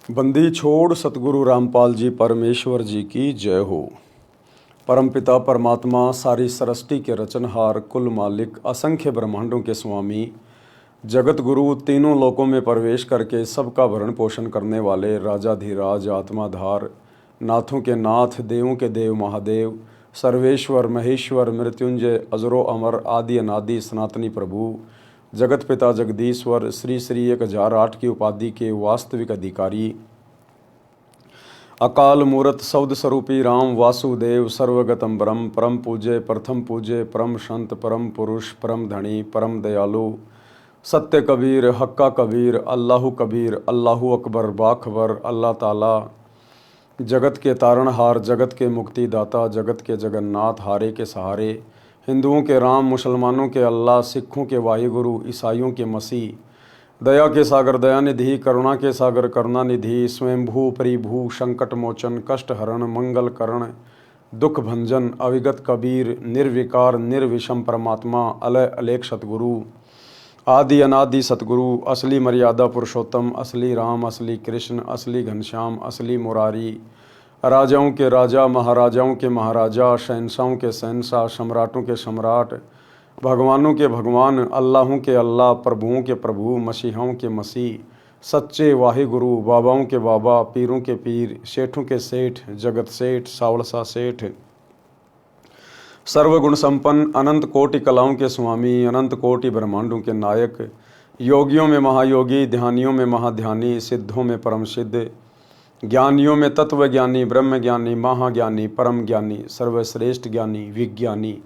बंदी छोड़ सतगुरु रामपाल जी परमेश्वर जी की जय हो। परमपिता परमात्मा सारी सृष्टि के रचनहार, कुल मालिक, असंख्य ब्रह्मांडों के स्वामी, जगत गुरु, तीनों लोकों में प्रवेश करके सबका भरण पोषण करने वाले राजाधिराज, आत्माधार, नाथों के नाथ, देवों के देव महादेव, सर्वेश्वर महेश्वर, मृत्युंजय, अजरो अमर, आदि अनादि सनातनी प्रभु, जगत पिता जगदीश्वर, श्री श्री 1008 की उपाधि के वास्तविक अधिकारी, अकाल मूरत शब्द स्वरूपी राम वासुदेव, सर्वगतम ब्रह्म, परम पूज्य, प्रथम पूज्य, परम संत, परम पुरुष, परम धनी, परम दयालु, सत्य कबीर, हक्का कबीर, अल्लाहु कबीर, अल्लाहु अकबर, बाखबर, अल्लाह ताला, जगत के तारणहार, जगत के मुक्तिदाता, जगत के जगन्नाथ, हारे के सहारे, हिंदुओं के राम, मुसलमानों के अल्लाह, सिखों के वाहिगुरु, ईसाइयों के मसीह, दया के सागर दयानिधि, करुणा के सागर करुणानिधि, स्वयंभू परिभू, संकट मोचन, कष्ट हरण, मंगल करण, दुख भंजन, अविगत कबीर, निर्विकार निर्विषम परमात्मा, अलय अलेख सतगुरु, आदि अनादि सतगुरु, असली मर्यादा पुरुषोत्तम, असली राम, असली कृष्ण, असली घनश्याम, असली मुरारी, राजाओं के राजा, महाराजाओं के महाराजा, शहंशाहों के शहंशाह, सम्राटों के सम्राट, भगवानों के भगवान, अल्लाहों के अल्लाह, प्रभुओं के प्रभु, मसीहाओं के मसीह, सच्चे वाहिगुरु, बाबाओं के बाबा, पीरों के पीर, सेठों के सेठ, जगत सेठ, सावलसा सेठ, सर्वगुण संपन्न, अनंत कोटि कलाओं के स्वामी, अनंत कोटि ब्रह्मांडों के नायक, योगियों में महायोगी, ध्यानियों में महाध्यानी, सिद्धों में परम सिद्ध, ज्ञानियों में तत्व ज्ञानी, ब्रह्म ज्ञानी, महाज्ञानी, परम ज्ञानी, सर्वश्रेष्ठ ज्ञानी, विज्ञानी,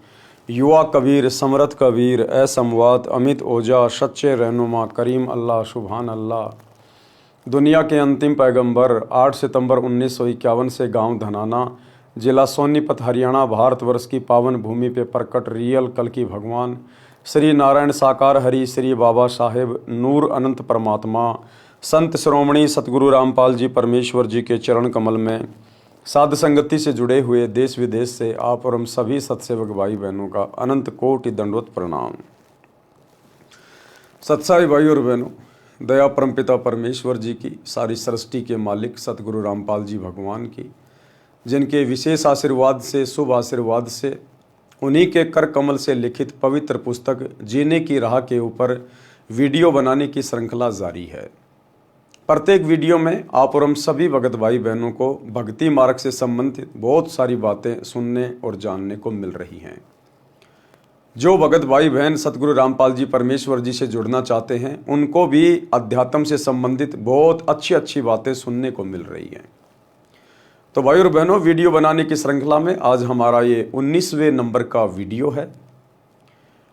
युवा कबीर, समरथ कबीर, असमवात, अमित ओजा, सच्चे रहनुमा, करीम अल्लाह, सुभान अल्लाह, दुनिया के अंतिम पैगंबर, 8 सितंबर 1951 से गांव धनाना, जिला सोनीपत, हरियाणा, भारतवर्ष की पावन भूमि पे प्रकट रियल कल की भगवान श्री नारायण साकार हरि, श्री बाबा साहेब नूर अनंत परमात्मा, संत श्रोमणी सतगुरु रामपाल जी परमेश्वर जी के चरण कमल में साध संगति से जुड़े हुए देश विदेश से आप और हम सभी सत्सेवक भाई बहनों का अनंत कोटि दंडवत प्रणाम। सत्साई भाई और बहनों, दया परमपिता परमेश्वर जी की, सारी सृष्टि के मालिक सतगुरु रामपाल जी भगवान की, जिनके विशेष आशीर्वाद से, शुभ आशीर्वाद से, उन्हीं के कर कमल से लिखित पवित्र पुस्तक जीने की राह के ऊपर वीडियो बनाने की श्रृंखला जारी है। प्रत्येक वीडियो में आप और हम सभी भगत भाई बहनों को भक्ति मार्ग से संबंधित बहुत सारी बातें सुनने और जानने को मिल रही हैं। जो भगत भाई बहन सतगुरु रामपाल जी परमेश्वर जी से जुड़ना चाहते हैं, उनको भी अध्यात्म से संबंधित बहुत अच्छी अच्छी बातें सुनने को मिल रही हैं। तो भाई और बहनों, वीडियो बनाने की श्रृंखला में आज हमारा ये 19वें नंबर का वीडियो है।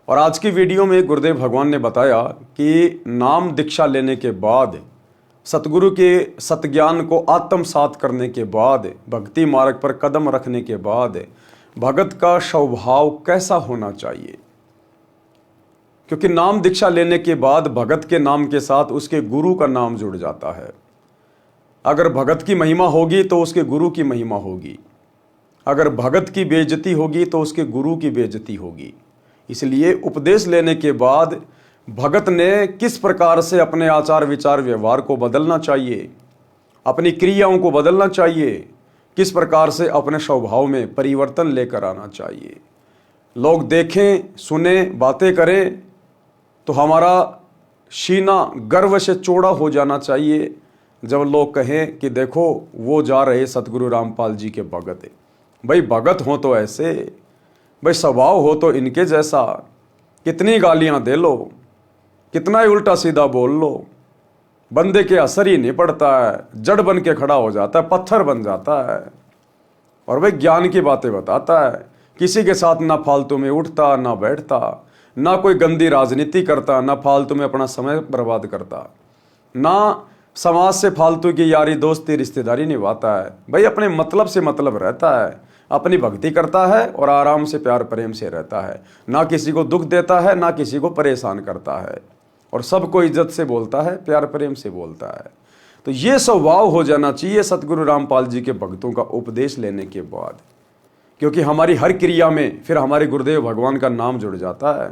और आज की वीडियो में गुरुदेव भगवान ने बताया कि नाम दीक्षा लेने के बाद, सतगुरु के सतज्ञान को आत्मसात करने के बाद, भक्ति मार्ग पर कदम रखने के बाद भगत का स्वभाव कैसा होना चाहिए। क्योंकि नाम दीक्षा लेने के बाद भगत के नाम के साथ उसके गुरु का नाम जुड़ जाता है। अगर भगत की महिमा होगी तो उसके गुरु की महिमा होगी, अगर भगत की बेइज्जती होगी तो उसके गुरु की बेइज्जती होगी। इसलिए उपदेश लेने के बाद भगत ने किस प्रकार से अपने आचार विचार व्यवहार को बदलना चाहिए, अपनी क्रियाओं को बदलना चाहिए, किस प्रकार से अपने स्वभाव में परिवर्तन लेकर आना चाहिए। लोग देखें, सुने, बातें करें तो हमारा सीना गर्व से चौड़ा हो जाना चाहिए। जब लोग कहें कि देखो वो जा रहे सतगुरु रामपाल जी के भगत है। भाई भगत हो तो ऐसे, भाई स्वभाव हो तो इनके जैसा। कितनी गालियां दे लो, कितना ही उल्टा सीधा बोल लो, बंदे के असर ही नहीं पड़ता है, जड़ बन के खड़ा हो जाता है, पत्थर बन जाता है। और भाई ज्ञान की बातें बताता है, किसी के साथ ना फालतू में उठता ना बैठता, ना कोई गंदी राजनीति करता, ना फालतू में अपना समय बर्बाद करता, ना समाज से फालतू की यारी दोस्ती रिश्तेदारी निभाता है। भाई अपने मतलब से मतलब रहता है, अपनी भक्ति करता है और आराम से प्यार प्रेम से रहता है, ना किसी को दुख देता है, ना किसी को परेशान करता है, और सबको इज्जत से बोलता है, प्यार प्रेम से बोलता है। तो ये स्वभाव हो जाना चाहिए सतगुरु रामपाल जी के भक्तों का उपदेश लेने के बाद। क्योंकि हमारी हर क्रिया में फिर हमारे गुरुदेव भगवान का नाम जुड़ जाता है।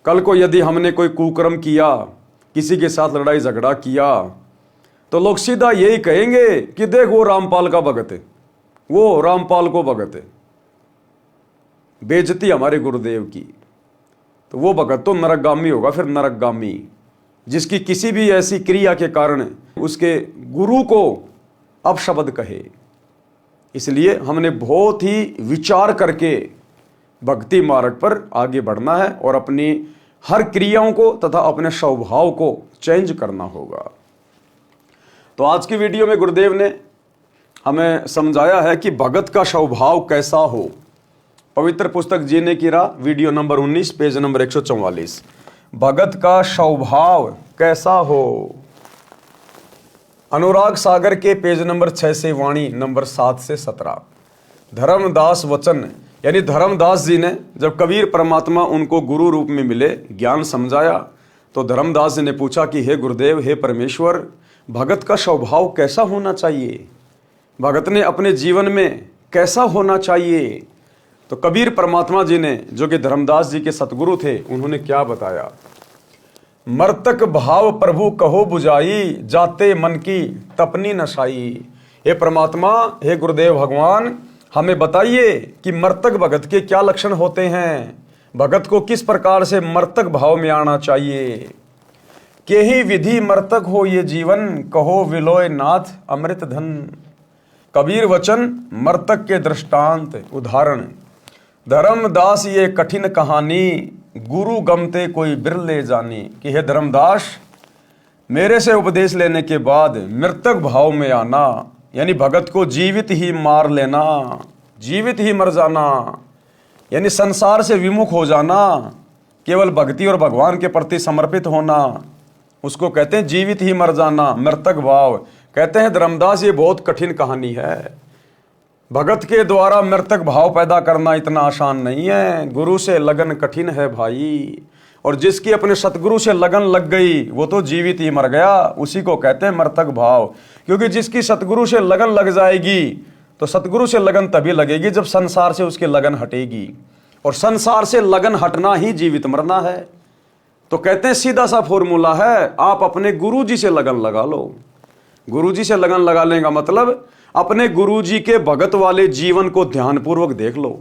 कल को यदि हमने कोई कुकर्म किया, किसी के साथ लड़ाई झगड़ा किया, तो लोग सीधा यही कहेंगे कि देख वो रामपाल का भगत है, वो रामपाल को भगत है। बेइज्जती हमारे गुरुदेव की। तो वो भगत तो नरकगामी होगा, फिर नरकगामी, जिसकी किसी भी ऐसी क्रिया के कारण उसके गुरु को अपशब्द कहे। इसलिए हमने बहुत ही विचार करके भक्ति मार्ग पर आगे बढ़ना है और अपनी हर क्रियाओं को तथा अपने स्वभाव को चेंज करना होगा। तो आज की वीडियो में गुरुदेव ने हमें समझाया है कि भगत का स्वभाव कैसा हो। पवित्र पुस्तक जीने की राह, वीडियो नंबर 19, पेज नंबर 144। भगत का स्वभाव कैसा हो। अनुराग सागर के पेज नंबर 6 से वाणी नंबर 7 से 17। धर्मदास वचन, यानी धर्मदास जी ने जब कबीर परमात्मा उनको गुरु रूप में मिले, ज्ञान समझाया, तो धर्मदास जी ने पूछा कि हे गुरुदेव, हे परमेश्वर, भगत का स्वभाव कैसा होना चाहिए, भगत ने अपने जीवन में कैसा होना चाहिए। तो कबीर परमात्मा जी ने, जो कि धर्मदास जी के सतगुरु थे, उन्होंने क्या बताया। मर्तक भाव प्रभु कहो बुझाई, जाते मन की तपनी नशाई। हे परमात्मा, हे गुरुदेव भगवान, हमें बताइए कि मर्तक भगत के क्या लक्षण होते हैं, भगत को किस प्रकार से मर्तक भाव में आना चाहिए। के ही विधि मर्तक हो ये जीवन, कहो विलोय नाथ अमृत धन। कबीर वचन मर्तक के दृष्टांत उदाहरण। धर्मदास ये कठिन कहानी, गुरु गमते कोई बिरले जानी। कि हे धर्मदास, मेरे से उपदेश लेने के बाद मृतक भाव में आना, यानी भगत को जीवित ही मार लेना, जीवित ही मर जाना, यानी संसार से विमुख हो जाना, केवल भक्ति और भगवान के प्रति समर्पित होना, उसको कहते हैं जीवित ही मर जाना, मृतक भाव। कहते हैं धर्मदास, ये बहुत कठिन कहानी है। भगत के द्वारा मृतक भाव पैदा करना इतना आसान नहीं है। गुरु से लगन कठिन है भाई, और जिसकी अपने सतगुरु से लगन लग गई वो तो जीवित ही मर गया, उसी को कहते हैं मृतक भाव। क्योंकि जिसकी सतगुरु से लगन लग जाएगी, तो सतगुरु से लगन तभी लगेगी जब संसार से उसकी लगन हटेगी, और संसार से लगन हटना ही जीवित मरना है। तो कहते हैं सीधा सा फॉर्मूला है, आप अपने गुरु जी से लगन लगा लो। गुरु जी से लगन लगा लेने का मतलब अपने गुरु जी के भगत वाले जीवन को ध्यानपूर्वक देख लो।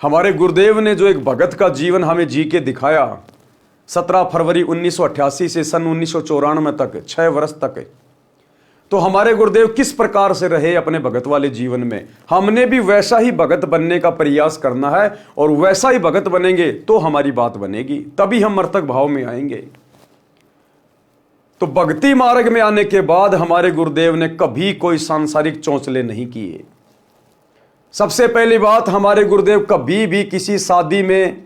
हमारे गुरुदेव ने जो एक भगत का जीवन हमें जी के दिखाया, 17 फरवरी 1988 से सन 1994 तक, 6 वर्ष तक, तो हमारे गुरुदेव किस प्रकार से रहे अपने भगत वाले जीवन में, हमने भी वैसा ही भगत बनने का प्रयास करना है। और वैसा ही भगत बनेंगे तो हमारी बात बनेगी, तभी हम मर्तक भाव में आएंगे। तो भक्ति मार्ग में आने के बाद हमारे गुरुदेव ने कभी कोई सांसारिक चौंचले नहीं किए। सबसे पहली बात, हमारे गुरुदेव कभी भी किसी शादी में,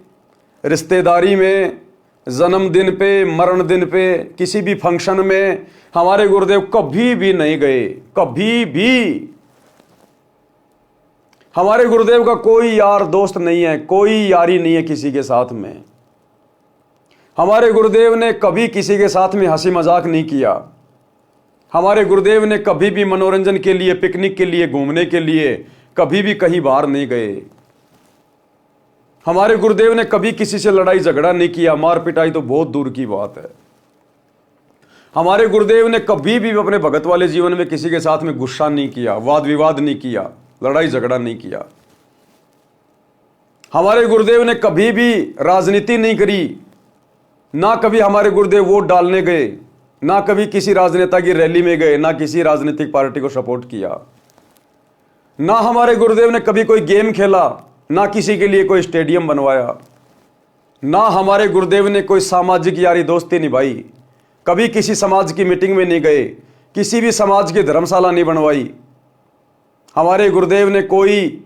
रिश्तेदारी में, जन्मदिन पे, मरण दिन पे, किसी भी फंक्शन में हमारे गुरुदेव कभी भी नहीं गए। कभी भी हमारे गुरुदेव का कोई यार दोस्त नहीं है, कोई यारी नहीं है किसी के साथ में। हमारे गुरुदेव ने कभी किसी के साथ में हंसी मजाक नहीं किया। हमारे गुरुदेव ने कभी भी मनोरंजन के लिए, पिकनिक के लिए, घूमने के लिए कभी भी कहीं बाहर नहीं गए। हमारे गुरुदेव ने कभी किसी से लड़ाई झगड़ा नहीं किया, मार पिटाई तो बहुत दूर की बात है। हमारे गुरुदेव ने कभी भी अपने भगत वाले जीवन में किसी के साथ में गुस्सा नहीं किया, वाद विवाद नहीं किया, लड़ाई झगड़ा नहीं किया। हमारे गुरुदेव ने कभी भी राजनीति नहीं करी, ना कभी हमारे गुरुदेव वोट डालने गए, ना कभी किसी राजनेता की रैली में गए, ना किसी राजनीतिक पार्टी को सपोर्ट किया। ना हमारे गुरुदेव ने कभी कोई गेम खेला, ना किसी के लिए कोई स्टेडियम बनवाया। ना हमारे गुरुदेव ने कोई सामाजिक यारी दोस्ती निभाई, कभी किसी समाज की मीटिंग में नहीं गए, किसी भी समाज की धर्मशाला नहीं बनवाई। हमारे गुरुदेव ने कोई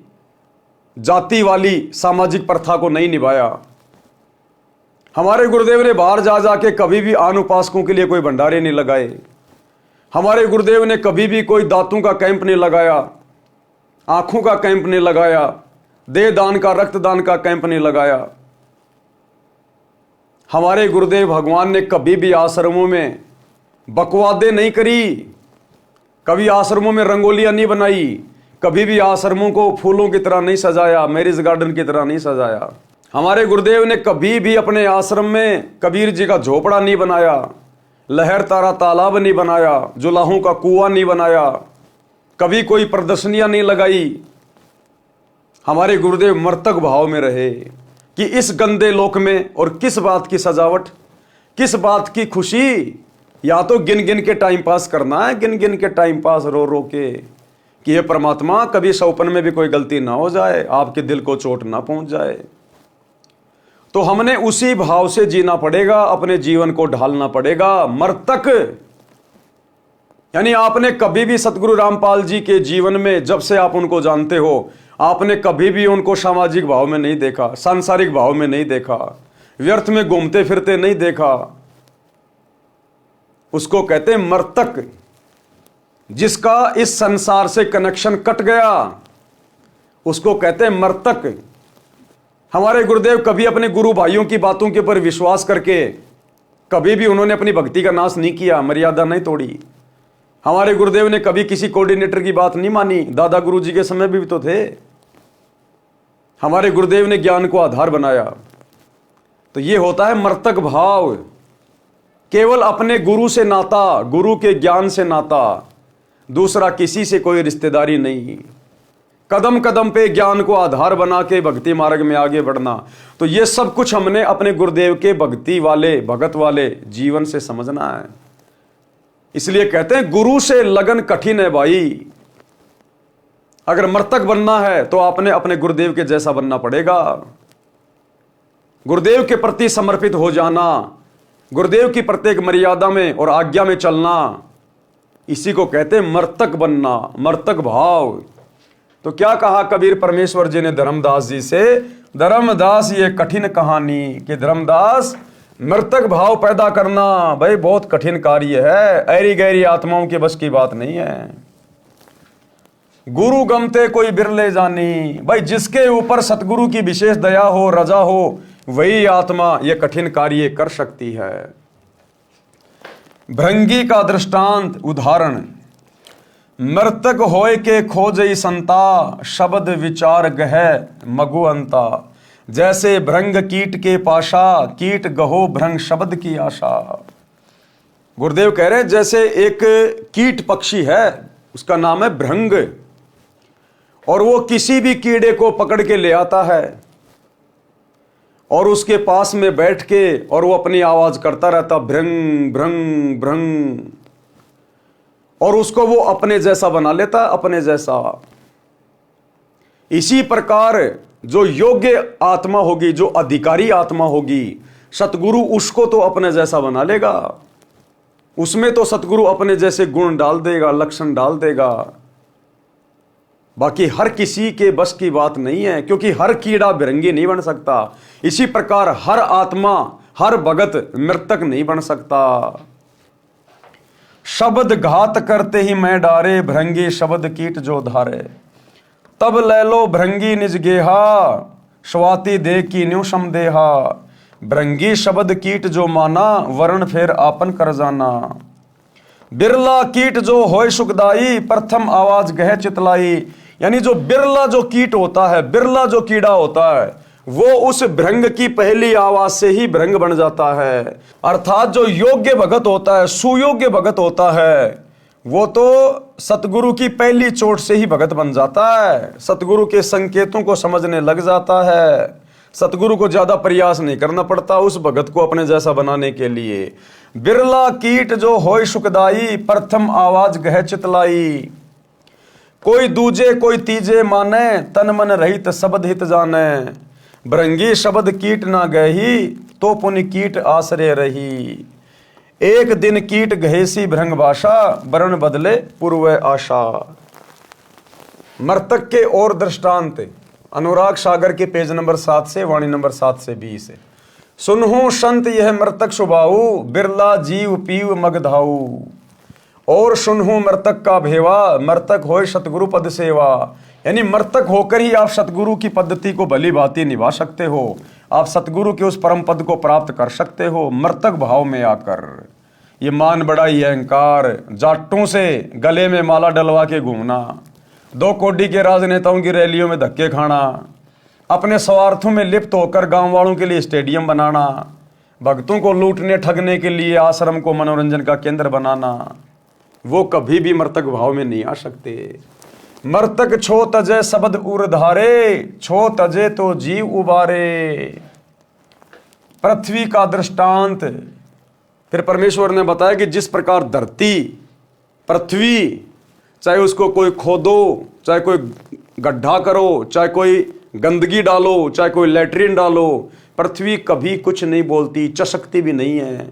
जाति वाली सामाजिक प्रथा को नहीं निभाया। हमारे गुरुदेव ने बाहर जा जाके कभी भी अनुपासकों के लिए कोई भंडारे नहीं लगाए। हमारे गुरुदेव ने कभी भी कोई दांतों का कैंप नहीं लगाया, आंखों का कैंप नहीं लगाया, देह दान का, रक्तदान का कैंप नहीं लगाया। हमारे गुरुदेव भगवान ने कभी भी आश्रमों में बकवादे नहीं करी, कभी आश्रमों में रंगोलियां नहीं बनाई, कभी भी आश्रमों को फूलों की तरह नहीं सजाया, मैरिज गार्डन की तरह नहीं सजाया। हमारे गुरुदेव ने कभी भी अपने आश्रम में कबीर जी का झोपड़ा नहीं बनाया, लहर तारा तालाब नहीं बनाया, जुलाहों का कुआं नहीं बनाया, कभी कोई प्रदर्शनियां नहीं लगाई। हमारे गुरुदेव मर्तक भाव में रहे कि इस गंदे लोक में और किस बात की सजावट, किस बात की खुशी। या तो गिन गिन के टाइम पास करना है, गिन गिन के टाइम पास रो रो के, कि ये परमात्मा कभी सौपन में भी कोई गलती ना हो जाए, आपके दिल को चोट ना पहुंच जाए। तो हमने उसी भाव से जीना पड़ेगा, अपने जीवन को ढालना पड़ेगा। मर्तक यानी आपने कभी भी सतगुरु रामपाल जी के जीवन में, जब से आप उनको जानते हो, आपने कभी भी उनको सामाजिक भाव में नहीं देखा, सांसारिक भाव में नहीं देखा, व्यर्थ में घूमते फिरते नहीं देखा। उसको कहते हैं मर्तक, जिसका इस संसार से कनेक्शन कट गया, उसको कहते हैं मर्तक। हमारे गुरुदेव कभी अपने गुरु भाइयों की बातों के ऊपर विश्वास करके कभी भी उन्होंने अपनी भक्ति का नाश नहीं किया, मर्यादा नहीं तोड़ी। हमारे गुरुदेव ने कभी किसी कोऑर्डिनेटर की बात नहीं मानी, दादा गुरु जी के समय भी तो थे। हमारे गुरुदेव ने ज्ञान को आधार बनाया। तो ये होता है मर्तक भाव, केवल अपने गुरु से नाता, गुरु के ज्ञान से नाता, दूसरा किसी से कोई रिश्तेदारी नहीं। कदम कदम पे ज्ञान को आधार बना के भक्ति मार्ग में आगे बढ़ना। तो ये सब कुछ हमने अपने गुरुदेव के भक्ति वाले, भगत वाले जीवन से समझना है। इसलिए कहते हैं गुरु से लगन कठिन है भाई। अगर मर्तक बनना है तो आपने अपने गुरुदेव के जैसा बनना पड़ेगा। गुरुदेव के प्रति समर्पित हो जाना, गुरुदेव की प्रत्येक मर्यादा में और आज्ञा में चलना, इसी को कहते हैं मर्तक बनना, मर्तक भाव। तो क्या कहा कबीर परमेश्वर जी ने धर्मदास जी से, धर्मदास ये कठिन कहानी कि धर्मदास मर्तक भाव पैदा करना भाई बहुत कठिन कार्य है, ऐरी गैरी आत्माओं के बस की बात नहीं है। गुरु गमते कोई बिरले जानी, भाई जिसके ऊपर सतगुरु की विशेष दया हो, रजा हो, वही आत्मा ये कठिन कार्य कर सकती है। भृंगी का दृष्टांत उदाहरण, मर्तक होय के खोजई संता, शब्द विचार गह मगु अंता। जैसे भृंग कीट के पाशा, कीट गहो भृंग शब्द की आशा। गुरुदेव कह रहे हैं जैसे एक कीट पक्षी है, उसका नाम है भृंग, और वो किसी भी कीड़े को पकड़ के ले आता है और उसके पास में बैठ के और वो अपनी आवाज करता रहता, भृंग भृंग भृंग, और उसको वो अपने जैसा बना लेता, अपने जैसा। इसी प्रकार जो योग्य आत्मा होगी, जो अधिकारी आत्मा होगी, सतगुरु उसको तो अपने जैसा बना लेगा। उसमें तो सतगुरु अपने जैसे गुण डाल देगा, लक्षण डाल देगा। बाकी हर किसी के बस की बात नहीं है, क्योंकि हर कीड़ा भृंगी नहीं बन सकता। इसी प्रकार हर आत्मा, हर भगत मृतक नहीं बन सकता। शब्द घात करते ही मैं डारे, भृंगी शब्द कीट जो धारे। तब ले लो भृंगी निज गेहा, स्वाति दे की न्यू समदेहा। भृंगी शब्द कीट जो माना, वर्ण फेर आपन कर जाना। बिरला कीट जो होय सुखदाई, प्रथम आवाज गह चितलाई। यानी जो बिरला जो कीट होता है, बिरला जो कीड़ा होता है, वो उस भृंग की पहली आवाज से ही भृंग बन जाता है। अर्थात जो योग्य भगत होता है, सुयोग्य भगत होता है, वो तो सतगुरु की पहली चोट से ही भगत बन जाता है। सतगुरु के संकेतों को समझने लग जाता है। सतगुरु को ज्यादा प्रयास नहीं करना पड़ता उस भगत को अपने जैसा बनाने के लिए। बिरला कीट जो होय सुखदाई, प्रथम आवाज गह चितलाई। कोई दूजे कोई तीजे माने, तन मन रहित शब्द हित जाने। भृंगी शब्द कीट ना गही, तो पुनि कीट आश्रय रही। एक दिन कीट गहेसी भृंग भाषा, वर्ण बदले पूर्व आशा। मर्तक के और दृष्टांत अनुराग सागर के पेज नंबर 7 से वाणी नंबर 7 से 20। सुनहु संत यह मर्तक सुभाऊ, बिरला जीव पीव मगधाऊ। और सुनहु मर्तक का भेवा, मर्तक होय सतगुरु पद सेवा। यानी मर्तक होकर ही आप सतगुरु की पद्धति को भली भांति निभा सकते हो, आप सतगुरु के उस परम पद को प्राप्त कर सकते हो मर्तक भाव में आकर। ये मान बड़ाई अहंकार, जाटों से गले में माला डलवा के घूमना, 2 कोडी के राजनेताओं की रैलियों में धक्के खाना, अपने स्वार्थों में लिप्त होकर गांव वालों के लिए स्टेडियम बनाना, भक्तों को लूटने ठगने के लिए आश्रम को मनोरंजन का केंद्र बनाना, वो कभी भी मर्तक भाव में नहीं आ सकते। मर्तक छो तजे शब्द उर्धारे, छो तजे तो जीव उबारे। पृथ्वी का दृष्टांत फिर परमेश्वर ने बताया कि जिस प्रकार धरती, पृथ्वी, चाहे उसको कोई खोदो, चाहे कोई गड्ढा करो, चाहे कोई गंदगी डालो, चाहे कोई लैट्रिन डालो, पृथ्वी कभी कुछ नहीं बोलती, चसकती भी नहीं है।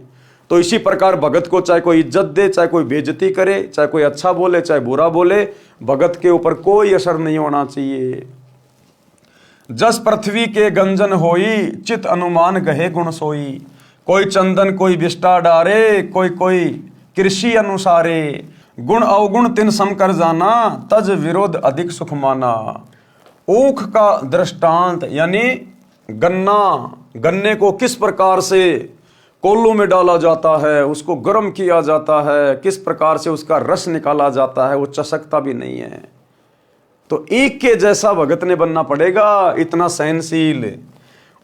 तो इसी प्रकार भगत को चाहे कोई इज्जत दे, चाहे कोई बेइज्जती करे, चाहे कोई अच्छा बोले, चाहे बुरा बोले, भगत के ऊपर कोई असर नहीं होना चाहिए। जस पृथ्वी के गंजन होई, चित अनुमान गहे गुण सोई। कोई चंदन कोई विष्टा डारे, कोई कोई कृषि अनुसारे। गुण अवगुण तिन सम कर जाना, तज विरोध अधिक सुख माना। ऊख का दृष्टांत यानी गन्ने को किस प्रकार से कोल्लू में डाला जाता है, उसको गर्म किया जाता है, किस प्रकार से उसका रस निकाला जाता है, वो चसकता भी नहीं है। तो एक के जैसा भगत ने बनना पड़ेगा, इतना सहनशील।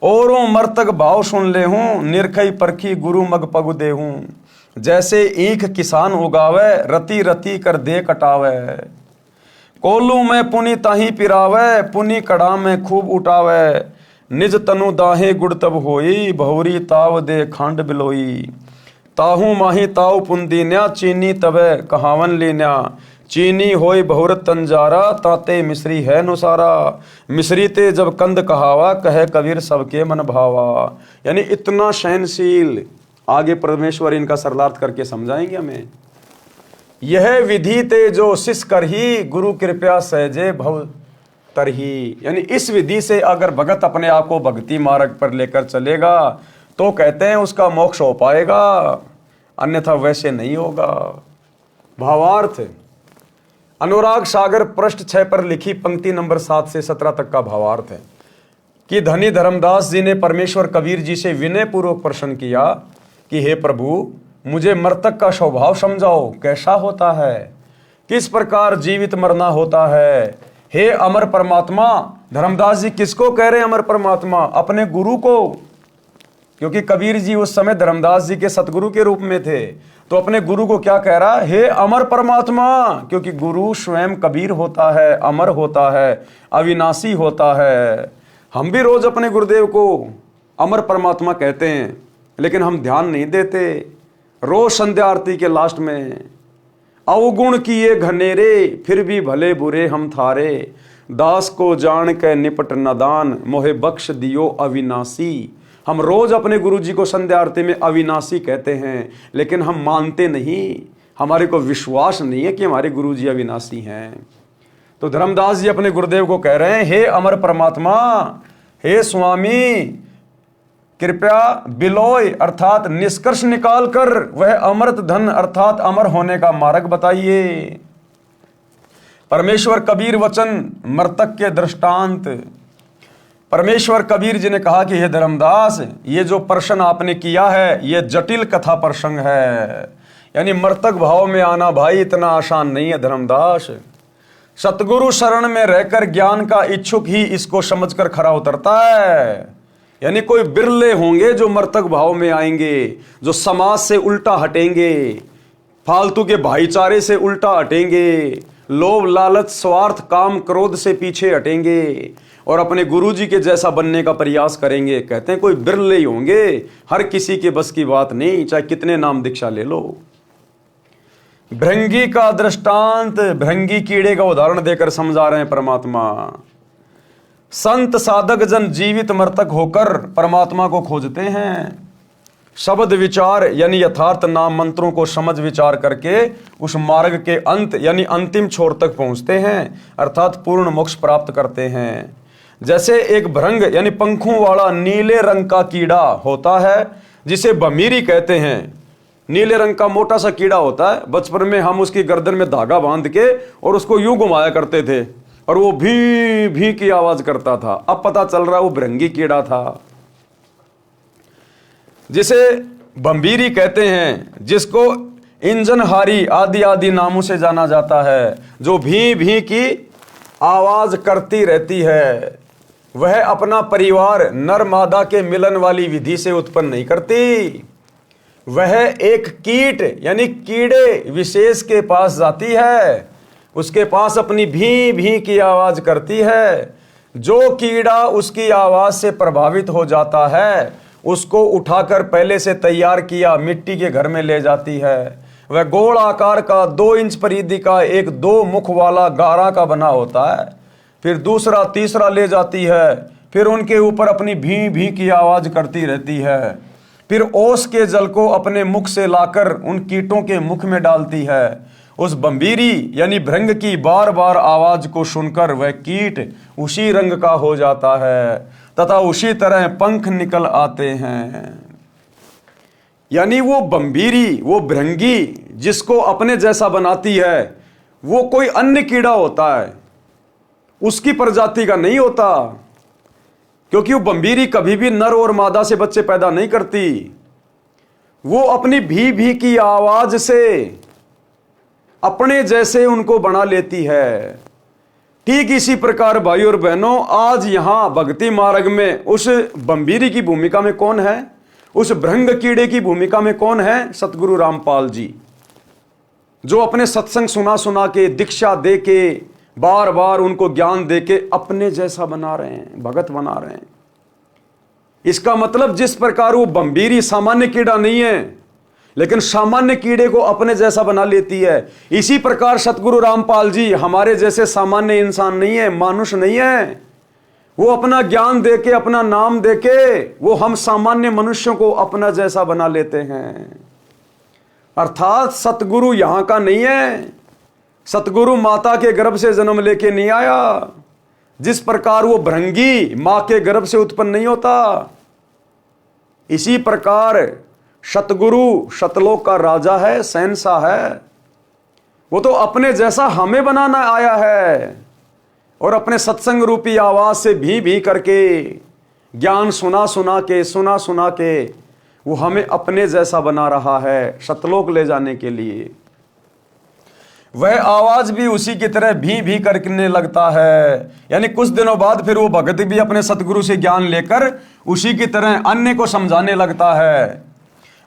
औरों मर्तक भाव सुन ले हूं, निरखई परखी गुरु मग पगु दे हूं। जैसे ईख किसान उगावे, रति रति कर दे कटावे। कोल्लू में पुनि ताही पिरावे, पुनि कड़ा में खूब उठावे। निज तनु दाहे गुड़ तब होई, बहुरी ताव दे खांड बिलोई। ताहू माही ताव पुंदीन्या, चीनी तबे कहावन लीन्या। चीनी होई बहुरत तंजारा, ताते मिश्री है नुसारा। मिश्री ते जब कंद कहावा, कहे कबीर सबके मन भावा। यानी इतना सहनशील। आगे परमेश्वर इनका सरलार्थ करके समझाएंगे हमें। यह विधि ते जो शिष करही, गुरु कृपया सहजे भव तरही। यानी इस विधि से अगर भगत अपने आप को भक्ति मार्ग पर लेकर चलेगा तो कहते हैं उसका मोक्ष हो पाएगा, अन्यथा वैसे नहीं होगा। भावार्थ अनुराग सागर पृष्ठ 6 पर लिखी पंक्ति नंबर 7 से 17 तक का भावार्थ है कि धनी धर्मदास जी ने परमेश्वर कबीर जी से विनय पूर्वक प्रश्न किया कि हे प्रभु, मुझे मर्तक का स्वभाव समझाओ, कैसा होता है, किस प्रकार जीवित मरना होता है। हे अमर परमात्मा, धर्मदास जी किसको कह रहे हैं अमर परमात्मा? अपने गुरु को, क्योंकि कबीर जी उस समय धर्मदास जी के सतगुरु के रूप में थे। तो अपने गुरु को क्या कह रहा है? हे अमर परमात्मा, क्योंकि गुरु स्वयं कबीर होता है, अमर होता है, अविनाशी होता है। हम भी रोज अपने गुरुदेव को अमर परमात्मा कहते हैं, लेकिन हम ध्यान नहीं देते। रोज संध्या आरती के लास्ट में अवगुण किए घनेरे, फिर भी भले बुरे हम थारे। दास को जान के निपट नदान, मोहे बख्श दियो अविनाशी। हम रोज अपने गुरुजी को संध्या आरती में अविनाशी कहते हैं, लेकिन हम मानते नहीं, हमारे को विश्वास नहीं है कि हमारे गुरुजी अविनाशी हैं। तो धर्मदास जी अपने गुरुदेव को कह रहे हैं, हे अमर परमात्मा, हे स्वामी, कृपया बिलोय अर्थात निष्कर्ष निकाल कर वह अमृत धन अर्थात अमर होने का मार्ग बताइए। परमेश्वर कबीर वचन मर्तक के दृष्टांत। परमेश्वर कबीर जी ने कहा कि हे धर्मदास, ये जो प्रश्न आपने किया है ये जटिल कथा प्रसंग है। यानी मर्तक भाव में आना भाई इतना आसान नहीं है धर्मदास। सतगुरु शरण में रहकर ज्ञान का इच्छुक ही इसको समझकर खरा उतरता है। यानी कोई बिरले होंगे जो मर्तक भाव में आएंगे, जो समाज से उल्टा हटेंगे, फालतू के भाईचारे से उल्टा हटेंगे, लोभ लालच स्वार्थ काम क्रोध से पीछे हटेंगे और अपने गुरुजी के जैसा बनने का प्रयास करेंगे। कहते हैं कोई बिरले ही होंगे, हर किसी के बस की बात नहीं, चाहे कितने नाम दीक्षा ले लो। भृंगी का दृष्टांत, भृंगी कीड़े का उदाहरण देकर समझा रहे हैं परमात्मा। संत साधक जन जीवित मर्तक होकर परमात्मा को खोजते हैं। शब्द विचार यानी यथार्थ नाम मंत्रों को समझ विचार करके उस मार्ग के अंत यानी अंतिम छोर तक पहुंचते हैं, अर्थात पूर्ण मोक्ष प्राप्त करते हैं। जैसे एक भृंग यानी पंखों वाला नीले रंग का कीड़ा होता है, जिसे भमीरी कहते हैं। नीले रंग का मोटा सा कीड़ा होता है। बचपन में हम उसकी गर्दन में धागा बांध के और उसको यूं घुमाया करते थे और वो भी भी की आवाज करता था। अब पता चल रहा है वो भृंगी कीड़ा था, जिसे भंबीरी कहते हैं, जिसको इंजनहारी आदि आदि नामों से जाना जाता है, जो भी की आवाज करती रहती है। वह अपना परिवार नर मादा के मिलन वाली विधि से उत्पन्न नहीं करती। वह एक कीट यानी कीड़े विशेष के पास जाती है, उसके पास अपनी भी भी की आवाज करती है। जो कीड़ा उसकी आवाज से प्रभावित हो जाता है उसको उठाकर पहले से तैयार किया मिट्टी के घर में ले जाती है। वह गोल आकार का 2 इंच परिधि का एक 2 मुख वाला गारा का बना होता है। फिर दूसरा तीसरा ले जाती है, फिर उनके ऊपर अपनी भी भी की आवाज करती रहती है। फिर ओस के जल को अपने मुख से लाकर उन कीटों के मुख में डालती है। उस बंबीरी यानी भृंग की बार बार आवाज को सुनकर वह कीट उसी रंग का हो जाता है तथा उसी तरह पंख निकल आते हैं। यानी वो बंबीरी, वो भृंगी जिसको अपने जैसा बनाती है, वो कोई अन्य कीड़ा होता है, उसकी प्रजाति का नहीं होता। क्योंकि वो बंबीरी कभी भी नर और मादा से बच्चे पैदा नहीं करती। वो अपनी भी की आवाज से अपने जैसे उनको बना लेती है। ठीक इसी प्रकार भाई और बहनों, आज यहां भक्ति मार्ग में उस बंबीरी की भूमिका में कौन है, उस भृंग कीड़े की भूमिका में कौन है? सतगुरु रामपाल जी, जो अपने सत्संग सुना सुना के, दीक्षा दे के, बार बार उनको ज्ञान दे के अपने जैसा बना रहे हैं, भगत बना रहे हैं। इसका मतलब जिस प्रकार वो बंबीरी सामान्य कीड़ा नहीं है, लेकिन सामान्य कीड़े को अपने जैसा बना लेती है, इसी प्रकार सतगुरु रामपाल जी हमारे जैसे सामान्य इंसान नहीं है, मानुष नहीं है। वो अपना ज्ञान देके, अपना नाम देके, वो हम सामान्य मनुष्यों को अपना जैसा बना लेते हैं। अर्थात सतगुरु यहां का नहीं है। सतगुरु माता के गर्भ से जन्म लेके नहीं आया। जिस प्रकार वो भृंगी मां के गर्भ से उत्पन्न नहीं होता, इसी प्रकार सतगुरु सतलोक का राजा है, शहंशाह है। वो तो अपने जैसा हमें बनाना आया है और अपने सत्संग रूपी आवाज से भी करके, ज्ञान सुना सुना के वो हमें अपने जैसा बना रहा है सतलोक ले जाने के लिए। वह आवाज भी उसी की तरह भी करने लगता है। यानी कुछ दिनों बाद फिर वो भगत भी अपने सतगुरु से ज्ञान लेकर उसी की तरह अन्य को समझाने लगता है।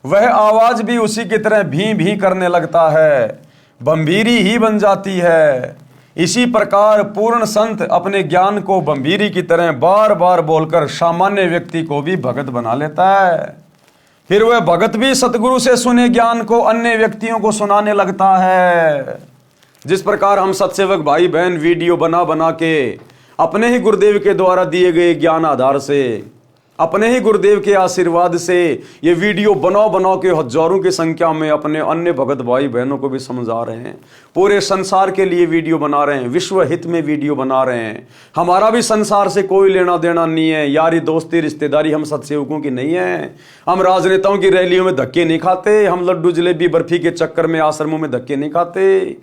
वह आवाज भी उसी की तरह भी करने लगता है, बंबीरी ही बन जाती है। इसी प्रकार पूर्ण संत अपने ज्ञान को बंबीरी की तरह बार बार बोलकर सामान्य व्यक्ति को भी भगत बना लेता है। फिर वह भगत भी सतगुरु से सुने ज्ञान को अन्य व्यक्तियों को सुनाने लगता है। जिस प्रकार हम सत्सेवक भाई बहन वीडियो बना के अपने ही गुरुदेव के द्वारा दिए गए ज्ञान आधार से, अपने ही गुरुदेव के आशीर्वाद से ये वीडियो बनाओ के हजारों की संख्या में अपने अन्य भगत भाई बहनों को भी समझा रहे हैं। पूरे संसार के लिए वीडियो बना रहे हैं, विश्व हित में वीडियो बना रहे हैं। हमारा भी संसार से कोई लेना देना नहीं है, यारी दोस्ती रिश्तेदारी हम सत्सेवकों की नहीं है। हम राजनेताओं की रैलियों में धक्के नहीं खाते, हम लड्डू जलेबी बर्फी के चक्कर में आश्रमों में धक्के नहीं खाते।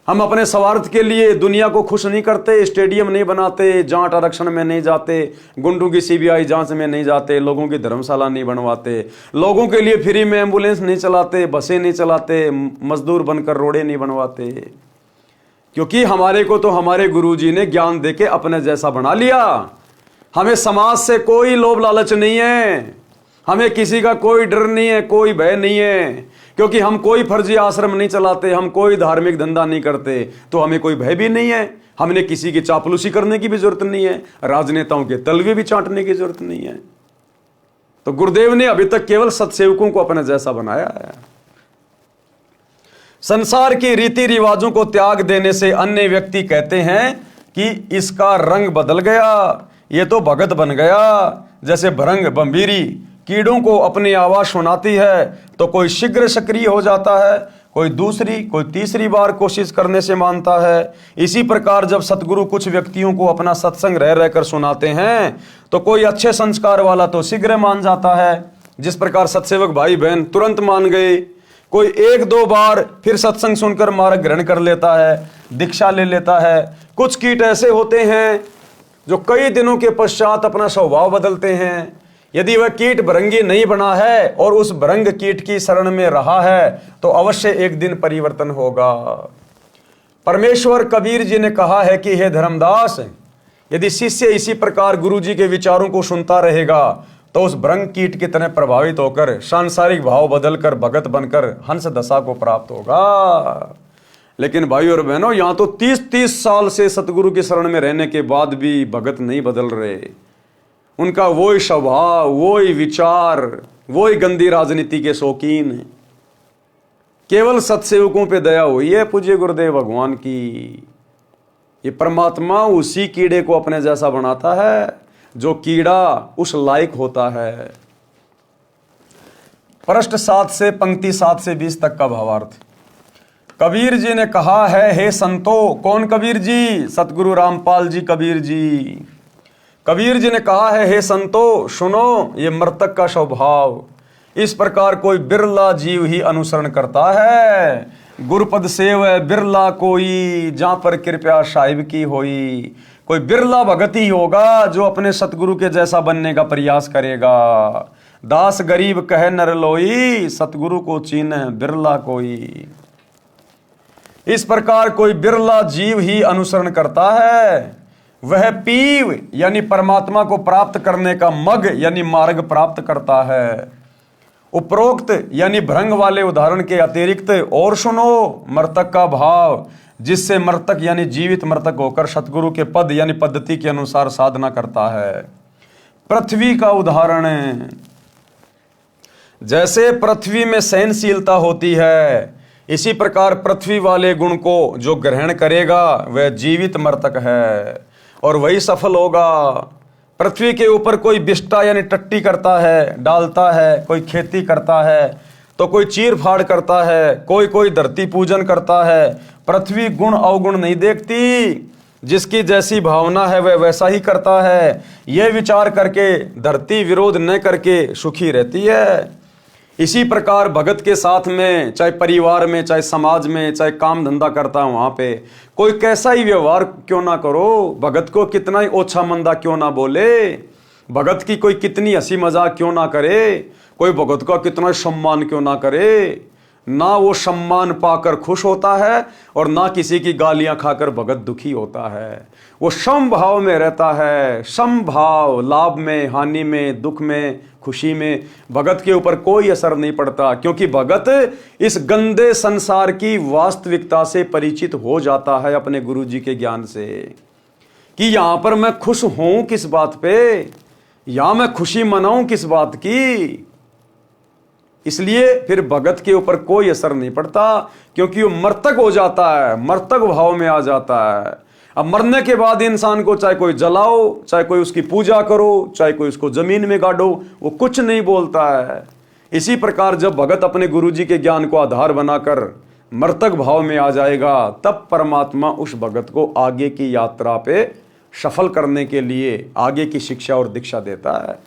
हम अपने स्वार्थ के लिए दुनिया को खुश नहीं करते, स्टेडियम नहीं बनाते, जांच आरक्षण में नहीं जाते, गुंडों की सीबीआई जांच में नहीं जाते, लोगों की धर्मशाला नहीं बनवाते, लोगों के लिए फ्री में एम्बुलेंस नहीं चलाते, बसें नहीं चलाते, मजदूर बनकर रोडें नहीं बनवाते। क्योंकि हमारे को तो हमारे गुरुजी ने ज्ञान देके अपने जैसा बना लिया। हमें समाज से कोई लोभ लालच नहीं है, हमें किसी का कोई डर नहीं है, कोई भय नहीं है। क्योंकि हम कोई फर्जी आश्रम नहीं चलाते, हम कोई धार्मिक धंधा नहीं करते, तो हमें कोई भय भी नहीं है। हमने किसी की चापलूसी करने की भी जरूरत नहीं है, राजनेताओं के तलवे भी चाटने की जरूरत नहीं है। तो गुरुदेव ने अभी तक केवल सत्सेवकों को अपने जैसा बनाया है। संसार की रीति रिवाजों को त्याग देने से अन्य व्यक्ति कहते हैं कि इसका रंग बदल गया, ये तो भगत बन गया। जैसे भृंग बंबीरी कीड़ों को अपनी आवाज सुनाती है तो कोई शीघ्र सक्रिय हो जाता है, कोई दूसरी कोई तीसरी बार कोशिश करने से मानता है। इसी प्रकार जब सतगुरु कुछ व्यक्तियों को अपना सत्संग रह रहकर सुनाते हैं तो कोई अच्छे संस्कार वाला तो शीघ्र मान जाता है, जिस प्रकार सत्सेवक भाई बहन तुरंत मान गए। कोई 1-2 बार फिर सत्संग सुनकर मार्ग ग्रहण कर लेता है, दीक्षा ले लेता है। कुछ कीट ऐसे होते हैं जो कई दिनों के पश्चात अपना स्वभाव बदलते हैं। यदि वह कीट भृंगी नहीं बना है और उस भृंग कीट की शरण में रहा है तो अवश्य एक दिन परिवर्तन होगा। परमेश्वर कबीर जी ने कहा है कि हे धर्मदास, यदि शिष्य इसी प्रकार गुरु जी के विचारों को सुनता रहेगा तो उस भृंग कीट की तरह प्रभावित होकर सांसारिक भाव बदलकर भगत बनकर हंस दशा को प्राप्त होगा। लेकिन भाई और बहनों, यहां तो 30-30 साल से सतगुरु की शरण में रहने के बाद भी भगत नहीं बदल रहे। उनका वही स्वभाव, वही विचार, वही गंदी राजनीति के शौकीन। केवल सत्सेवकों पे दया हुई है पूज्य गुरुदेव भगवान की। ये परमात्मा उसी कीड़े को अपने जैसा बनाता है जो कीड़ा उस लायक होता है। पृष्ठ 7 से पंक्ति 7 से 20 तक का भावार्थ। कबीर जी ने कहा है, हे संतो। कौन कबीर जी? सतगुरु रामपाल जी कबीर जी। कबीर जी ने कहा है, हे संतो सुनो, ये मृतक का स्वभाव इस प्रकार कोई बिरला जीव ही अनुसरण करता है। गुरुपद सेव बिरला कोई, जहां पर कृपया साहिब की होई। कोई बिरला भगत ही होगा जो अपने सतगुरु के जैसा बनने का प्रयास करेगा। दास गरीब कहे नर लोई, सतगुरु को चीन बिरला कोई। इस प्रकार कोई बिरला जीव ही अनुसरण करता है। वह पीव यानी परमात्मा को प्राप्त करने का मग यानी मार्ग प्राप्त करता है। उपरोक्त यानी भ्रंग वाले उदाहरण के अतिरिक्त और सुनो मृतक का भाव, जिससे मृतक यानी जीवित मृतक होकर सतगुरु के पद यानी पद्धति के अनुसार साधना करता है। पृथ्वी का उदाहरण, जैसे पृथ्वी में सहनशीलता होती है, इसी प्रकार पृथ्वी वाले गुण को जो ग्रहण करेगा वह जीवित मृतक है और वही सफल होगा। पृथ्वी के ऊपर कोई बिष्टा यानी टट्टी करता है, डालता है, कोई खेती करता है तो कोई चीर फाड़ करता है, कोई धरती पूजन करता है। पृथ्वी गुण अवगुण नहीं देखती, जिसकी जैसी भावना है वह वैसा ही करता है। यह विचार करके धरती विरोध न करके सुखी रहती है। इसी प्रकार भगत के साथ में, चाहे परिवार में, चाहे समाज में, चाहे काम धंधा करता है, वहां पे कोई कैसा ही व्यवहार क्यों ना करो, भगत को कितना ही ओछा मंदा क्यों ना बोले, भगत की कोई कितनी हंसी मजाक क्यों ना करे, कोई भगत का कितना सम्मान क्यों ना करे, ना वो सम्मान पाकर खुश होता है और ना किसी की गालियां खाकर भगत दुखी होता है। वो समभाव में रहता है, समभाव, लाभ में, हानि में, दुख में, खुशी में। भगत के ऊपर कोई असर नहीं पड़ता, क्योंकि भगत इस गंदे संसार की वास्तविकता से परिचित हो जाता है अपने गुरु जी के ज्ञान से, कि यहां पर मैं खुश हूं किस बात पे, यहां मैं खुशी मनाऊं किस बात की। इसलिए फिर भगत के ऊपर कोई असर नहीं पड़ता, क्योंकि वो मर्तक हो जाता है, मर्तक भाव में आ जाता है। अब मरने के बाद इंसान को चाहे कोई जलाओ, चाहे कोई उसकी पूजा करो, चाहे कोई उसको जमीन में गाड़ो, वो कुछ नहीं बोलता है। इसी प्रकार जब भगत अपने गुरु जी के ज्ञान को आधार बनाकर मर्तक भाव में आ जाएगा, तब परमात्मा उस भगत को आगे की यात्रा पे सफल करने के लिए आगे की शिक्षा और दीक्षा देता है।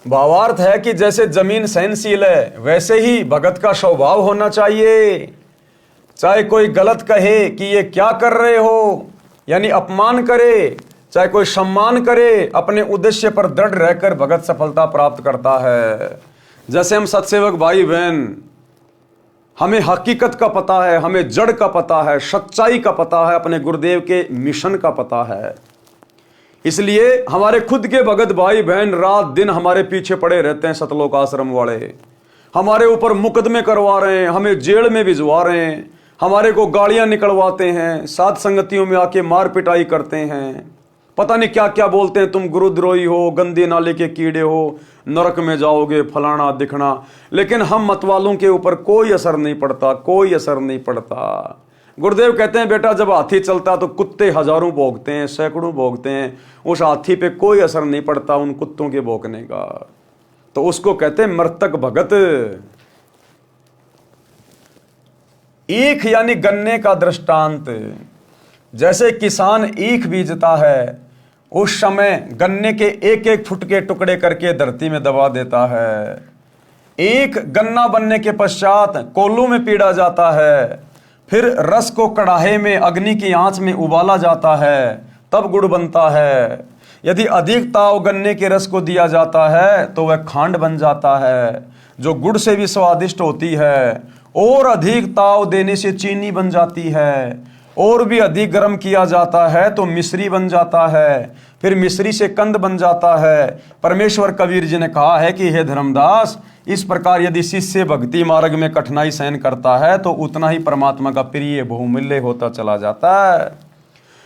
भावार्थ है कि जैसे जमीन सहनशील है, वैसे ही भगत का स्वभाव होना चाहिए। चाहे कोई गलत कहे कि ये क्या कर रहे हो, यानी अपमान करे, चाहे कोई सम्मान करे, अपने उद्देश्य पर दृढ़ रहकर भगत सफलता प्राप्त करता है। जैसे हम सत्सेवक भाई बहन, हमें हकीकत का पता है, हमें जड़ का पता है, सच्चाई का पता है, अपने गुरुदेव के मिशन का पता है। इसलिए हमारे खुद के भगत भाई बहन रात दिन हमारे पीछे पड़े रहते हैं। सतलोक आश्रम वाले हमारे ऊपर मुकदमे करवा रहे हैं, हमें जेल में भिजवा रहे हैं, हमारे को गालियां निकलवाते हैं, साथ संगतियों में आके मार पिटाई करते हैं, पता नहीं क्या क्या बोलते हैं, तुम गुरुद्रोही हो, गंदे नाले के कीड़े हो, नरक में जाओगे, फलाना दिखना। लेकिन हम मतवालों के ऊपर कोई असर नहीं पड़ता, कोई असर नहीं पड़ता। गुरुदेव कहते हैं, बेटा जब हाथी चलता तो कुत्ते हजारों भौंकते हैं, सैकड़ों भौंकते हैं, उस हाथी पे कोई असर नहीं पड़ता उन कुत्तों के भौंकने का। तो उसको कहते हैं मर्तक भगत। ईख यानी गन्ने का दृष्टांत। जैसे किसान ईख बीजता है, उस समय गन्ने के एक एक फुट के टुकड़े करके धरती में दबा देता है। ईख गन्ना बनने के पश्चात कोल्हू में पीड़ा जाता है, फिर रस को कड़ाहे में अग्नि की आंच में उबाला जाता है, तब गुड़ बनता है। यदि अधिक ताव गन्ने के रस को दिया जाता है तो वह खांड बन जाता है, जो गुड़ से भी स्वादिष्ट होती है, और अधिक ताव देने से चीनी बन जाती है, और भी अधिक गर्म किया जाता है तो मिश्री बन जाता है, फिर मिश्री से कंद बन जाता है। परमेश्वर कबीर जी ने कहा है कि हे धर्मदास, इस प्रकार यदि शिष्य भक्ति मार्ग में कठिनाई सहन करता है तो उतना ही परमात्मा का प्रिय बहुमूल्य होता चला जाता है।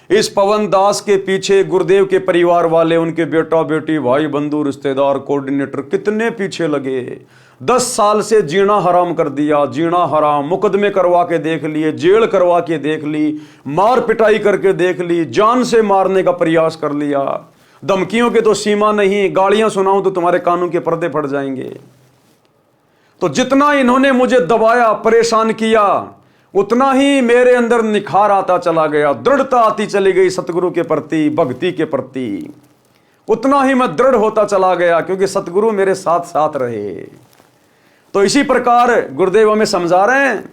इस पवन दास के पीछे गुरुदेव के परिवार वाले, उनके बेटा बेटी, भाई बंधु, रिश्तेदार, कोऑर्डिनेटर कितने पीछे लगे। 10 साल से जीना हराम कर दिया, जीना हराम, मुकदमे करवा के देख लिए, जेल करवा के देख ली, मार पिटाई करके देख ली, जान से मारने का प्रयास कर लिया। धमकियों के तो सीमा नहीं, गालियां सुनाऊं तो तुम्हारे कानों के पर्दे फट जाएंगे। तो जितना इन्होंने मुझे दबाया, परेशान किया, उतना ही मेरे अंदर निखार आता चला गया, दृढ़ता आती चली गई सतगुरु के प्रति, भक्ति के प्रति। उतना ही मैं दृढ़ होता चला गया क्योंकि सतगुरु मेरे साथ साथ रहे। तो इसी प्रकार गुरुदेव हमें समझा रहे हैं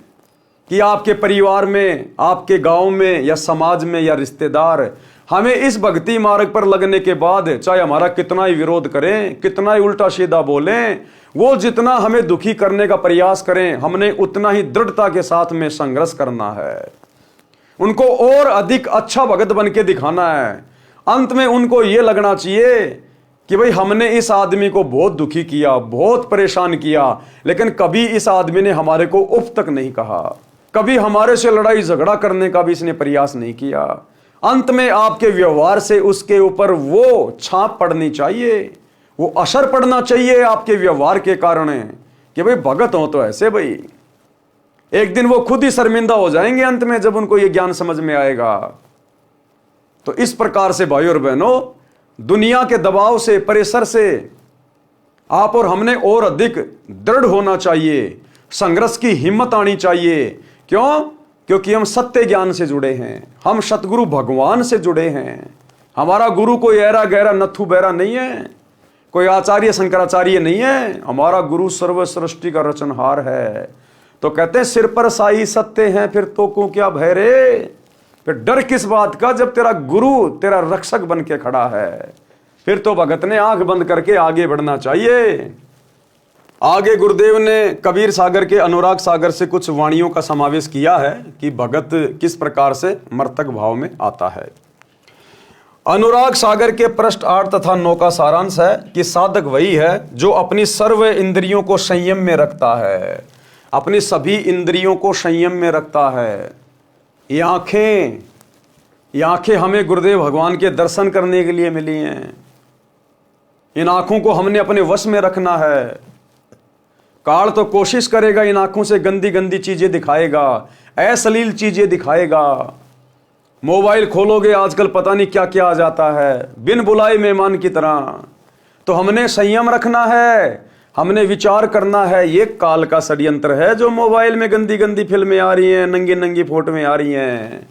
कि आपके परिवार में, आपके गांव में या समाज में या रिश्तेदार हमें इस भक्ति मार्ग पर लगने के बाद चाहे हमारा कितना ही विरोध करें, कितना ही उल्टा सीधा बोलें, वो जितना हमें दुखी करने का प्रयास करें, हमने उतना ही दृढ़ता के साथ में संघर्ष करना है। उनको और अधिक अच्छा भगत बन के दिखाना है। अंत में उनको ये लगना चाहिए कि भाई हमने इस आदमी को बहुत दुखी किया, बहुत परेशान किया, लेकिन कभी इस आदमी ने हमारे को उफ तक नहीं कहा, कभी हमारे से लड़ाई झगड़ा करने का भी इसने प्रयास नहीं किया। अंत में आपके व्यवहार से उसके ऊपर वो छाप पड़नी चाहिए, वो असर पड़ना चाहिए आपके व्यवहार के कारण कि भाई भगत हो तो ऐसे। भाई एक दिन वो खुद ही शर्मिंदा हो जाएंगे अंत में, जब उनको ये ज्ञान समझ में आएगा। तो इस प्रकार से भाई और बहनों, दुनिया के दबाव से, प्रेशर से आप और हमने और अधिक दृढ़ होना चाहिए, संघर्ष की हिम्मत आनी चाहिए। क्यों? क्योंकि हम सत्य ज्ञान से जुड़े हैं, हम सतगुरु भगवान से जुड़े हैं। हमारा गुरु कोई ऐरा गहरा नथु बैरा नहीं है, कोई आचार्य शंकराचार्य नहीं है। हमारा गुरु सर्व सृष्टि का रचनहार है। तो कहते हैं सिर पर साई सत्य हैं, फिर तो को क्या भय रे। फिर डर किस बात का जब तेरा गुरु तेरा रक्षक बन के खड़ा है। फिर तो भगत ने आंख बंद करके आगे बढ़ना चाहिए। आगे गुरुदेव ने कबीर सागर के अनुराग सागर से कुछ वाणियों का समावेश किया है कि भगत किस प्रकार से मर्तक भाव में आता है। अनुराग सागर के पृष्ठ 8 तथा 9 का सारांश है कि साधक वही है जो अपनी सर्व इंद्रियों को संयम में रखता है, अपनी सभी इंद्रियों को संयम में रखता है। ये आंखें हमें गुरुदेव भगवान के दर्शन करने के लिए मिली हैं। इन आंखों को हमने अपने वश में रखना है। काल तो कोशिश करेगा इन आंखों से गंदी गंदी चीजें दिखाएगा, अश्लील चीजें दिखाएगा। मोबाइल खोलोगे आजकल पता नहीं क्या क्या आ जाता है, बिन बुलाए मेहमान की तरह। तो हमने संयम रखना है, हमने विचार करना है। ये काल का षड्यंत्र है जो मोबाइल में गंदी गंदी फिल्में आ रही हैं, नंगी नंगी फोटोएं आ रही हैं।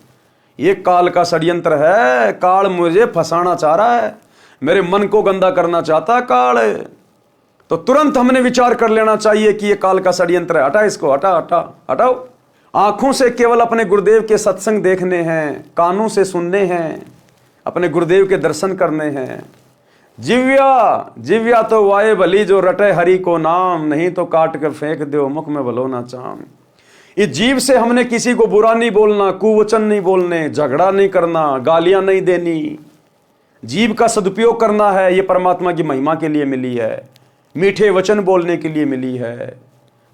ये काल का षड्यंत्र है। काल मुझे फंसाना चाह रहा है, मेरे मन को गंदा करना चाहता काल। तो तुरंत हमने विचार कर लेना चाहिए कि ये काल का षड्यंत्र है, हटा इसको, हटाओ। आंखों से केवल अपने गुरुदेव के सत्संग देखने हैं, कानों से सुनने हैं, अपने गुरुदेव के दर्शन करने हैं। जिव्या तो वाये भली जो रटे हरि को नाम, नहीं तो काट कर फेंक दो मुख में भलो ना चाम। इस जीव से हमने किसी को बुरा नहीं बोलना, कुवचन नहीं बोलने, झगड़ा नहीं करना, गालियां नहीं देनी। जीव का सदुपयोग करना है। ये परमात्मा की महिमा के लिए मिली है, मीठे वचन बोलने के लिए मिली है,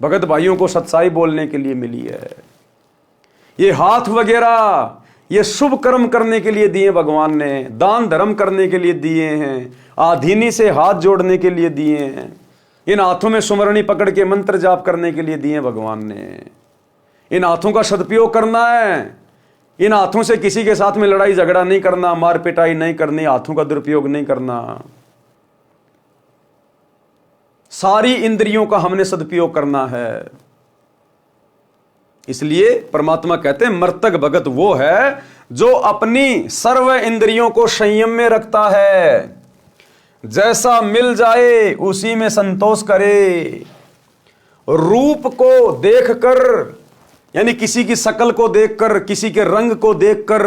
भगत भाइयों को सच्चाई बोलने के लिए मिली है। ये हाथ वगैरह ये शुभ कर्म करने के लिए दिए भगवान ने, दान धर्म करने के लिए दिए हैं, आधीनी से हाथ जोड़ने के लिए दिए हैं, इन हाथों में सुमरणी पकड़ के मंत्र जाप करने के लिए दिए भगवान ने। इन हाथों का सदुपयोग करना है। इन हाथों से किसी के साथ में लड़ाई झगड़ा नहीं करना, मार पिटाई नहीं करनी, हाथों का दुरुपयोग नहीं करना। सारी इंद्रियों का हमने सदुपयोग करना है। इसलिए परमात्मा कहते हैं मर्तक भगत वो है जो अपनी सर्व इंद्रियों को संयम में रखता है। जैसा मिल जाए उसी में संतोष करे। रूप को देखकर, यानी किसी की शक्ल को देखकर, किसी के रंग को देखकर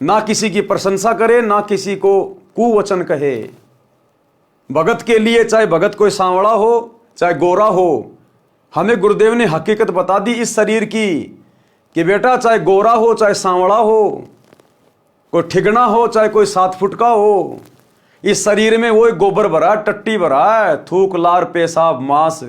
ना किसी की प्रशंसा करे, ना किसी को कुवचन कहे। भगत के लिए चाहे भगत कोई सांवड़ा हो चाहे गोरा हो, हमें गुरुदेव ने हकीकत बता दी इस शरीर की कि बेटा चाहे गोरा हो चाहे सांवला हो, कोई ठिगना हो चाहे कोई 7 फुट का हो, इस शरीर में वो गोबर भरा है, टट्टी भरा है, थूक लार पेशाब मांस।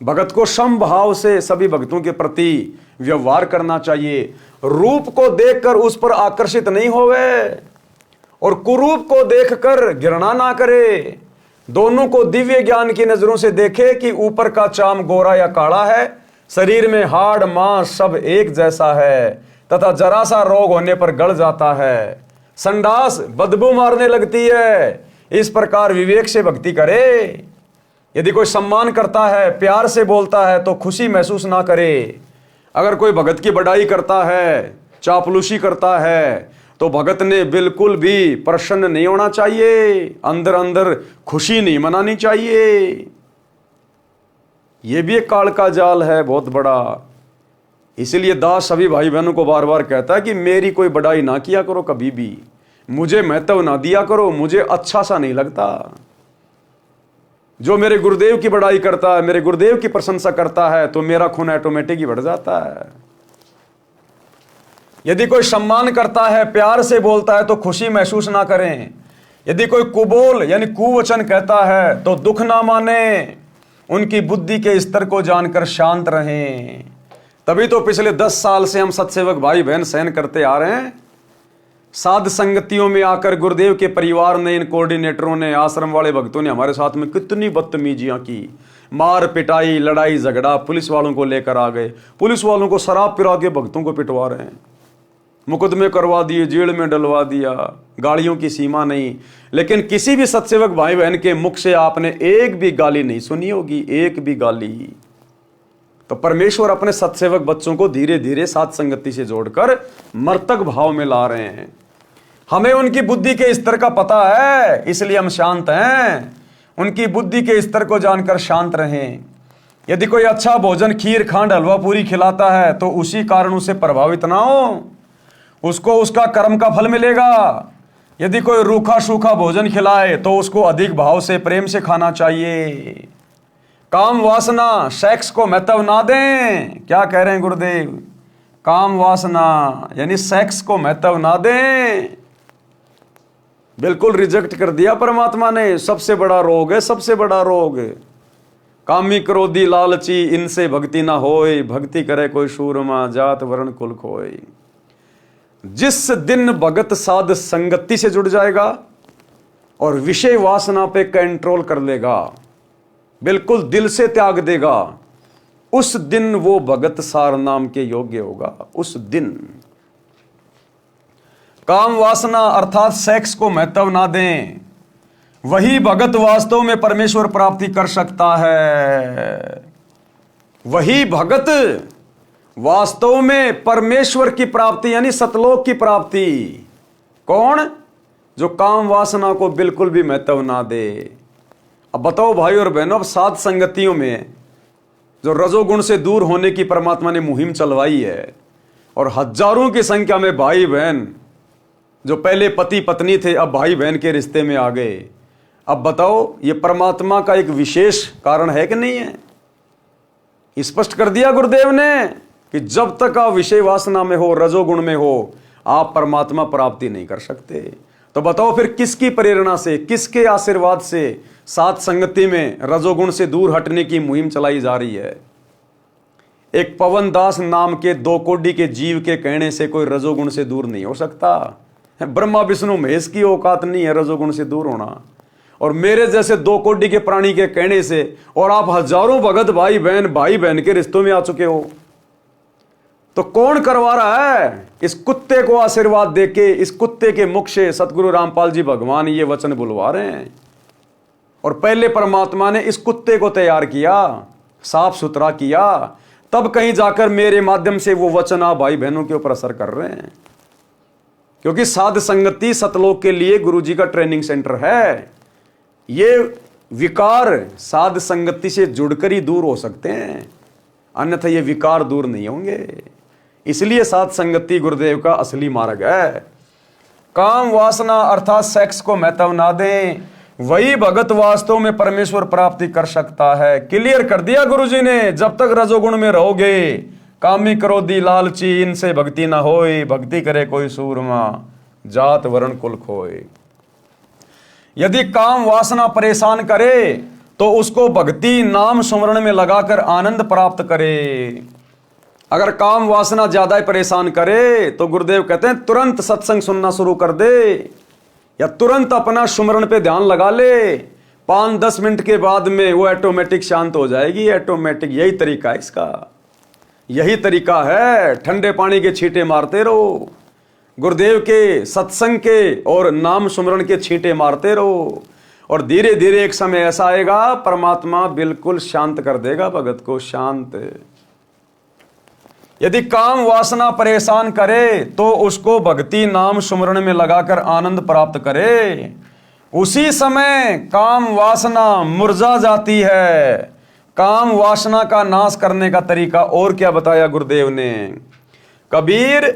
भगत को सम भाव से सभी भक्तों के प्रति व्यवहार करना चाहिए। रूप को देखकर उस पर आकर्षित नहीं होवे और कुरूप को देखकर घृणा ना करे। दोनों को दिव्य ज्ञान की नजरों से देखे कि ऊपर का चाम गोरा या काला है, शरीर में हाड़ मांस सब एक जैसा है तथा जरा सा रोग होने पर गल जाता है, संडास बदबू मारने लगती है। इस प्रकार विवेक से भक्ति करे। यदि कोई सम्मान करता है, प्यार से बोलता है तो खुशी महसूस ना करे। अगर कोई भगत की बड़ाई करता है, चापलूसी करता है, तो भगत ने बिल्कुल भी प्रसन्न नहीं होना चाहिए, अंदर अंदर खुशी नहीं मनानी चाहिए। यह भी एक काल का जाल है बहुत बड़ा। इसीलिए दास सभी भाई बहनों को बार बार कहता है कि मेरी कोई बड़ाई ना किया करो, कभी भी मुझे महत्व ना दिया करो, मुझे अच्छा सा नहीं लगता। जो मेरे गुरुदेव की बड़ाई करता है, मेरे गुरुदेव की प्रशंसा करता है, तो मेरा खून ऑटोमेटिक ही बढ़ जाता है। यदि कोई सम्मान करता है, प्यार से बोलता है, तो खुशी महसूस ना करें। यदि कोई कुबोल यानी कुवचन कहता है तो दुख ना माने, उनकी बुद्धि के स्तर को जानकर शांत रहें। तभी तो पिछले 10 साल से हम सत्सेवक भाई बहन सहन करते आ रहे हैं। साध संगतियों में आकर गुरुदेव के परिवार ने, इन कोऑर्डिनेटरों ने, आश्रम वाले भक्तों ने हमारे साथ में कितनी बदतमीजियां की, मार पिटाई, लड़ाई झगड़ा, पुलिस वालों को लेकर आ गए, पुलिस वालों को शराब पिला के भक्तों को पिटवा रहे हैं, मुकदमे करवा दिए, जेल में डलवा दिया, गालियों की सीमा नहीं। लेकिन किसी भी सत्सेवक भाई बहन के मुख से आपने एक भी गाली नहीं सुनी होगी, एक भी गाली। तो परमेश्वर अपने सत्सेवक बच्चों को धीरे धीरे साथ संगति से जोड़कर मर्तक भाव में ला रहे हैं। हमें उनकी बुद्धि के स्तर का पता है, इसलिए हम शांत हैं। उनकी बुद्धि के स्तर को जानकर शांत रहें। यदि कोई अच्छा भोजन, खीर खांड हलवा पूरी खिलाता है तो उसी कारण उसे प्रभावित ना हो, उसको उसका कर्म का फल मिलेगा। यदि कोई रूखा सूखा भोजन खिलाए तो उसको अधिक भाव से, प्रेम से खाना चाहिए। काम वासना, सेक्स को महत्व ना दें। क्या कह रहे हैं गुरुदेव? काम वासना यानी सेक्स को महत्व ना दें। बिल्कुल रिजेक्ट कर दिया परमात्मा ने। सबसे बड़ा रोग है, सबसे बड़ा रोग। कामी क्रोधी लालची, इनसे भक्ति ना होए, भक्ति करे कोई शूरमा, जात वर्ण कुल खोए। जिस दिन भगत साध संगति से जुड़ जाएगा और विषय वासना पे कंट्रोल कर लेगा, बिल्कुल दिल से त्याग देगा, उस दिन वो भगत सार नाम के योग्य होगा। उस दिन काम वासना अर्थात सेक्स को महत्व ना दें, वही भगत वास्तव में परमेश्वर प्राप्ति कर सकता है। वही भगत वास्तव में परमेश्वर की प्राप्ति यानी सतलोक की प्राप्ति। कौन? जो काम वासना को बिल्कुल भी महत्व ना दे। अब बताओ भाई और बहनों, अब सात संगतियों में जो रजोगुण से दूर होने की परमात्मा ने मुहिम चलवाई है और हजारों की संख्या में भाई बहन जो पहले पति पत्नी थे अब भाई बहन के रिश्ते में आ गए। अब बताओ ये परमात्मा का एक विशेष कारण है कि नहीं है? स्पष्ट कर दिया गुरुदेव ने कि जब तक आप विषय वासना में हो, रजोगुण में हो, आप परमात्मा प्राप्ति नहीं कर सकते। तो बताओ फिर किसकी प्रेरणा से, किसके आशीर्वाद से सात संगति में रजोगुण से दूर हटने की मुहिम चलाई जा रही है? एक पवन दास नाम के 2 कोटि के जीव के कहने से कोई रजोगुण से दूर नहीं हो सकता। ब्रह्मा विष्णु महेश की औकात नहीं है रजोगुण से दूर होना। और मेरे जैसे 2 कोटि के प्राणी के कहने से, और आप हजारों भगत भाई बहन के रिश्तों में आ चुके हो, तो कौन करवा रहा है? इस कुत्ते को आशीर्वाद देके, इस कुत्ते के मुख से सतगुरु रामपाल जी भगवान ये वचन बुलवा रहे हैं। और पहले परमात्मा ने इस कुत्ते को तैयार किया, साफ सुथरा किया, तब कहीं जाकर मेरे माध्यम से वो वचन आप भाई बहनों के ऊपर असर कर रहे हैं। क्योंकि साध संगति सतलोक के लिए गुरु जी का ट्रेनिंग सेंटर है। ये विकार साध संगति से जुड़कर ही दूर हो सकते हैं, अन्यथा ये विकार दूर नहीं होंगे। इसलिए साध संगति गुरुदेव का असली मार्ग है। काम वासना अर्थात सेक्स को महत्व ना दें, वही भगत वास्तव में परमेश्वर प्राप्ति कर सकता है। क्लियर कर दिया गुरुजी ने। जब तक रजोगुण में रहोगे कामी क्रोधी लालची इनसे भक्ति न होए, भक्ति करे कोई सूरमा, जात वर्ण कुल खोए। यदि काम वासना परेशान करे तो उसको भक्ति नाम सुमरण में लगाकर आनंद प्राप्त करे। अगर काम वासना ज्यादा ही परेशान करे तो गुरुदेव कहते हैं तुरंत सत्संग सुनना शुरू कर दे, या तुरंत अपना सुमरण पे ध्यान लगा ले। 5-10 मिनट के बाद में वो ऑटोमेटिक शांत हो जाएगी, ऑटोमेटिक। यही तरीका है इसका, यही तरीका है। ठंडे पानी के छींटे मारते रहो, गुरुदेव के सत्संग के और नाम सुमरण के छींटे मारते रहो, और धीरे धीरे एक समय ऐसा आएगा परमात्मा बिल्कुल शांत कर देगा भगत को, शांत। यदि काम वासना परेशान करे तो उसको भक्ति नाम सुमरण में लगाकर आनंद प्राप्त करे। उसी समय काम वासना मुरझा जाती है। काम वासना का नाश करने का तरीका और क्या बताया गुरुदेव ने? कबीर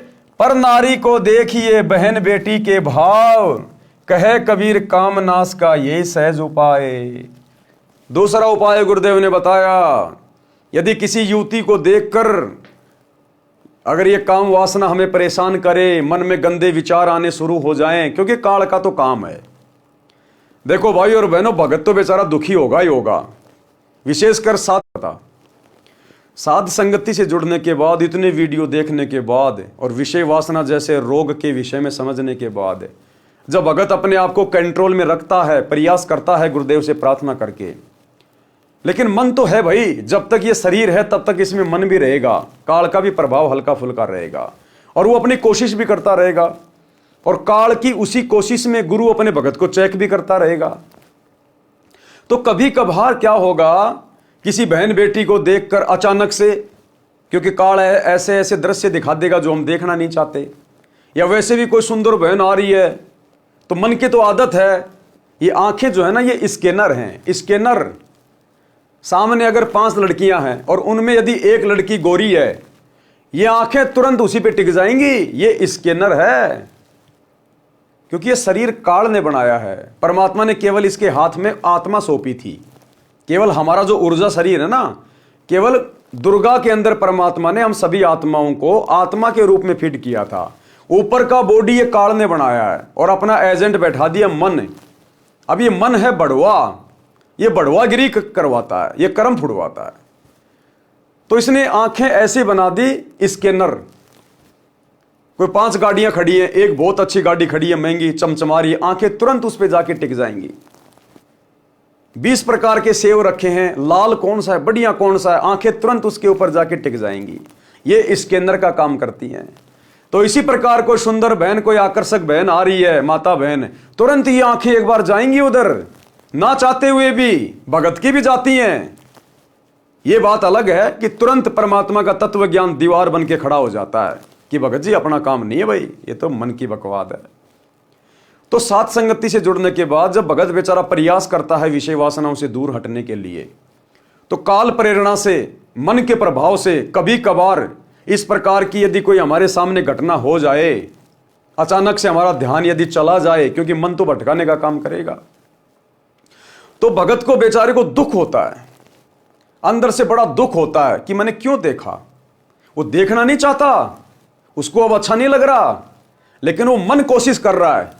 पर नारी को देखिए बहन बेटी के भाव, कहे कबीर काम नाश का ये सहज उपाय। दूसरा उपाय गुरुदेव ने बताया, यदि किसी युवती को देखकर अगर ये काम वासना हमें परेशान करे, मन में गंदे विचार आने शुरू हो जाएं, क्योंकि काल का तो काम है। देखो भाई और बहनों, भगत तो बेचारा दुखी होगा ही होगा, विशेषकर साध संगति से जुड़ने के बाद, इतने वीडियो देखने के बाद और विषय वासना जैसे रोग के विषय में समझने के बाद, जब भगत अपने आप को कंट्रोल में रखता है, प्रयास करता है गुरुदेव से प्रार्थना करके, लेकिन मन तो है भाई, जब तक ये शरीर है तब तक इसमें मन भी रहेगा, काल का भी प्रभाव हल्का फुल्का रहेगा, और वो अपनी कोशिश भी करता रहेगा, और काल की उसी कोशिश में गुरु अपने भगत को चेक भी करता रहेगा। तो कभी कभार क्या होगा, किसी बहन बेटी को देखकर अचानक से, क्योंकि काल ऐसे ऐसे दृश्य दिखा देगा जो हम देखना नहीं चाहते, या वैसे भी कोई सुंदर बहन आ रही है तो मन की तो आदत है, ये आंखें जो है ना ये स्कैनर हैं, स्कैनर। सामने अगर 5 लड़कियां हैं और उनमें यदि एक लड़की गोरी है, ये आंखें तुरंत उसी पे टिक जाएंगी, ये स्कैनर है। क्योंकि ये शरीर काल ने बनाया है, परमात्मा ने केवल इसके हाथ में आत्मा सौंपी थी। केवल हमारा जो ऊर्जा शरीर है ना, केवल दुर्गा के अंदर परमात्मा ने हम सभी आत्माओं को आत्मा के रूप में फिट किया था। ऊपर का बॉडी ये काल ने बनाया है और अपना एजेंट बैठा दिया मन। अब ये मन है बढ़वा, ये बढ़वागिरी करवाता है, ये कर्म फुड़वाता है। तो इसने आंखें ऐसे बना दी स्कैनर। कोई 5 गाड़ियां खड़ी हैं, एक बहुत अच्छी गाड़ी खड़ी है, महंगी चमचमा रही है, आंखें तुरंत उस पर जाके टिक जाएंगी। 20 प्रकार के सेव रखे हैं, लाल कौन सा है, बढ़िया कौन सा है, आंखें तुरंत उसके ऊपर जाके टिक जाएंगी। ये स्कैनर का काम करती हैं। तो इसी प्रकार कोई सुंदर बहन, कोई आकर्षक बहन आ रही है, माता बहन, तुरंत ये आंखें एक बार जाएंगी उधर, ना चाहते हुए भी, भगत की भी जाती हैं। ये बात अलग है कि तुरंत परमात्मा का तत्व ज्ञान दीवार बन के खड़ा हो जाता है कि भगत जी अपना काम नहीं है भाई, ये तो मन की बकवाद है। तो साथ संगति से जुड़ने के बाद जब भगत बेचारा प्रयास करता है विषय वासनाओं से दूर हटने के लिए, तो काल प्रेरणा से, मन के प्रभाव से कभी कभार इस प्रकार की यदि कोई हमारे सामने घटना हो जाए, अचानक से हमारा ध्यान यदि चला जाए, क्योंकि मन तो भटकाने का काम करेगा, तो भगत को बेचारे को दुख होता है, अंदर से बड़ा दुख होता है कि मैंने क्यों देखा। वो देखना नहीं चाहता, उसको अब अच्छा नहीं लग रहा, लेकिन वो मन कोशिश कर रहा है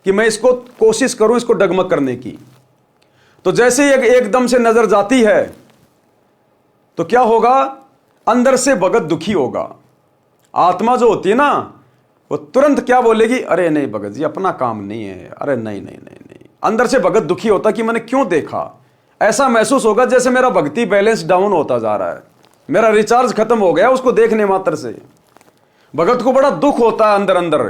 कि मैं इसको कोशिश करूं, इसको डगमग करने की। तो जैसे एकदम से नजर जाती है तो क्या होगा, अंदर से भगत दुखी होगा। आत्मा जो होती है ना, वो तुरंत क्या बोलेगी, अरे नहीं भगत जी अपना काम नहीं है, अरे नहीं नहीं नहीं नहीं। अंदर से भगत दुखी होता कि मैंने क्यों देखा। ऐसा महसूस होगा जैसे मेरा भक्ति बैलेंस डाउन होता जा रहा है, मेरा रिचार्ज खत्म हो गया उसको देखने मात्र से। भगत को बड़ा दुख होता है अंदर अंदर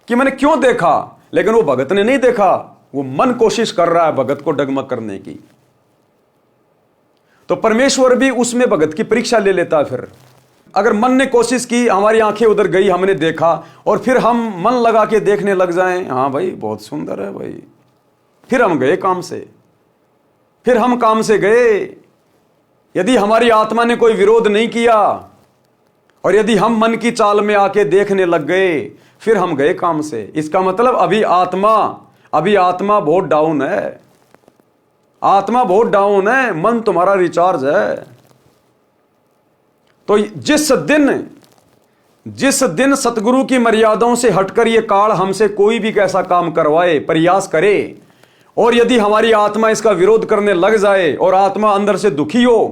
कि मैंने क्यों देखा, लेकिन वो भगत ने नहीं देखा, वो मन कोशिश कर रहा है भगत को डगमग करने की। तो परमेश्वर भी उसमें भगत की परीक्षा ले लेता है। फिर अगर मन ने कोशिश की, हमारी आंखें उधर गई, हमने देखा, और फिर हम मन लगा के देखने लग जाएं, हाँ भाई बहुत सुंदर है भाई, फिर हम गए काम से, फिर हम काम से गए। यदि हमारी आत्मा ने कोई विरोध नहीं किया और यदि हम मन की चाल में आके देखने लग गए, फिर हम गए काम से। इसका मतलब अभी आत्मा बहुत डाउन है, आत्मा बहुत डाउन है, मन तुम्हारा रिचार्ज है। तो जिस दिन सतगुरु की मर्यादाओं से हटकर ये काल हमसे कोई भी कैसा काम करवाए, प्रयास करे, और यदि हमारी आत्मा इसका विरोध करने लग जाए और आत्मा अंदर से दुखी हो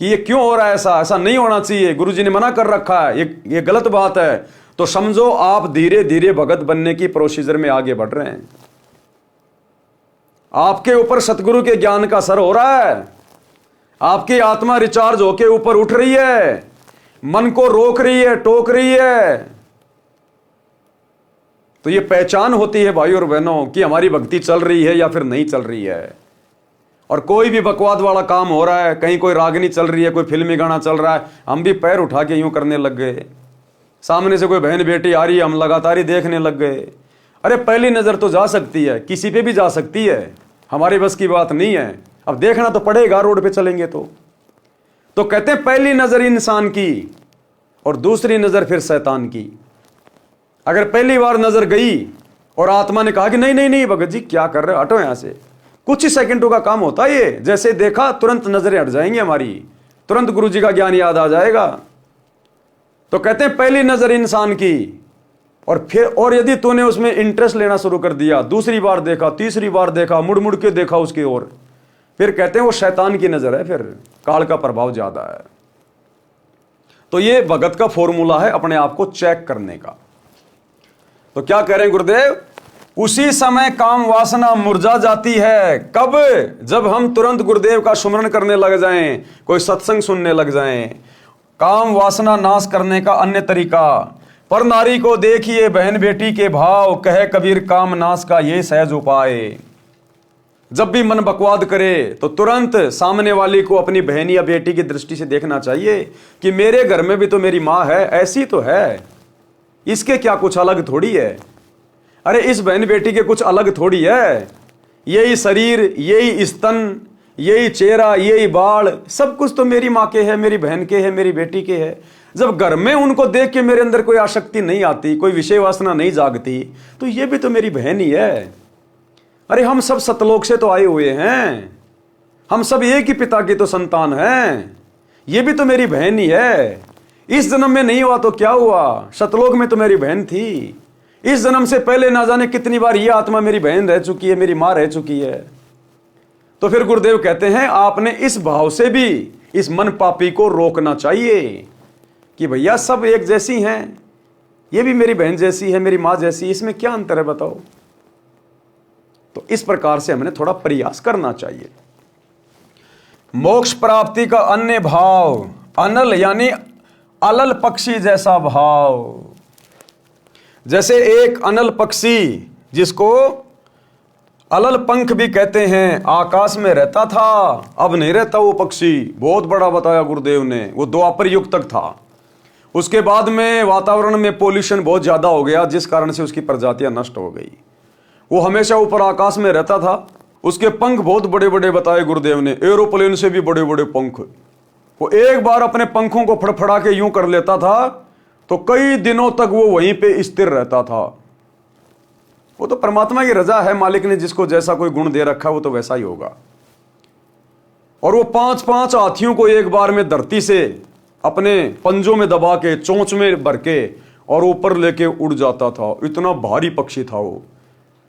कि ये क्यों हो रहा है, ऐसा नहीं होना चाहिए, गुरुजी ने मना कर रखा है, ये गलत बात है, तो समझो आप धीरे धीरे भगत बनने की प्रोसीजर में आगे बढ़ रहे हैं। आपके ऊपर सतगुरु के ज्ञान का असर हो रहा है, आपकी आत्मा रिचार्ज होके ऊपर उठ रही है, मन को रोक रही है, टोक रही है। तो ये पहचान होती है भाई और बहनों कि हमारी भक्ति चल रही है या फिर नहीं चल रही है। और कोई भी बकवाद वाला काम हो रहा है, कहीं कोई रागनी चल रही है, कोई फिल्मी गाना चल रहा है, हम भी पैर उठा के यूं करने लग गए। सामने से कोई बहन बेटी आ रही है, हम लगातार ही देखने लग गए। अरे पहली नजर तो जा सकती है, किसी पे भी जा सकती है, हमारी बस की बात नहीं है। अब देखना तो पड़ेगा, रोड पे चलेंगे तो कहते हैं पहली नजर इंसान की और दूसरी नजर फिर शैतान की। अगर पहली बार नजर गई और आत्मा ने कहा कि नहीं भगत जी क्या कर रहे हो, हटो यहां से, कुछ ही सेकंडों का काम होता है ये, जैसे देखा तुरंत नजरें हट जाएंगी हमारी, तुरंत गुरु जी का ज्ञान याद आ जाएगा। तो कहते हैं पहली नजर इंसान की, और यदि तूने उसमें इंटरेस्ट लेना शुरू कर दिया, दूसरी बार देखा, तीसरी बार देखा, मुड़ मुड़ के देखा उसकी ओर, फिर कहते हैं वो शैतान की नजर है, फिर काल का प्रभाव ज्यादा है। तो ये भगत का फॉर्मूला है अपने आप को चेक करने का। तो क्या कह रहे हैं गुरुदेव, उसी समय काम वासना मुरझा जाती है। कब? जब हम तुरंत गुरुदेव का सुमरण करने लग जाएं, कोई सत्संग सुनने लग जाएं। काम वासना नाश करने का अन्य तरीका, पर नारी को देखिए बहन बेटी के भाव, कहे कबीर काम नाश का ये सहज उपाय। जब भी मन बकवाद करे तो तुरंत सामने वाली को अपनी बहन या बेटी की दृष्टि से देखना चाहिए कि मेरे घर में भी तो मेरी माँ है, ऐसी तो है, इसके क्या कुछ अलग थोड़ी है। अरे इस बहन बेटी के कुछ अलग थोड़ी है, यही शरीर, यही स्तन, यही चेहरा, यही बाल, सब कुछ तो मेरी माँ के है, मेरी बहन के है, मेरी बेटी के है। जब घर में उनको देख के मेरे अंदर कोई आसक्ति नहीं आती, कोई विषय वासना नहीं जागती, तो ये भी तो मेरी बहन ही है। अरे हम सब सतलोक से तो आए हुए हैं, हम सब एक ही पिता की तो संतान हैं, ये भी तो मेरी बहन ही है। इस जन्म में नहीं हुआ तो क्या हुआ, सतलोक में तो मेरी बहन थी। इस जन्म से पहले ना जाने कितनी बार ये आत्मा मेरी बहन रह चुकी है, मेरी मां रह चुकी है। तो फिर गुरुदेव कहते हैं आपने इस भाव से भी इस मन पापी को रोकना चाहिए कि भैया सब एक जैसी हैं, ये भी मेरी बहन जैसी है, मेरी मां जैसी, इसमें क्या अंतर है बताओ। तो इस प्रकार से हमें थोड़ा प्रयास करना चाहिए। मोक्ष प्राप्ति का अन्य भाव, अनल यानी अलल पक्षी जैसा भाव। जैसे एक अनल पक्षी जिसको अलल पंख भी कहते हैं, आकाश में रहता था, अब नहीं रहता वो पक्षी। बहुत बड़ा बताया गुरुदेव ने, वो द्वापर युग तक था। उसके बाद में वातावरण में पोल्यूशन बहुत ज्यादा हो गया, जिस कारण से उसकी प्रजातियां नष्ट हो गई। वो हमेशा ऊपर आकाश में रहता था, उसके पंख बहुत बड़े बड़े बताए गुरुदेव ने, एरोप्लेन से भी बड़े बड़े पंख। वो एक बार अपने पंखों को फड़फड़ा के यूं कर लेता था तो कई दिनों तक वो वहीं पे स्थिर रहता था। वो तो परमात्मा की रजा है, मालिक ने जिसको जैसा कोई गुण दे रखा है वो तो वैसा ही होगा। और वो 5-5 हाथियों को एक बार में धरती से अपने पंजों में दबा के, चोंच में भर के और ऊपर लेके उड़ जाता था। इतना भारी पक्षी था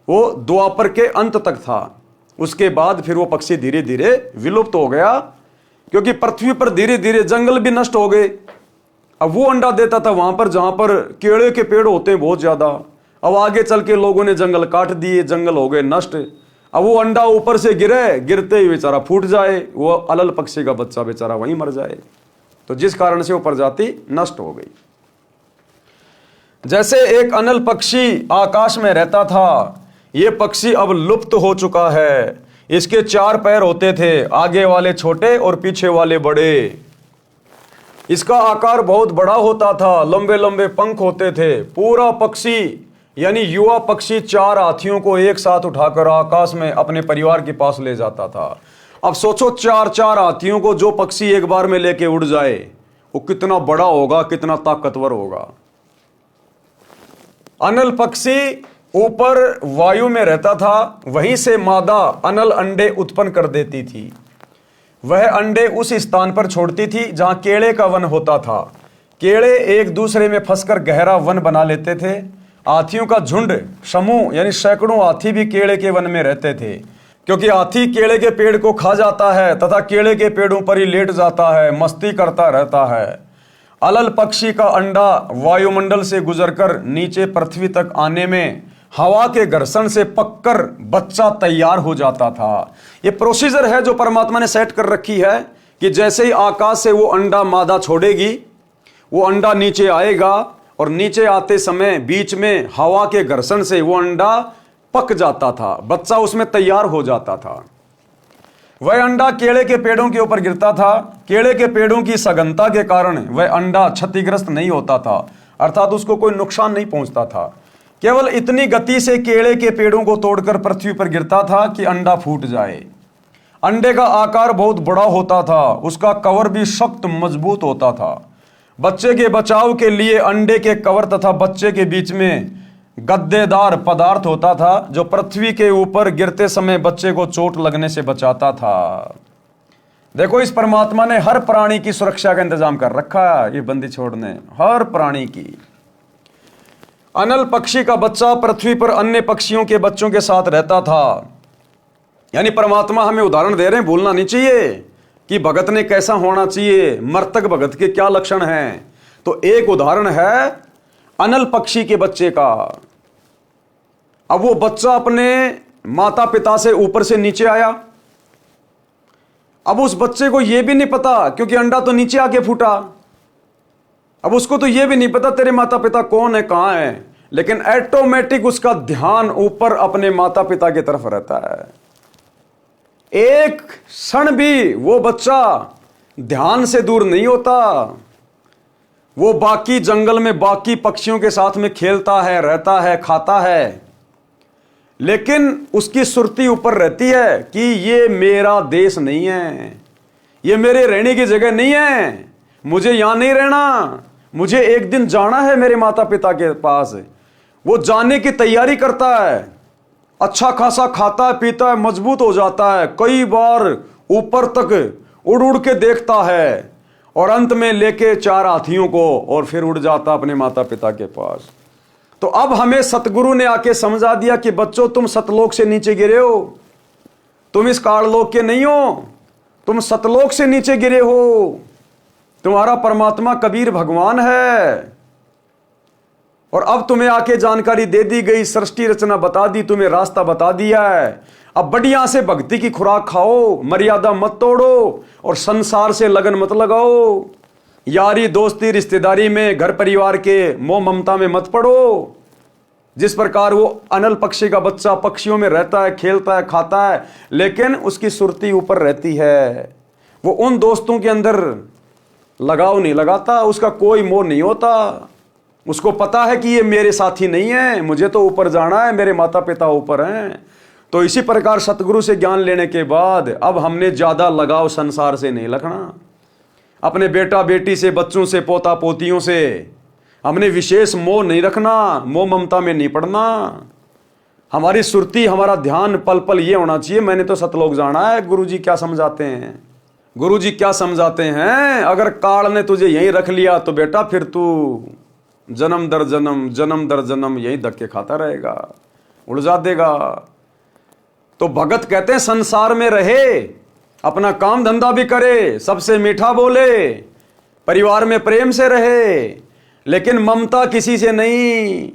वो द्वापर के अंत तक था। उसके बाद फिर वो पक्षी धीरे धीरे विलुप्त हो गया, क्योंकि पृथ्वी पर धीरे धीरे जंगल भी नष्ट हो गए। अब वो अंडा देता था वहां पर जहां पर केले के पेड़ होते हैं बहुत ज्यादा। अब आगे चल के लोगों ने जंगल काट दिए, जंगल हो गए नष्ट। अब वो अंडा ऊपर से गिरे, गिरते ही बेचारा फूट जाए, वो अलल पक्षी का बच्चा बेचारा वहीं मर जाए। तो जिस कारण से वो प्रजाति नष्ट हो गई। जैसे एक अनल पक्षी आकाश में रहता था, ये पक्षी अब लुप्त हो चुका है। इसके 4 पैर होते थे, आगे वाले छोटे और पीछे वाले बड़े। इसका आकार बहुत बड़ा होता था, लंबे लंबे पंख होते थे। पूरा पक्षी यानी युवा पक्षी 4 हाथियों को एक साथ उठाकर आकाश में अपने परिवार के पास ले जाता था। अब सोचो 4-4 हाथियों को जो पक्षी एक बार में लेके उड़ जाए, वो कितना बड़ा होगा, कितना ताकतवर होगा। अनल पक्षी ऊपर वायु में रहता था, वहीं से मादा अनल अंडे उत्पन्न कर देती थी। वह अंडे उस स्थान पर छोड़ती थी जहां केले का वन होता था। केड़े एक दूसरे में फंसकर गहरा वन बना लेते थे। हाथियों का झुंड, समूह यानी सैकड़ों हाथी भी केले के वन में रहते थे, क्योंकि हाथी केले के पेड़ को खा जाता है तथा केले के पेड़ों पर ही लेट जाता है, मस्ती करता रहता है। अलल पक्षी का अंडा वायुमंडल से गुजरकर नीचे पृथ्वी तक आने में हवा के घर्षण से पककर बच्चा तैयार हो जाता था। यह प्रोसीजर है जो परमात्मा ने सेट कर रखी है कि जैसे ही आकाश से वो अंडा मादा छोड़ेगी, वो अंडा नीचे आएगा और नीचे आते समय बीच में हवा के घर्षण से वो अंडा पक जाता था, बच्चा उसमें तैयार हो जाता था। वह अंडा केले के पेड़ों के ऊपर गिरता था। केले के पेड़ों की सघनता के कारण वह अंडा क्षतिग्रस्त नहीं होता था, अर्थात उसको कोई नुकसान नहीं पहुंचता था। केवल इतनी गति से केले के पेड़ों को तोड़कर पृथ्वी पर गिरता था कि अंडा फूट जाए। अंडे का आकार बहुत बड़ा होता था, उसका कवर भी सख्त मजबूत होता था। बच्चे के बचाव के लिए अंडे के कवर तथा बच्चे के बीच में गद्देदार पदार्थ होता था जो पृथ्वी के ऊपर गिरते समय बच्चे को चोट लगने से बचाता था। देखो, इस परमात्मा ने हर प्राणी की सुरक्षा का इंतजाम कर रखा है। ये बंदी छोड़ने हर प्राणी की। अनल पक्षी का बच्चा पृथ्वी पर अन्य पक्षियों के बच्चों के साथ रहता था। यानी परमात्मा हमें उदाहरण दे रहे हैं, भूलना नहीं चाहिए कि भगत ने कैसा होना चाहिए, मर्तक भगत के क्या लक्षण हैं। तो एक उदाहरण है अनल पक्षी के बच्चे का। अब वो बच्चा अपने माता पिता से ऊपर से नीचे आया। अब उस बच्चे को यह भी नहीं पता, क्योंकि अंडा तो नीचे आके फूटा, अब उसको तो यह भी नहीं पता तेरे माता पिता कौन है, कहां है, लेकिन ऑटोमेटिक उसका ध्यान ऊपर अपने माता पिता की तरफ रहता है। एक क्षण भी वो बच्चा ध्यान से दूर नहीं होता। वो बाकी जंगल में बाकी पक्षियों के साथ में खेलता है, रहता है, खाता है, लेकिन उसकी सुरती ऊपर रहती है कि ये मेरा देश नहीं है, ये मेरे रहने की जगह नहीं है, मुझे यहां नहीं रहना, मुझे एक दिन जाना है मेरे माता पिता के पास। वो जाने की तैयारी करता है, अच्छा खासा खाता है, पीता है, मजबूत हो जाता है, कई बार ऊपर तक उड़ उड़ के देखता है और अंत में लेके 4 हाथियों को और फिर उड़ जाता अपने माता पिता के पास। तो अब हमें सतगुरु ने आके समझा दिया कि बच्चों, तुम सतलोक से नीचे गिरे हो, तुम इस काललोक के नहीं हो, तुम सतलोक से नीचे गिरे हो। तुम्हारा परमात्मा कबीर भगवान है और अब तुम्हें आके जानकारी दे दी गई, सृष्टि रचना बता दी, तुम्हें रास्ता बता दिया है। अब बढ़िया से भक्ति की खुराक खाओ, मर्यादा मत तोड़ो और संसार से लगन मत लगाओ। यारी दोस्ती रिश्तेदारी में, घर परिवार के मोह ममता में मत पड़ो। जिस प्रकार वो अनल पक्षी का बच्चा पक्षियों में रहता है, खेलता है, खाता है, लेकिन उसकी सुरती ऊपर रहती है। वो उन दोस्तों के अंदर लगाव नहीं लगाता, उसका कोई मोह नहीं होता। उसको पता है कि ये मेरे साथी नहीं है, मुझे तो ऊपर जाना है, मेरे माता पिता ऊपर हैं। तो इसी प्रकार सतगुरु से ज्ञान लेने के बाद अब हमने ज्यादा लगाव संसार से नहीं रखना। अपने बेटा बेटी से, बच्चों से, पोता पोतियों से हमने विशेष मोह नहीं रखना, मोह ममता में नहीं पड़ना। हमारी सुरती, हमारा ध्यान पल पल ये होना चाहिए, मैंने तो सतलोक जाना है। गुरुजी क्या समझाते हैं, गुरुजी क्या समझाते हैं, अगर काल ने तुझे यहीं रख लिया तो बेटा फिर तू जन्म दर जन्म, जन्म दर जन्म यहीं धक्के खाता रहेगा, उलझा देगा। तो भगत कहते हैं संसार में रहे, अपना काम धंधा भी करे, सबसे मीठा बोले, परिवार में प्रेम से रहे, लेकिन ममता किसी से नहीं।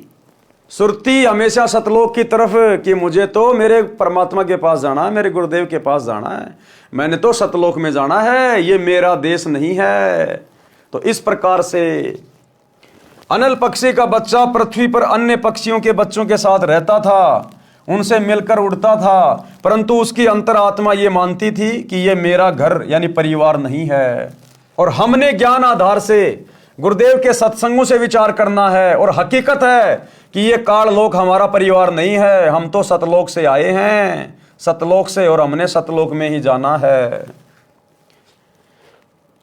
सुरती हमेशा सतलोक की तरफ कि मुझे तो मेरे परमात्मा के पास जाना है, मेरे गुरुदेव के पास जाना है, मैंने तो सतलोक में जाना है, ये मेरा देश नहीं है। तो इस प्रकार से अनल पक्षी का बच्चा पृथ्वी पर अन्य पक्षियों के बच्चों के साथ रहता था, उनसे मिलकर उड़ता था, परंतु उसकी अंतरात्मा ये मानती थी कि ये मेरा घर यानी परिवार नहीं है। और हमने ज्ञान आधार से गुरुदेव के सत्संगों से विचार करना है, और हकीकत है कि ये काल लोक हमारा परिवार नहीं है, हम तो सतलोक से आए हैं, सतलोक से, और हमने सतलोक में ही जाना है।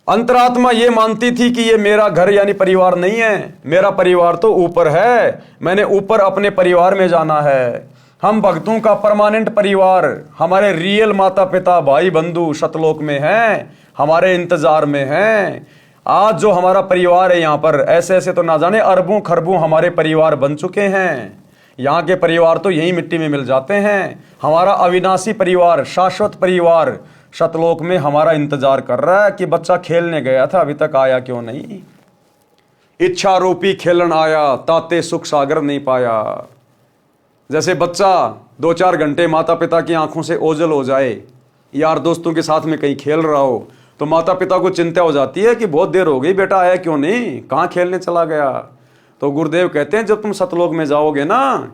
अंतरात्मा ये मानती थी कि ये मेरा घर यानी परिवार नहीं है, मेरा परिवार तो ऊपर है, मैंने ऊपर अपने परिवार में जाना है। हम भक्तों का परमानेंट परिवार, हमारे रियल माता पिता भाई बंधु सतलोक में हैं, हमारे इंतजार में हैं। आज जो हमारा परिवार है यहाँ पर, ऐसे ऐसे तो ना जाने अरबों खरबों हमारे परिवार बन चुके हैं। यहाँ के परिवार तो यही मिट्टी में मिल जाते हैं। हमारा अविनाशी परिवार, शाश्वत परिवार सतलोक में हमारा इंतजार कर रहा है कि बच्चा खेलने गया था, अभी तक आया क्यों नहीं। इच्छा रूपी खेलन आया, ताते सुख सागर नहीं पाया। जैसे बच्चा 2-4 घंटे माता पिता की आंखों से ओझल हो जाए, यार दोस्तों के साथ में कहीं खेल रहा हो, तो माता पिता को चिंता हो जाती है कि बहुत देर हो गई, बेटा आया क्यों नहीं, कहाँ खेलने चला गया। तो गुरुदेव कहते हैं जब तुम सतलोक में जाओगे ना,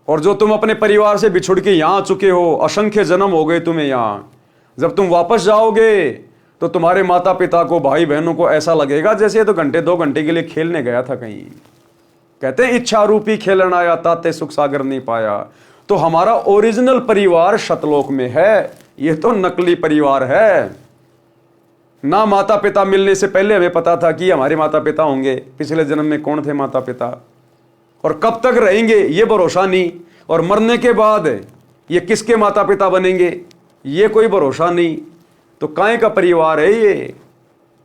और जो तुम अपने परिवार से बिछुड़ के यहाँ आ चुके हो, असंख्य जन्म हो गए तुम्हें यहाँ, जब तुम वापस जाओगे तो तुम्हारे माता पिता को, भाई बहनों को ऐसा लगेगा जैसे तो 1-2 घंटे के लिए खेलने गया था कहीं। कहते हैं इच्छा रूपी खेलन आया, ताते सुख सागर नहीं पाया। तो हमारा ओरिजिनल परिवार सतलोक में है, यह तो नकली परिवार है ना। माता पिता मिलने से पहले हमें पता था कि हमारे माता पिता होंगे, पिछले जन्म में कौन थे माता पिता और कब तक रहेंगे ये भरोसा नहीं, और मरने के बाद ये किसके माता पिता बनेंगे ये कोई भरोसा नहीं। तो काहे का परिवार है ये।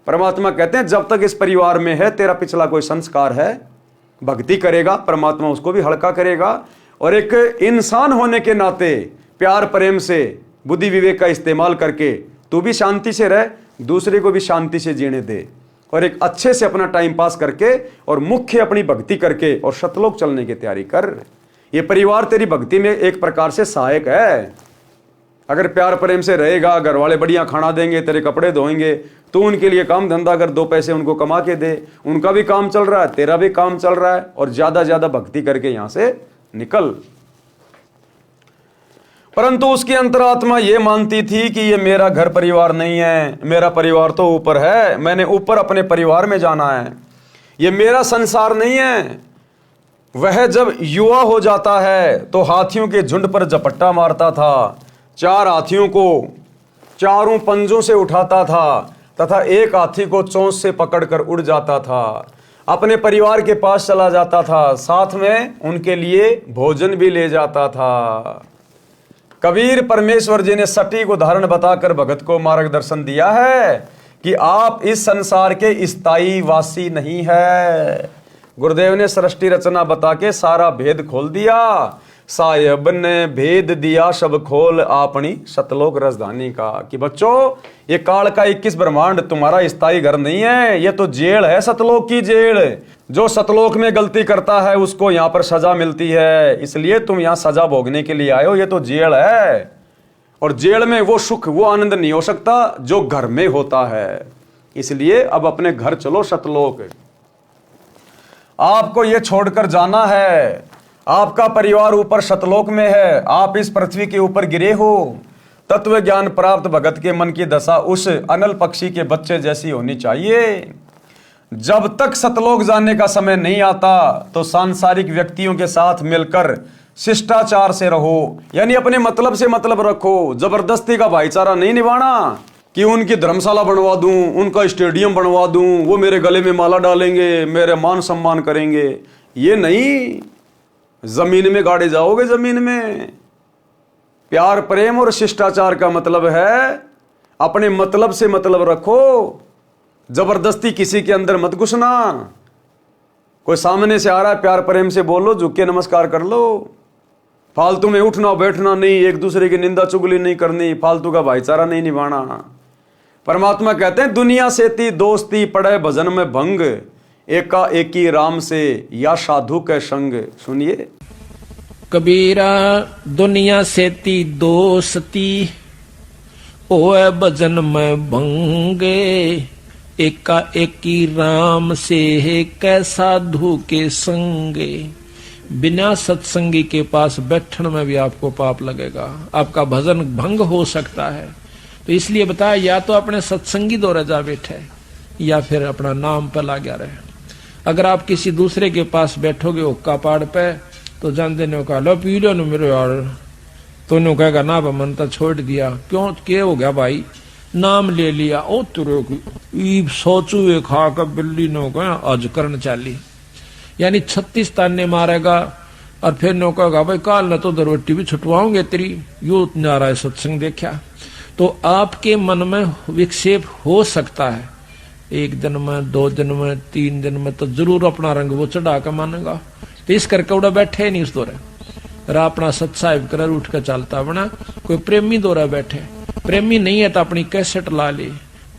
परमात्मा कहते हैं जब तक इस परिवार में है, तेरा पिछला कोई संस्कार है, भक्ति करेगा परमात्मा उसको भी हल्का करेगा। और एक इंसान होने के नाते प्यार प्रेम से बुद्धि विवेक का इस्तेमाल करके तू भी शांति से रह, दूसरे को भी शांति से जीने दे, और एक अच्छे से अपना टाइम पास करके और मुख्य अपनी भक्ति करके और सतलोक चलने की तैयारी कर। ये परिवार तेरी भक्ति में एक प्रकार से सहायक है। अगर प्यार प्रेम से रहेगा, घर वाले बढ़िया खाना देंगे, तेरे कपड़े धोएंगे, तो उनके लिए काम धंधा कर, 2 पैसे उनको कमा के दे, उनका भी काम चल रहा है, तेरा भी काम चल रहा है, और ज्यादा ज्यादा भक्ति करके यहां से निकल। परंतु उसकी अंतरात्मा ये मानती थी कि ये मेरा घर परिवार नहीं है, मेरा परिवार तो ऊपर है, मैंने ऊपर अपने परिवार में जाना है, ये मेरा संसार नहीं है। वह जब युवा हो जाता है तो हाथियों के झुंड पर झपट्टा मारता था, 4 हाथियों को चारों पंजों से उठाता था तथा एक हाथी को चोंच से पकड़कर उड़ जाता था, अपने परिवार के पास चला जाता था, साथ में उनके लिए भोजन भी ले जाता था। कबीर परमेश्वर जी ने सटीक उदाहरण बताकर भगत को मार्गदर्शन दिया है कि आप इस संसार के स्थायी वासी नहीं है। गुरुदेव ने सृष्टि रचना बता के सारा भेद खोल दिया। साहेब ने भेद दिया सब खोल अपनी सतलोक राजधानी का, कि बच्चों ये काल का 21 ब्रह्मांड तुम्हारा स्थायी घर नहीं है, ये तो जेल है, सतलोक की जेल। जो सतलोक में गलती करता है उसको यहाँ पर सजा मिलती है, इसलिए तुम यहाँ सजा भोगने के लिए आए हो, ये तो जेल है। और जेल में वो सुख वो आनंद नहीं हो सकता जो घर में होता है। इसलिए अब अपने घर चलो सतलोक। आपको ये छोड़कर जाना है, आपका परिवार ऊपर सतलोक में है, आप इस पृथ्वी के ऊपर गिरे हो। तत्व ज्ञान प्राप्त भगत के मन की दशा उस अनल पक्षी के बच्चे जैसी होनी चाहिए। जब तक सतलोक जाने का समय नहीं आता तो सांसारिक व्यक्तियों के साथ मिलकर शिष्टाचार से रहो, यानी अपने मतलब से मतलब रखो। जबरदस्ती का भाईचारा नहीं निभाना कि उनकी धर्मशाला बनवा दूं, उनका स्टेडियम बनवा दूं, वो मेरे गले में माला डालेंगे, मेरे मान सम्मान करेंगे, ये नहीं। जमीन में गाड़े जाओगे, जमीन में। प्यार प्रेम और शिष्टाचार का मतलब है अपने मतलब से मतलब रखो, जबरदस्ती किसी के अंदर मत घुसना। कोई सामने से आ रहा है, प्यार प्रेम से बोलो, झुक के नमस्कार कर लो। फालतू में उठना बैठना नहीं, एक दूसरे की निंदा चुगली नहीं करनी, फालतू का भाईचारा नहीं निभाना। परमात्मा कहते हैं दुनिया से ती दोस्ती पड़े भजन में भंग, एका एकी राम से या साधु के संग। सुनिए कबीरा दुनिया से ती दोस्ती ओए भजन में भंगे, एका एकी राम से कै साधु के संगे। बिना सत्संगी के पास बैठने में भी आपको पाप लगेगा, आपका भजन भंग हो सकता है। तो इसलिए बताया या तो अपने सत्संगी दौरे जा बैठे या फिर अपना नाम पर लगा रहे। अगर आप किसी दूसरे के पास बैठोगे हुक्का पाड़ पे तो जानते ने कहा लो पी लो मेरे यार, तो उन्होंने कहेगा ना मन तो छोड़ दिया। क्यों क्या हो गया भाई, नाम ले लिया, ओ तुरे सोचू खा कर बिल्ली ने कहा आज करन चाली, यानी 36 ताने मारेगा और फिर नो कहा भाई काल न तो दरवट्टी भी छुटवाओगे तेरी, यो नारायण सत्संग देखा। तो आपके मन में विक्षेप हो सकता है, 1 दिन में, 2 दिन में, 3 दिन में, तो जरूर अपना रंग वो चढ़ा कर मानेगा। तो इस करके उड़ा बैठे नहीं उस दौरे, रा अपना सत्साहिब कर उठ कर चलता बना। कोई प्रेमी दौरा बैठे, प्रेमी नहीं है तो अपनी कैसेट ला ले,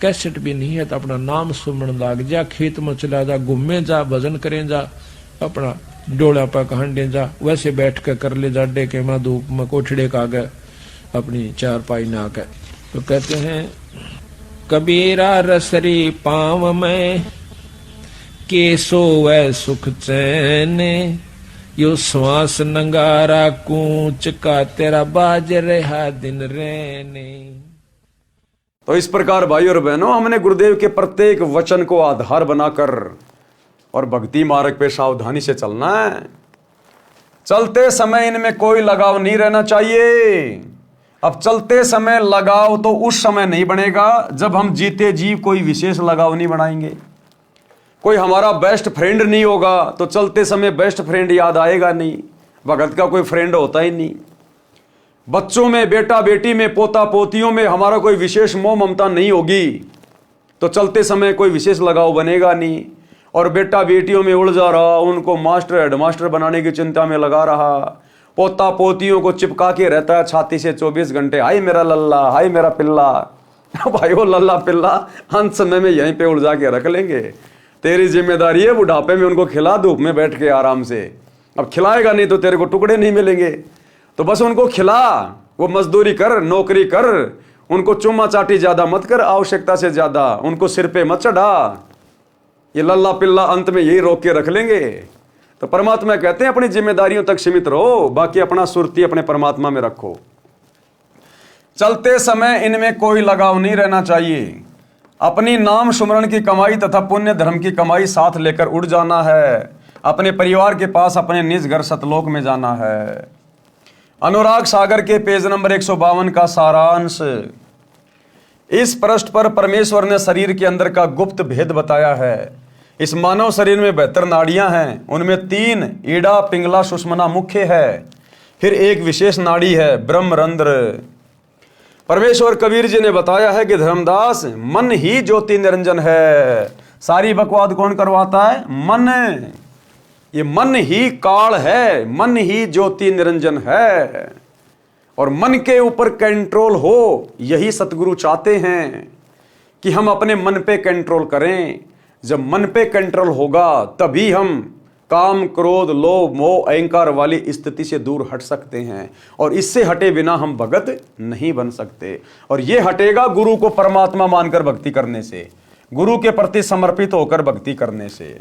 कैसेट भी नहीं है तो अपना नाम सुमन लाग जा, खेत में चला जा, घूमे जा, भजन करें जा, अपना डोला पर कहंडे जा, वैसे बैठ कर ले जा, डेके में धूप में कोठड़े का गए अपनी चारपाई ना कर। तो कहते हैं कबीरा रसरी पाँव में के सोवै सुख चैन, यो श्वास नंगारा कूच का तेरा बाज रहा दिन रहने। तो इस प्रकार भाई और बहनों, हमने गुरुदेव के प्रत्येक वचन को आधार बनाकर और भक्ति मार्ग पे सावधानी से चलना है। चलते समय इनमें कोई लगाव नहीं रहना चाहिए। अब चलते समय लगाव तो उस समय नहीं बनेगा जब हम जीते जीव कोई विशेष लगाव नहीं बनाएंगे। कोई हमारा बेस्ट फ्रेंड नहीं होगा तो चलते समय बेस्ट फ्रेंड याद आएगा नहीं। भगत का कोई फ्रेंड होता ही नहीं। बच्चों में, बेटा बेटी में, पोता पोतियों में हमारा कोई विशेष मोह ममता नहीं होगी तो चलते समय कोई विशेष लगाव बनेगा नहीं। और बेटा बेटियों में उलझा रहा, उनको मास्टर हेडमास्टर बनाने की चिंता में लगा रहा, पोता पोतियों को चिपका के रहता है छाती से 24 घंटे, हाय मेरा लल्ला, हाय मेरा पिल्ला। भाई वो लल्ला पिल्ला अंत समय में यहीं पे उलझा के रख लेंगे। तेरी जिम्मेदारी है बुढ़ापे में उनको खिला, धूप में बैठ के आराम से। अब खिलाएगा नहीं तो तेरे को टुकड़े नहीं मिलेंगे, तो बस उनको खिला, वो मजदूरी कर, नौकरी कर, उनको चुम्मा चाटी ज्यादा मत कर, आवश्यकता से ज्यादा उनको सिर पे मत चढ़ा। ये लल्ला पिल्ला अंत में यही रोक के रख लेंगे। तो परमात्मा कहते हैं अपनी जिम्मेदारियों तक सीमित रहो, बाकी अपना सुरती अपने परमात्मा में रखो। चलते समय इनमें कोई लगाव नहीं रहना चाहिए। अपनी नाम सुमरण की कमाई तथा पुण्य धर्म की कमाई साथ लेकर उड़ जाना है। अपने परिवार के पास अपने निज घर सतलोक में जाना है। अनुराग सागर के पेज नंबर 152 का सारांश। इस पृष्ठ पर परमेश्वर ने शरीर के अंदर का गुप्त भेद बताया है। इस मानव शरीर में 72 नाड़ियां हैं, उनमें 3 ईड़ा, पिंगला, सुषमना मुख्य है, फिर एक विशेष नाड़ी है ब्रह्मरंध्र। परमेश्वर कबीर जी ने बताया है कि धर्मदास मन ही ज्योति निरंजन है। सारी बकवाद कौन करवाता है? मन। ये मन ही काल है, मन ही ज्योति निरंजन है। और मन के ऊपर कंट्रोल हो, यही सतगुरु चाहते हैं कि हम अपने मन पे कंट्रोल करें। जब मन पे कंट्रोल होगा तभी हम काम, क्रोध, लोभ, मोह, अहंकार वाली स्थिति से दूर हट सकते हैं। और इससे हटे बिना हम भगत नहीं बन सकते। और ये हटेगा गुरु को परमात्मा मानकर भक्ति करने से, गुरु के प्रति समर्पित होकर भक्ति करने से।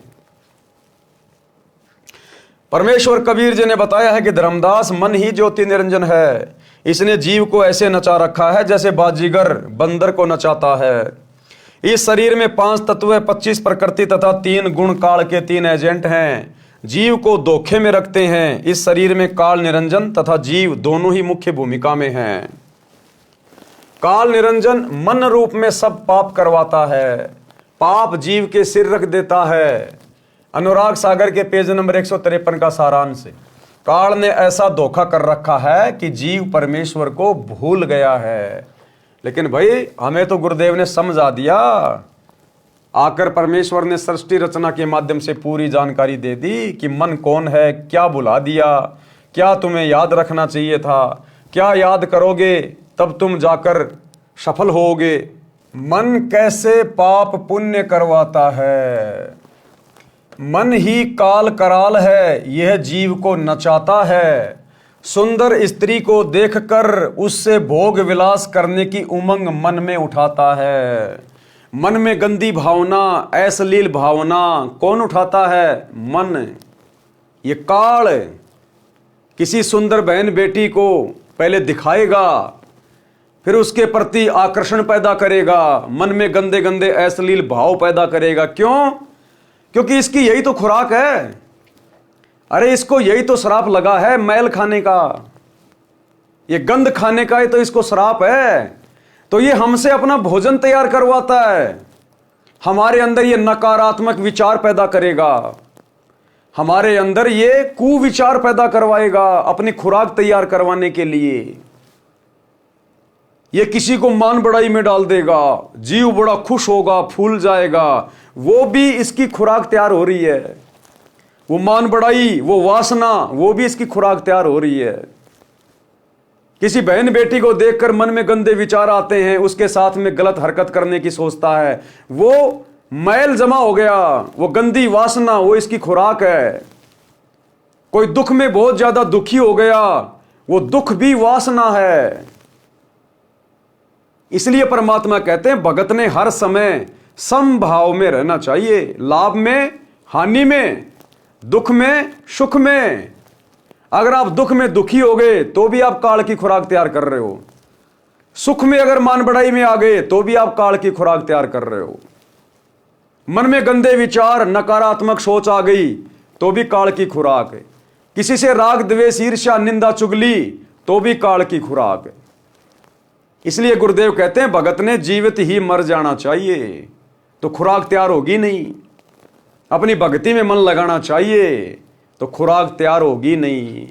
परमेश्वर कबीर जी ने बताया है कि धर्मदास मन ही ज्योति निरंजन है। इसने जीव को ऐसे नचा रखा है जैसे बाजीगर बंदर को नचाता है। इस शरीर में 5 तत्व, 25 प्रकृति तथा 3 गुण काल के 3 एजेंट हैं। जीव को धोखे में रखते हैं। इस शरीर में काल निरंजन तथा जीव दोनों ही मुख्य भूमिका में हैं। काल निरंजन मन रूप में सब पाप करवाता है, पाप जीव के सिर रख देता है। अनुराग सागर के पेज नंबर 153 का सारांश। काल ने ऐसा धोखा कर रखा है कि जीव परमेश्वर को भूल गया है। लेकिन भाई हमें तो गुरुदेव ने समझा दिया। आकर परमेश्वर ने सृष्टि रचना के माध्यम से पूरी जानकारी दे दी कि मन कौन है, क्या भुला दिया, क्या तुम्हें याद रखना चाहिए था, क्या याद करोगे तब तुम जाकर सफल होगे। मन कैसे पाप पुण्य करवाता है। मन ही काल कराल है, यह जीव को नचाता है। सुंदर स्त्री को देखकर उससे भोग विलास करने की उमंग मन में उठाता है। मन में गंदी भावना, अश्लील भावना कौन उठाता है? मन। ये काल किसी सुंदर बहन बेटी को पहले दिखाएगा, फिर उसके प्रति आकर्षण पैदा करेगा, मन में गंदे गंदे अश्लील भाव पैदा करेगा। क्यों? क्योंकि इसकी यही तो खुराक है। अरे इसको यही तो श्राप लगा है मैल खाने का, ये गंध खाने का ही तो इसको श्राप है। तो ये हमसे अपना भोजन तैयार करवाता है, हमारे अंदर ये नकारात्मक विचार पैदा करेगा। हमारे अंदर ये कुविचार पैदा करवाएगा अपनी खुराक तैयार करवाने के लिए। ये किसी को मान बढ़ाई में डाल देगा, जीव बड़ा खुश होगा, फूल जाएगा, वो भी इसकी खुराक तैयार हो रही है। वो मान बढ़ाई, वो वासना, वो भी इसकी खुराक तैयार हो रही है। किसी बहन बेटी को देखकर मन में गंदे विचार आते हैं, उसके साथ में गलत हरकत करने की सोचता है, वो मैल जमा हो गया, वो गंदी वासना, वो इसकी खुराक है। कोई दुख में बहुत ज्यादा दुखी हो गया, वो दुख भी वासना है। इसलिए परमात्मा कहते हैं भगत ने हर समय समभाव में रहना चाहिए, लाभ में, हानि में, दुख में, सुख में। अगर आप दुख में दुखी हो गए तो भी आप काल की खुराक तैयार कर रहे हो, सुख में अगर मान बढ़ाई में आ गए तो भी आप काल की खुराक तैयार कर रहे हो। मन में गंदे विचार, नकारात्मक सोच आ गई तो भी काल की खुराक है। किसी से राग द्वेष ईर्ष्या निंदा चुगली तो भी काल की खुराक है। इसलिए गुरुदेव कहते हैं भगत ने जीवित ही मर जाना चाहिए, तो खुराक तैयार होगी नहीं। अपनी भक्ति में मन लगाना चाहिए तो खुराक तैयार होगी नहीं।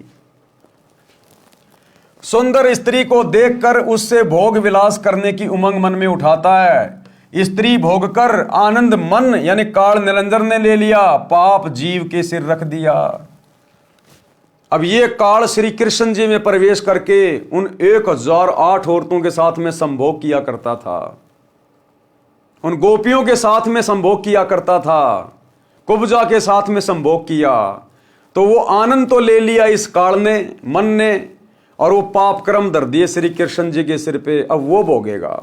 सुंदर स्त्री को देखकर उससे भोग विलास करने की उमंग मन में उठाता है। स्त्री भोग कर आनंद मन यानी काल निरंजन ने ले लिया, पाप जीव के सिर रख दिया। अब ये काल श्री कृष्ण जी में प्रवेश करके उन 1008 औरतों के साथ में संभोग किया करता था, उन गोपियों के साथ में संभोग किया करता था, कुब्जा के साथ में संभोग किया। तो वो आनंद तो ले लिया इस काल ने, मन ने, और वो पाप कर्म धर दिए श्री कृष्ण जी के सिर पे। अब वो भोगेगा।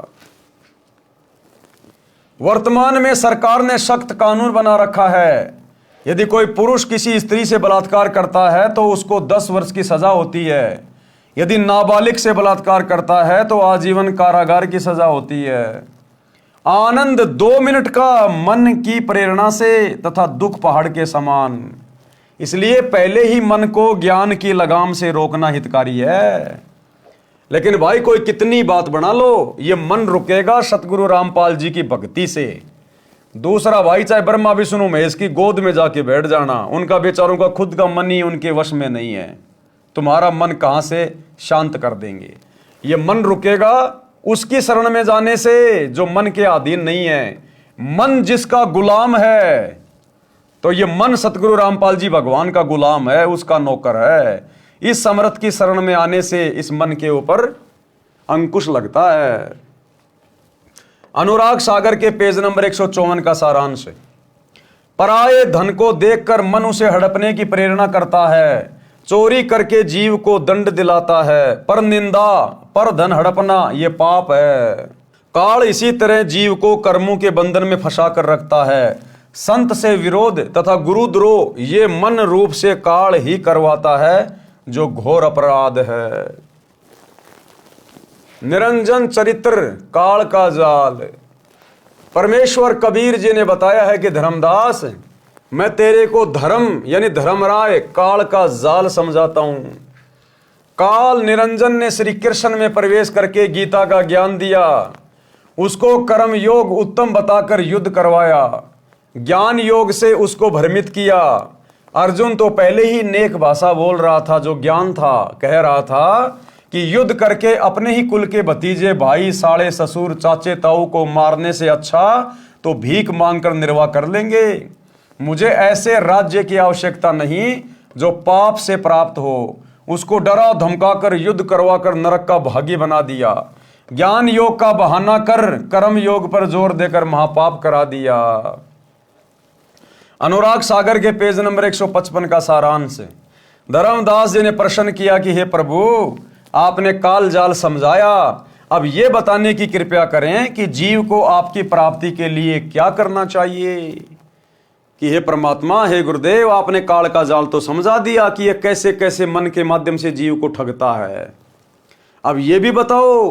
वर्तमान में सरकार ने सख्त कानून बना रखा है, यदि कोई पुरुष किसी स्त्री से बलात्कार करता है तो उसको 10 वर्ष की सजा होती है। यदि नाबालिग से बलात्कार करता है तो आजीवन कारागार की सजा होती है। आनंद 2 मिनट का मन की प्रेरणा से तथा दुख पहाड़ के समान। इसलिए पहले ही मन को ज्ञान की लगाम से रोकना हितकारी है। लेकिन भाई कोई कितनी बात बना लो, ये मन रुकेगा सतगुरु रामपाल जी की भक्ति से। दूसरा भाई चाहे ब्रह्मा विष्णु महेश की गोद में जाके बैठ जाना, उनका बेचारों का खुद का मन ही उनके वश में नहीं है। तुम्हारा मन कहां से शांत कर देंगे? ये मन रुकेगा उसकी शरण में जाने से जो मन के अधीन नहीं है। मन जिसका गुलाम है, तो ये मन सतगुरु रामपाल जी भगवान का गुलाम है, उसका नौकर है। इस समर्थ की शरण में आने से इस मन के ऊपर अंकुश लगता है। अनुराग सागर के पेज नंबर 154 का सारांश है। पराये धन को देखकर मन उसे हड़पने की प्रेरणा करता है, चोरी करके जीव को दंड दिलाता है, पर निंदा पर धन हड़पना ये पाप है। काल इसी तरह जीव को कर्मों के बंधन में फंसा कर रखता है। संत से विरोध तथा गुरुद्रोह ये मन रूप से काल ही करवाता है, जो घोर अपराध है। निरंजन चरित्र काल का जाल। परमेश्वर कबीर जी ने बताया है कि धर्मदास, मैं तेरे को धर्म यानी धर्मराय काल का जाल समझाता हूं। काल निरंजन ने श्री कृष्ण में प्रवेश करके गीता का ज्ञान दिया, उसको कर्म योग उत्तम बताकर युद्ध करवाया, ज्ञान योग से उसको भ्रमित किया। अर्जुन तो पहले ही नेक भाषा बोल रहा था, जो ज्ञान था, कह रहा था कि युद्ध करके अपने ही कुल के भतीजे, भाई, साले, ससुर, चाचे, ताऊ को मारने से अच्छा तो भीख मांगकर निर्वाह कर लेंगे। मुझे ऐसे राज्य की आवश्यकता नहीं जो पाप से प्राप्त हो। उसको डरा धमकाकर युद्ध करवाकर नरक का भागी बना दिया। ज्ञान योग का बहाना कर कर्म योग पर जोर देकर महापाप करा दिया। अनुराग सागर के पेज नंबर 155 का सारांश। धर्मदास जी ने प्रश्न किया कि हे प्रभु, आपने काल जाल समझाया, अब ये बताने की कृपया करें कि जीव को आपकी प्राप्ति के लिए क्या करना चाहिए। कि हे परमात्मा, हे गुरुदेव, आपने काल का जाल तो समझा दिया कि ये कैसे कैसे मन के माध्यम से जीव को ठगता है। अब ये भी बताओ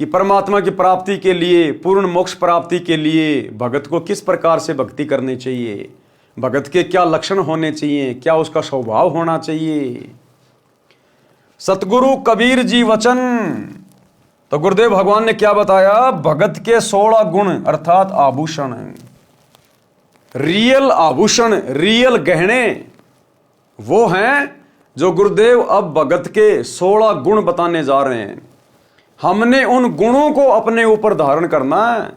कि परमात्मा की प्राप्ति के लिए, पूर्ण मोक्ष प्राप्ति के लिए भगत को किस प्रकार से भक्ति करनी चाहिए, भगत के क्या लक्षण होने चाहिए, क्या उसका स्वभाव होना चाहिए। सतगुरु कबीर जी वचन। तो गुरुदेव भगवान ने क्या बताया? भगत के 16 गुण अर्थात आभूषण, रियल आभूषण, रियल गहने वो हैं जो गुरुदेव अब भगत के 16 गुण बताने जा रहे हैं। हमने उन गुणों को अपने ऊपर धारण करना है।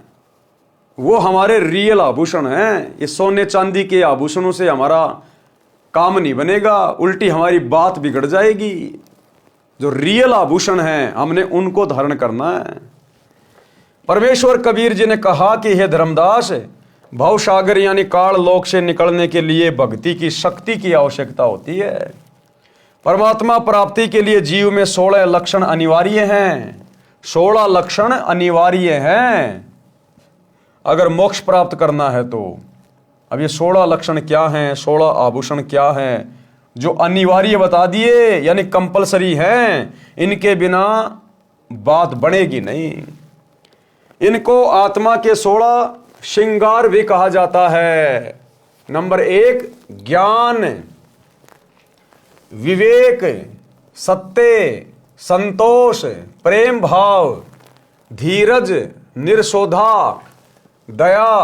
वो हमारे रियल आभूषण हैं। ये सोने चांदी के आभूषणों से हमारा काम नहीं बनेगा, उल्टी हमारी बात बिगड़ जाएगी। जो रियल आभूषण हैं हमने उनको धारण करना है। परमेश्वर कबीर जी ने कहा कि हे धर्मदास, भवसागर यानी काल लोक से निकलने के लिए भक्ति की शक्ति की आवश्यकता होती है। परमात्मा प्राप्ति के लिए जीव में 16 लक्षण अनिवार्य हैं। 16 लक्षण अनिवार्य हैं अगर मोक्ष प्राप्त करना है तो। अब ये 16 लक्षण क्या हैं, 16 आभूषण क्या हैं जो अनिवार्य बता दिए, यानी कंपलसरी हैं। इनके बिना बात बनेगी नहीं। इनको आत्मा के 16 श्रृंगार भी कहा जाता है। नंबर 1 ज्ञान, विवेक, सत्य, संतोष, प्रेम भाव, धीरज, निर्शोधा, दया,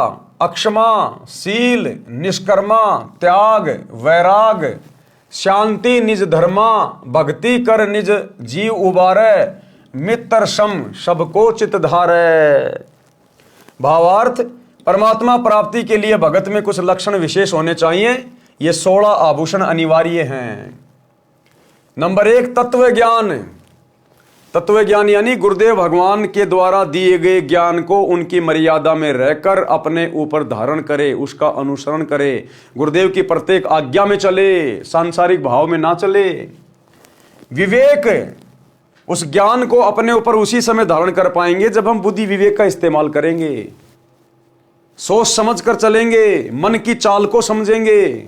अक्षमा, शील, निष्कर्मा, त्याग, वैराग, शांति निज धर्मा, भक्ति कर निज जीव उबारे, मित्र सम सबको चित धारे। भावार्थ, परमात्मा प्राप्ति के लिए भगत में कुछ लक्षण विशेष होने चाहिए। ये 16 आभूषण अनिवार्य हैं। नंबर 1 तत्व ज्ञान। तत्व ज्ञान यानी गुरुदेव भगवान के द्वारा दिए गए ज्ञान को उनकी मर्यादा में रहकर अपने ऊपर धारण करे, उसका अनुसरण करे, गुरुदेव की प्रत्येक आज्ञा में चले, सांसारिक भाव में ना चले। विवेक, उस ज्ञान को अपने ऊपर उसी समय धारण कर पाएंगे जब हम बुद्धि विवेक का इस्तेमाल करेंगे, सोच समझ कर चलेंगे, मन की चाल को समझेंगे।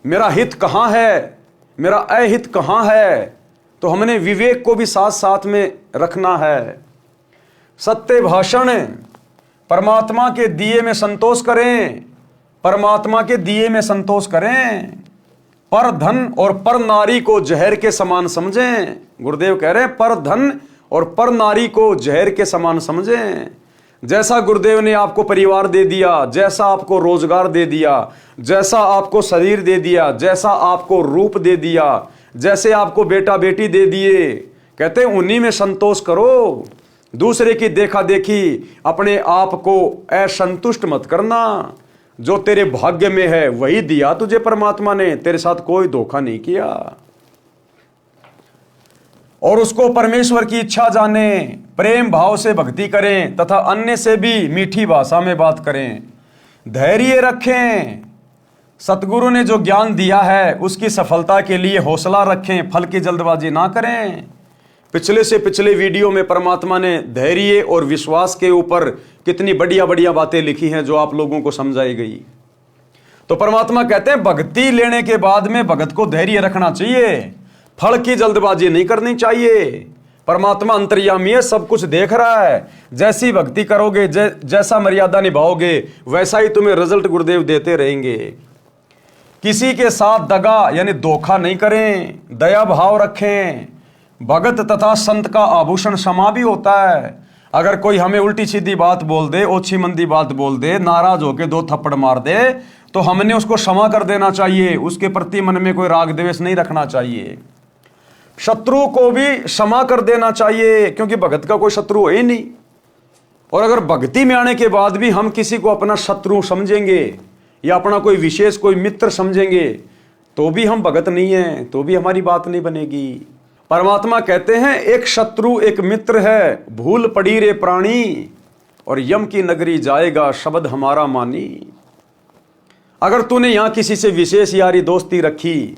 मेरा हित कहाँ है, मेरा अहित कहाँ है, तो हमने विवेक को भी साथ साथ में रखना है। सत्य भाषण, परमात्मा के दिए में संतोष करें, परमात्मा के दिए में संतोष करें। पर धन और पर नारी को जहर के समान समझें। गुरुदेव कह रहे हैं पर धन और पर नारी को जहर के समान समझें। जैसा गुरुदेव ने आपको परिवार दे दिया, जैसा आपको रोजगार दे दिया, जैसा आपको शरीर दे दिया, जैसा आपको रूप दे दिया, जैसे आपको बेटा बेटी दे दिए, कहते हैं उन्हीं में संतोष करो। दूसरे की देखा देखी अपने आप को असंतुष्ट मत करना। जो तेरे भाग्य में है वही दिया तुझे परमात्मा ने, तेरे साथ कोई धोखा नहीं किया। और उसको परमेश्वर की इच्छा जाने, प्रेम भाव से भक्ति करें तथा अन्य से भी मीठी भाषा में बात करें। धैर्य रखें, सतगुरु ने जो ज्ञान दिया है उसकी सफलता के लिए हौसला रखें, फल की जल्दबाजी ना करें। पिछले से पिछले वीडियो में परमात्मा ने धैर्य और विश्वास के ऊपर कितनी बढ़िया बढ़िया बातें लिखी हैं जो आप लोगों को समझाई गई। तो परमात्मा कहते हैं भक्ति लेने के बाद में भगत को धैर्य रखना चाहिए, फल की जल्दबाजी नहीं करनी चाहिए। परमात्मा अंतर्यामी है, सब कुछ देख रहा है। जैसी भक्ति करोगे, जैसा मर्यादा निभाओगे, वैसा ही तुम्हें रिजल्ट गुरुदेव देते रहेंगे। किसी के साथ दगा यानी धोखा नहीं करें, दया भाव रखें। भगत तथा संत का आभूषण क्षमा भी होता है। अगर कोई हमें उल्टी सीधी बात बोल दे, ओछी मंदी बात बोल दे, नाराज होके 2 थप्पड़ मार दे, तो हमने उसको क्षमा कर देना चाहिए। उसके प्रति मन में कोई राग द्वेष नहीं रखना चाहिए। शत्रु को भी क्षमा कर देना चाहिए, क्योंकि भगत का कोई शत्रु है ही नहीं। और अगर भक्ति में आने के बाद भी हम किसी को अपना शत्रु समझेंगे या अपना कोई विशेष कोई मित्र समझेंगे, तो भी हम भगत नहीं है, तो भी हमारी बात नहीं बनेगी। परमात्मा कहते हैं एक शत्रु एक मित्र है, भूल पड़ी रे प्राणी, और यम की नगरी जाएगा शब्द हमारा मानी। अगर तूने यहां किसी से विशेष यारी दोस्ती रखी,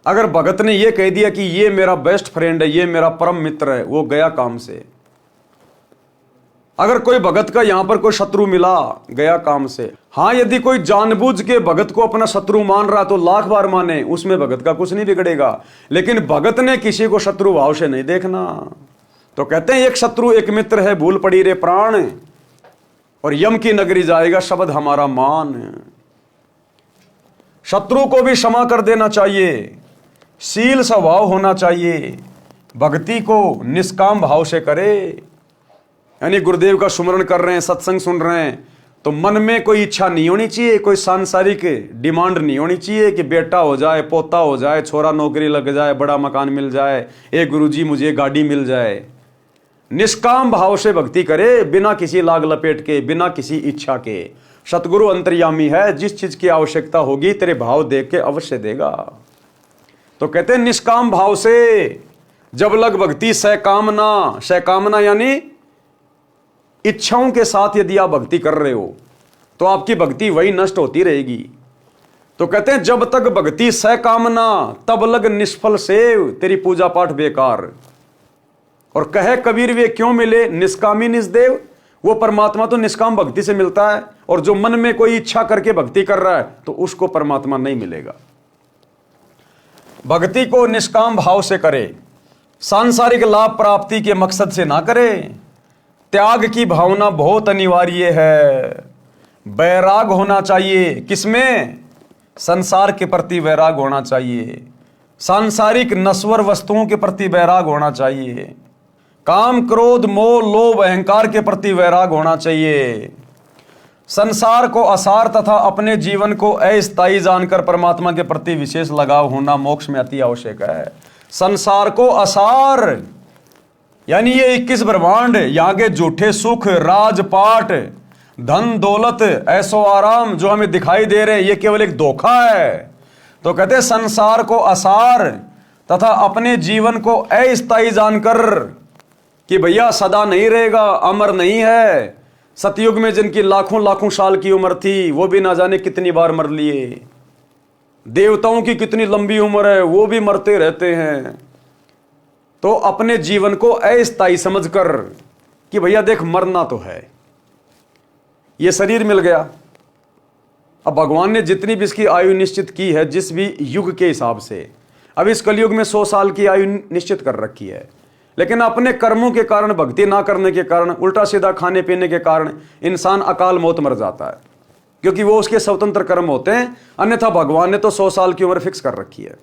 अगर भगत ने यह कह दिया कि ये मेरा बेस्ट फ्रेंड है, ये मेरा परम मित्र है, वो गया काम से। अगर कोई भगत का यहां पर कोई शत्रु मिला, गया काम से। हां, यदि कोई जानबूझ के भगत को अपना शत्रु मान रहा तो लाख बार माने, उसमें भगत का कुछ नहीं बिगड़ेगा। लेकिन भगत ने किसी को शत्रु भाव से नहीं देखना। तो कहते हैं एक शत्रु एक मित्र है, भूल पड़ी रे प्राण, और यम की नगरी जाएगा शब्द हमारा मान। शत्रु को भी क्षमा कर देना चाहिए, शील स्वभाव होना चाहिए, भक्ति को निष्काम भाव से करे। यानी गुरुदेव का सुमरण कर रहे हैं, सत्संग सुन रहे हैं, तो मन में कोई इच्छा नहीं होनी चाहिए, कोई सांसारिक डिमांड नहीं होनी चाहिए कि बेटा हो जाए, पोता हो जाए, छोरा नौकरी लग जाए, बड़ा मकान मिल जाए, एक गुरुजी मुझे गाड़ी मिल जाए। निष्काम भाव से भक्ति करे, बिना किसी लाग लपेट के, बिना किसी इच्छा के। सतगुरु अंतर्यामी है, जिस चीज की आवश्यकता होगी तेरे भाव देख के अवश्य देगा। तो कहते हैं निष्काम भाव से जब लग भक्ति सकामना, सकामना यानी इच्छाओं के साथ यदि आप भक्ति कर रहे हो तो आपकी भक्ति वही नष्ट होती रहेगी। तो कहते हैं जब तक भक्ति सकामना तब लग निष्फल सेव, तेरी पूजा पाठ बेकार। और कहे कबीर वे क्यों मिले निष्कामी निजदेव, वो परमात्मा तो निष्काम भक्ति से मिलता है, और जो मन में कोई इच्छा करके भक्ति कर रहा है तो उसको परमात्मा नहीं मिलेगा। भक्ति को निष्काम भाव से करे, सांसारिक लाभ प्राप्ति के मकसद से ना करे। त्याग की भावना बहुत अनिवार्य है। वैराग होना चाहिए, किसमें? संसार के प्रति वैराग होना चाहिए, सांसारिक नश्वर वस्तुओं के प्रति वैराग होना चाहिए, काम क्रोध मोह लोभ अहंकार के प्रति वैराग होना चाहिए। संसार को असार तथा अपने जीवन को अस्थायी जानकर परमात्मा के प्रति विशेष लगाव होना मोक्ष में अति आवश्यक है। संसार को असार यानी ये 21 ब्रह्मांड, यहाँ के झूठे सुख, राजपाट, धन दौलत, ऐशो आराम जो हमें दिखाई दे रहे हैं, ये केवल एक धोखा है। तो कहते हैं संसार को असार तथा अपने जीवन को अस्थायी जानकर कि भैया सदा नहीं रहेगा, अमर नहीं है। सतयुग में जिनकी लाखों लाखों साल की उम्र थी वो भी ना जाने कितनी बार मर लिए। देवताओं की कितनी लंबी उम्र है, वो भी मरते रहते हैं। तो अपने जीवन को अस्थायी समझकर कि भैया देख मरना तो है, ये शरीर मिल गया। अब भगवान ने जितनी भी इसकी आयु निश्चित की है जिस भी युग के हिसाब से, अब इस कलयुग में 100 साल की आयु निश्चित कर रखी है, लेकिन अपने कर्मों के कारण, भक्ति ना करने के कारण, उल्टा सीधा खाने पीने के कारण इंसान अकाल मौत मर जाता है, क्योंकि वो उसके स्वतंत्र कर्म होते हैं। अन्यथा भगवान ने तो 100 साल की उम्र फिक्स कर रखी है।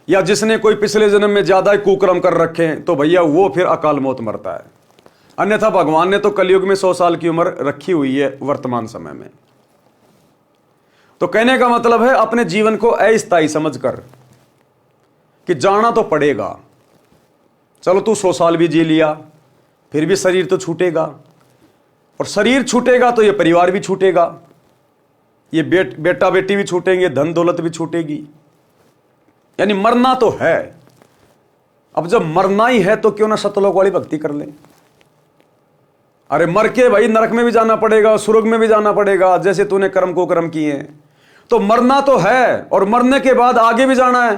या जिसने कोई पिछले जन्म में ज्यादा ही कुकर्म कर रखे हैं तो भैया वो फिर अकाल मौत मरता है। अन्यथा भगवान ने तो कलयुग में 100 साल की उम्र रखी हुई है वर्तमान समय में। तो कहने का मतलब है अपने जीवन को अस्थायी समझकर कि जाना तो पड़ेगा। चलो तू 100 साल भी जी लिया, फिर भी शरीर तो छूटेगा, और शरीर छूटेगा तो ये परिवार भी छूटेगा, ये बेटा बेटी भी छूटेंगे, धन दौलत भी छूटेगी। यानी मरना तो है। अब जब मरना ही है तो क्यों ना सतलोक वाली भक्ति कर ले। अरे मर के भाई नरक में भी जाना पड़ेगा, स्वर्ग में भी जाना पड़ेगा, जैसे तूने कर्म को कर्म किए हैं। तो मरना तो है, और मरने के बाद आगे भी जाना है,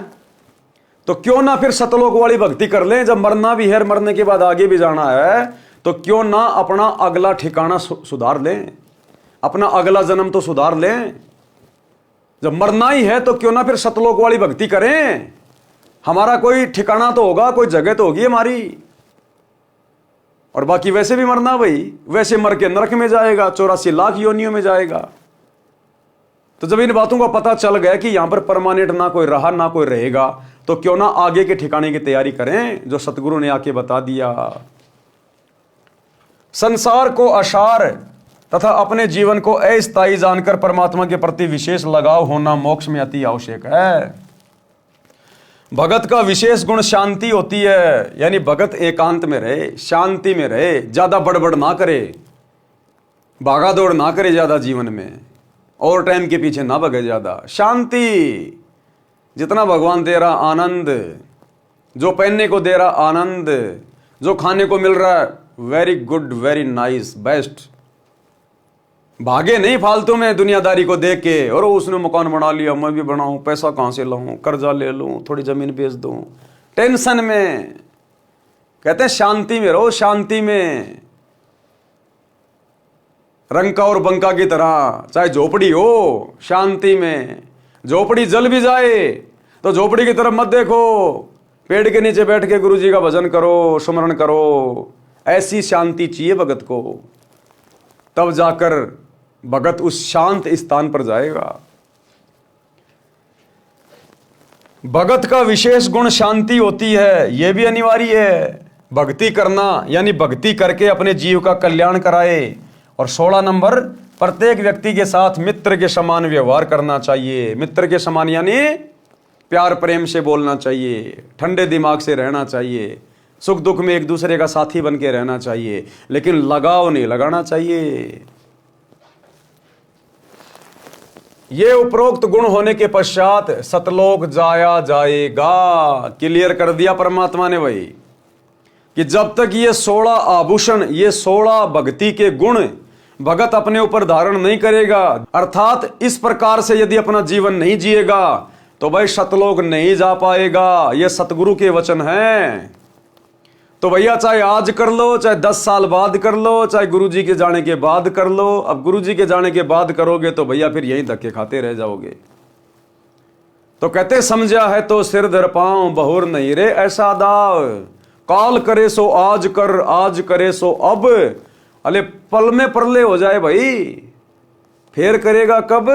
तो क्यों ना फिर सतलोक वाली भक्ति कर लें। जब मरना भी है, मरने के बाद आगे भी जाना है, तो क्यों ना अपना अगला ठिकाना सुधार लें, अपना अगला जन्म तो सुधार लें। जब मरना ही है तो क्यों ना फिर सतलोक वाली भक्ति करें। हमारा कोई ठिकाना तो होगा, कोई जगह तो होगी हमारी। और बाकी वैसे भी मरना भाई, वैसे मर के नरक में जाएगा, 84 लाख योनियों में जाएगा। तो जब इन बातों का पता चल गया कि यहां पर परमानेंट ना कोई रहा ना कोई रहेगा, तो क्यों ना आगे के ठिकाने की तैयारी करें जो सतगुरु ने आके बता दिया। संसार को असार तथा अपने जीवन को अस्थायी जानकर परमात्मा के प्रति विशेष लगाव होना मोक्ष में अति आवश्यक है। भगत का विशेष गुण शांति होती है, यानी भगत एकांत में रहे, शांति में रहे, ज्यादा बड़बड़ ना करे, भागा दौड़ ना करे ज्यादा जीवन में, और टाइम के पीछे ना भगे ज्यादा। शांति, जितना भगवान दे रहा आनंद, जो पहनने को दे रहा आनंद, जो खाने को मिल रहा है very good, very nice, best. भागे नहीं फालतू में दुनियादारी को देख के, और उसने मकान बना लिया मैं भी बनाऊं, पैसा कहां से लाऊं, कर्जा ले लूं, थोड़ी जमीन बेच दूं, टेंशन में। कहते हैं शांति में रहो, शांति में। रंका और बंका की तरह, चाहे झोपड़ी हो, शांति में। झोपड़ी जल भी जाए तो झोपड़ी की तरफ मत देखो, पेड़ के नीचे बैठ के गुरु जी का भजन करो, स्मरण करो। ऐसी शांति चाहिए भगत को, तब जाकर भगत उस शांत स्थान पर जाएगा। भगत का विशेष गुण शांति होती है, यह भी अनिवार्य है। भक्ति करना यानी भक्ति करके अपने जीव का कल्याण कराए। और 16 नंबर, प्रत्येक व्यक्ति के साथ मित्र के समान व्यवहार करना चाहिए। मित्र के समान यानी प्यार प्रेम से बोलना चाहिए, ठंडे दिमाग से रहना चाहिए, सुख दुख में एक दूसरे का साथी बन के रहना चाहिए, लेकिन लगाव नहीं लगाना चाहिए। ये उपरोक्त गुण होने के पश्चात सतलोक जाया जाएगा। क्लियर कर दिया परमात्मा ने भाई कि जब तक ये 16 आभूषण, ये 16 भक्ति के गुण भगत अपने ऊपर धारण नहीं करेगा, अर्थात इस प्रकार से यदि अपना जीवन नहीं जिएगा तो भाई सतलोक नहीं जा पाएगा। ये सतगुरु के वचन हैं। तो भैया चाहे आज कर लो, चाहे 10 साल बाद कर लो, चाहे गुरुजी के जाने के बाद कर लो। अब गुरुजी के जाने के बाद करोगे तो भैया फिर यहीं धक्के खाते रह जाओगे। तो कहते समझा है तो सिर धर पाऊं, बहुर नहीं रे ऐसा दाव। काल करे सो आज कर, आज करे सो अब। अले पल में परले हो जाए भाई, फिर करेगा कब?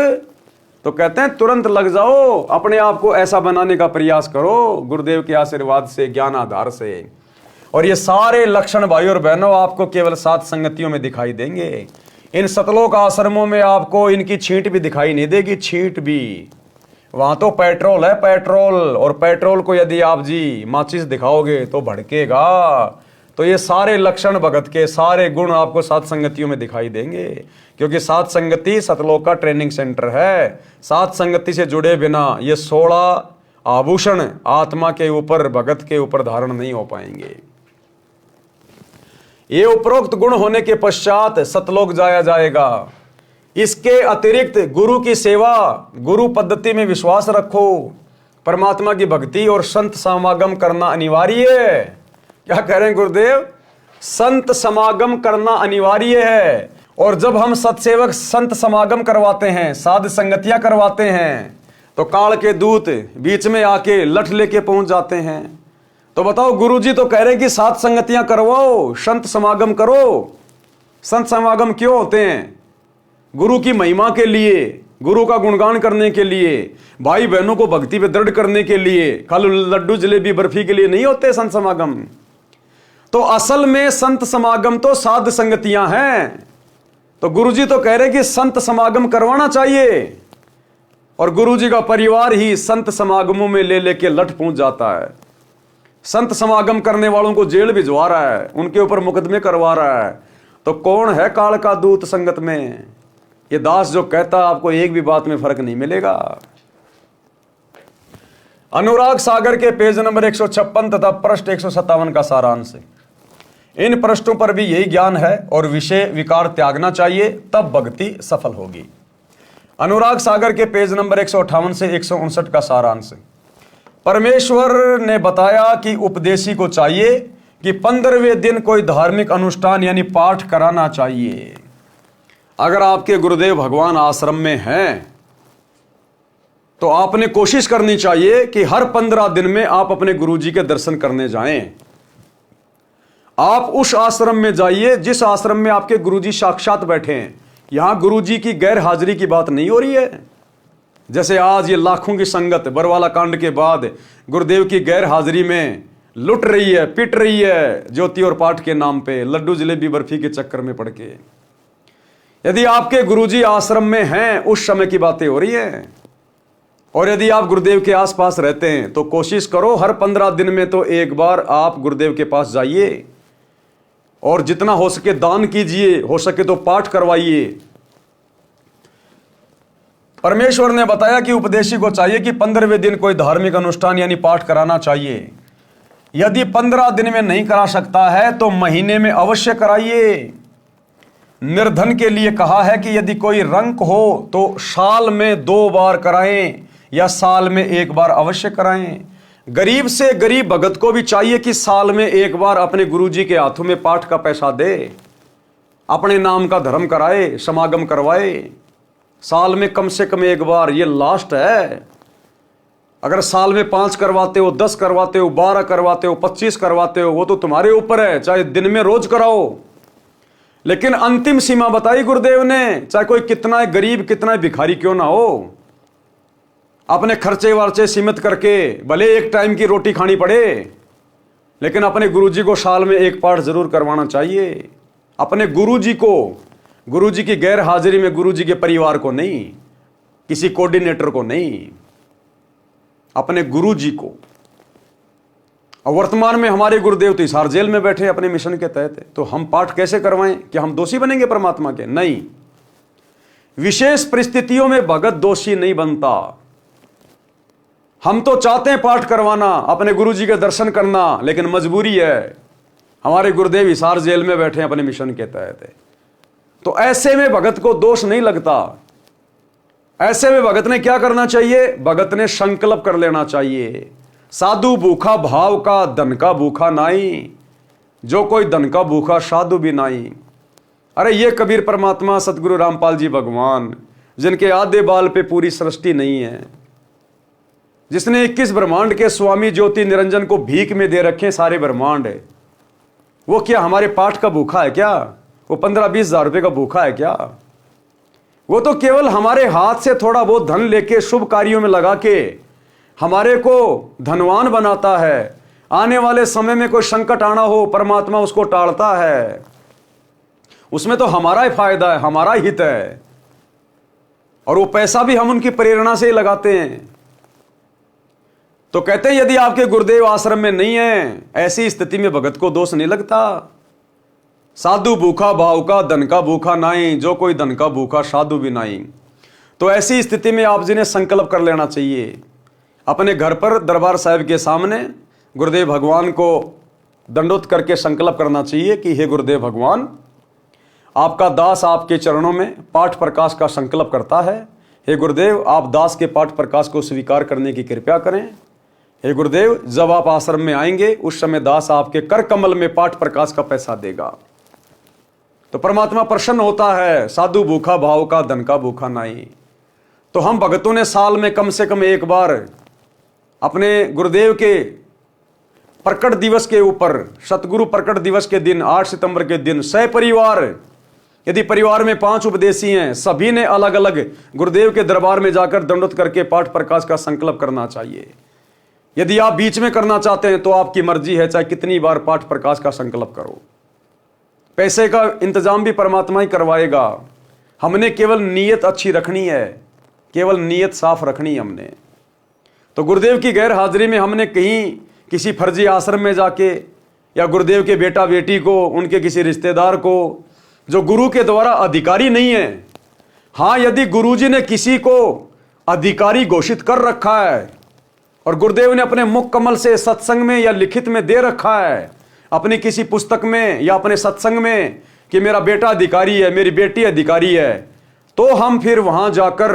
तो कहते हैं तुरंत लग जाओ, अपने आप को ऐसा बनाने का प्रयास करो गुरुदेव के आशीर्वाद से, ज्ञान आधार से। और ये सारे लक्षण भाई और बहनों आपको केवल 7 संगतियों में दिखाई देंगे। इन सतलोक आश्रमों में आपको इनकी छींट भी दिखाई नहीं देगी, छींट भी। वहां तो पेट्रोल है, पेट्रोल। और पेट्रोल को यदि आप जी माचिस दिखाओगे तो भड़केगा। तो ये सारे लक्षण भगत के, सारे गुण आपको 7 संगतियों में दिखाई देंगे, क्योंकि 7 संगति सतलोक का ट्रेनिंग सेंटर है। 7 संगति से जुड़े बिना ये 16 आभूषण आत्मा के ऊपर, भगत के ऊपर धारण नहीं हो पाएंगे। ये उपरोक्त गुण होने के पश्चात सतलोक जाया जाएगा। इसके अतिरिक्त गुरु की सेवा, गुरु पद्धति में विश्वास रखो, परमात्मा की भक्ति और संत समागम करना अनिवार्य है। क्या कह रहे हैं गुरुदेव? संत समागम करना अनिवार्य है। और जब हम सत्सेवक संत समागम करवाते हैं, साध संगतियां करवाते हैं, तो काल के दूत बीच में आके लठ लेके पहुंच जाते हैं। तो बताओ, गुरुजी तो कह रहे हैं कि 7 संगतियां करवाओ, संत समागम करो। संत समागम क्यों होते हैं? गुरु की महिमा के लिए, गुरु का गुणगान करने के लिए, भाई बहनों को भक्ति पे दृढ़ करने के लिए। खाली लड्डू जलेबी बर्फी के लिए नहीं होते संत समागम। तो असल में संत समागम तो साध संगतियां हैं। तो गुरुजी तो कह रहे कि संत समागम करवाना चाहिए, और गुरुजी का परिवार ही संत समागमों में ले लेके लठ पहुंच जाता है। संत समागम करने वालों को जेल भिजवा रहा है, उनके ऊपर मुकदमे करवा रहा है। तो कौन है काल का दूत संगत में? ये दास जो कहता, आपको एक भी बात में फर्क नहीं मिलेगा। अनुराग सागर के पेज नंबर 156 तथा पृष्ठ 157 का सारांश। इन पृष्ठों पर भी यही ज्ञान है और विषय विकार त्यागना चाहिए, तब भक्ति सफल होगी। अनुराग सागर के पेज नंबर 158 से 159 का सारांश। परमेश्वर ने बताया कि उपदेशी को चाहिए कि 15वें दिन कोई धार्मिक अनुष्ठान यानी पाठ कराना चाहिए। अगर आपके गुरुदेव भगवान आश्रम में हैं तो आपने कोशिश करनी चाहिए कि हर 15 दिन में आप अपने गुरुजी के दर्शन करने जाएं। आप उस आश्रम में जाइए जिस आश्रम में आपके गुरुजी साक्षात बैठे हैं। यहां गुरुजी की गैर हाजिरी की बात नहीं हो रही है। जैसे आज ये लाखों की संगत बरवाला कांड के बाद गुरुदेव की गैर हाजिरी में लुट रही है, पिट रही है, ज्योति और पाठ के नाम पे, लड्डू जलेबी बर्फी के चक्कर में पड़ के। यदि आपके गुरुजी आश्रम में हैं, उस समय की बातें हो रही हैं। और यदि आप गुरुदेव के आसपास रहते हैं तो कोशिश करो हर 15 दिन में तो एक बार आप गुरुदेव के पास जाइए, और जितना हो सके दान कीजिए, हो सके तो पाठ करवाइए। परमेश्वर ने बताया कि उपदेशी को चाहिए कि 15वें दिन कोई धार्मिक अनुष्ठान यानी पाठ कराना चाहिए। यदि 15 दिन में नहीं करा सकता है तो महीने में अवश्य कराइए। निर्धन के लिए कहा है कि यदि कोई रंक हो तो साल में 2 बार कराएं या साल में 1 बार अवश्य कराएं। गरीब से गरीब भगत को भी चाहिए कि साल में 1 बार अपने गुरुजी के हाथों में पाठ का पैसा दे, अपने नाम का धर्म कराए, समागम करवाए। साल में कम से कम 1 बार, ये लास्ट है। अगर साल में 5 करवाते हो, 10 करवाते हो, 12 करवाते हो, 25 करवाते हो, वो तो तुम्हारे ऊपर है। चाहे दिन में रोज कराओ, लेकिन अंतिम सीमा बताई गुरुदेव ने। चाहे कोई कितना गरीब, कितना भिखारी क्यों ना हो, अपने खर्चे वर्चे सीमित करके भले 1 टाइम की रोटी खानी पड़े, लेकिन अपने गुरुजी को साल में 1 पाठ जरूर करवाना चाहिए। अपने गुरुजी को गुरुजी की गैर हाजिरी में गुरुजी के परिवार को नहीं, किसी कोऑर्डिनेटर को नहीं, अपने गुरुजी को। और वर्तमान में हमारे गुरुदेव तो हिसार जेल में बैठे अपने मिशन के तहत, तो हम पाठ कैसे करवाएं कि हम दोषी बनेंगे परमात्मा के? नहीं, विशेष परिस्थितियों में भगत दोषी नहीं बनता। हम तो चाहते हैं पाठ करवाना, अपने गुरुजी के दर्शन करना, लेकिन मजबूरी है, हमारे गुरुदेव हिसार जेल में बैठे हैं अपने मिशन के तहत। तो ऐसे में भगत को दोष नहीं लगता। ऐसे में भगत ने क्या करना चाहिए? भगत ने संकल्प कर लेना चाहिए, साधु भूखा भाव का, धन का भूखा नाई, जो कोई धन का भूखा साधु भी नाई। अरे ये कबीर परमात्मा सतगुरु रामपाल जी भगवान, जिनके आधे बाल पे पूरी सृष्टि नहीं है, जिसने 21 ब्रह्मांड के स्वामी ज्योति निरंजन को भीख में दे रखे सारे ब्रह्मांड, वो क्या हमारे पाठ का भूखा है क्या? वो 15-20 हजार रुपए का भूखा है क्या? वो तो केवल हमारे हाथ से थोड़ा बहुत धन लेके शुभ कार्यों में लगा के हमारे को धनवान बनाता है। आने वाले समय में कोई संकट आना हो, परमात्मा उसको टालता है, उसमें तो हमारा ही फायदा है, हमारा हित है, और वो पैसा भी हम उनकी प्रेरणा से ही लगाते हैं। तो कहते हैं यदि आपके गुरुदेव आश्रम में नहीं है, ऐसी स्थिति में भगत को दोष नहीं लगता। साधु भूखा भाव का, धन का भूखा नाई, जो कोई धन का भूखा साधु भी नाई। तो ऐसी स्थिति में आप जिन्हें संकल्प कर लेना चाहिए, अपने घर पर दरबार साहिब के सामने गुरुदेव भगवान को दंडोत करके संकल्प करना चाहिए कि हे गुरुदेव भगवान, आपका दास आपके चरणों में पाठ प्रकाश का संकल्प करता है। हे गुरुदेव, आप दास के पाठ प्रकाश को स्वीकार करने की कृपा करें। हे गुरुदेव, जब आप आश्रम में आएंगे उस समय दास आपके कर कमल में पाठ प्रकाश का पैसा देगा। तो परमात्मा प्रसन्न होता है। साधु भूखा भाव का, धन का भूखा नाई। तो हम भगतों ने साल में कम से कम एक बार अपने गुरुदेव के प्रकट दिवस के ऊपर, सतगुरु प्रकट दिवस के दिन 8 सितंबर के दिन सहपरिवार, यदि परिवार में 5 उपदेशी हैं, सभी ने अलग अलग गुरुदेव के दरबार में जाकर दंडोत करके पाठ प्रकाश का संकल्प करना चाहिए। यदि आप बीच में करना चाहते हैं तो आपकी मर्जी है, चाहे कितनी बार पाठ प्रकाश का संकल्प करो। पैसे का इंतजाम भी परमात्मा ही करवाएगा। हमने केवल नीयत अच्छी रखनी है, केवल नीयत साफ रखनी है हमने। तो गुरुदेव की गैर हाजिरी में हमने कहीं किसी फर्जी आश्रम में जाके, या गुरुदेव के बेटा बेटी को, उनके किसी रिश्तेदार को जो गुरु के द्वारा अधिकारी नहीं है, हाँ यदि गुरुजी ने किसी को अधिकारी घोषित कर रखा है और गुरुदेव ने अपने मुख कमल से सत्संग में या लिखित में दे रखा है, अपनी किसी पुस्तक में या अपने सत्संग में, कि मेरा बेटा अधिकारी है, मेरी बेटी अधिकारी है, तो हम फिर वहां जाकर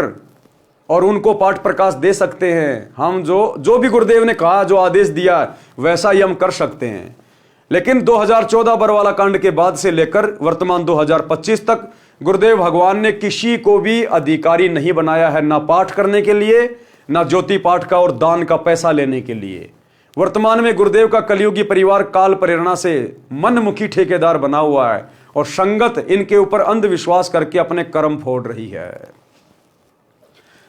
और उनको पाठ प्रकाश दे सकते हैं। हम जो भी गुरुदेव ने कहा, जो आदेश दिया, वैसा ही हम कर सकते हैं। लेकिन 2014 बरवाला कांड के बाद से लेकर वर्तमान 2025 तक गुरुदेव भगवान ने किसी को भी अधिकारी नहीं बनाया है, ना पाठ करने के लिए, ना ज्योति पाठ का और दान का पैसा लेने के लिए। वर्तमान में गुरुदेव का कलयुगी परिवार काल प्रेरणा से मनमुखी ठेकेदार बना हुआ है और संगत इनके ऊपर अंधविश्वास करके अपने कर्म फोड़ रही है।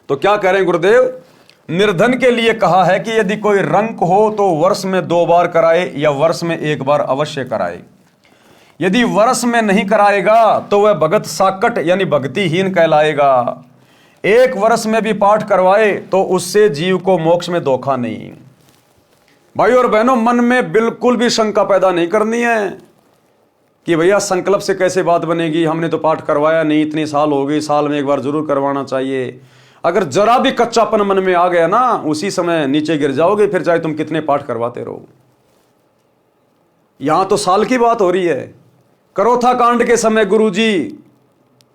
तो क्या कह रहे हैं गुरुदेव? निर्धन के लिए कहा है कि यदि कोई रंक हो तो वर्ष में 2 बार कराए या वर्ष में 1 बार अवश्य कराए। यदि वर्ष में नहीं कराएगा तो वह भगत साकट यानी भक्तिहीन कहलाएगा। 1 वर्ष में भी पाठ करवाए तो उससे जीव को मोक्ष में धोखा नहीं। भाई और बहनों, मन में बिल्कुल भी शंका पैदा नहीं करनी है कि भैया संकल्प से कैसे बात बनेगी, हमने तो पाठ करवाया नहीं, इतने साल हो गए, साल में 1 बार जरूर करवाना चाहिए। अगर जरा भी कच्चापन मन में आ गया ना, उसी समय नीचे गिर जाओगे, फिर चाहे तुम कितने पाठ करवाते रहो। यहां तो साल की बात हो रही है। करोथा कांड के समय गुरुजी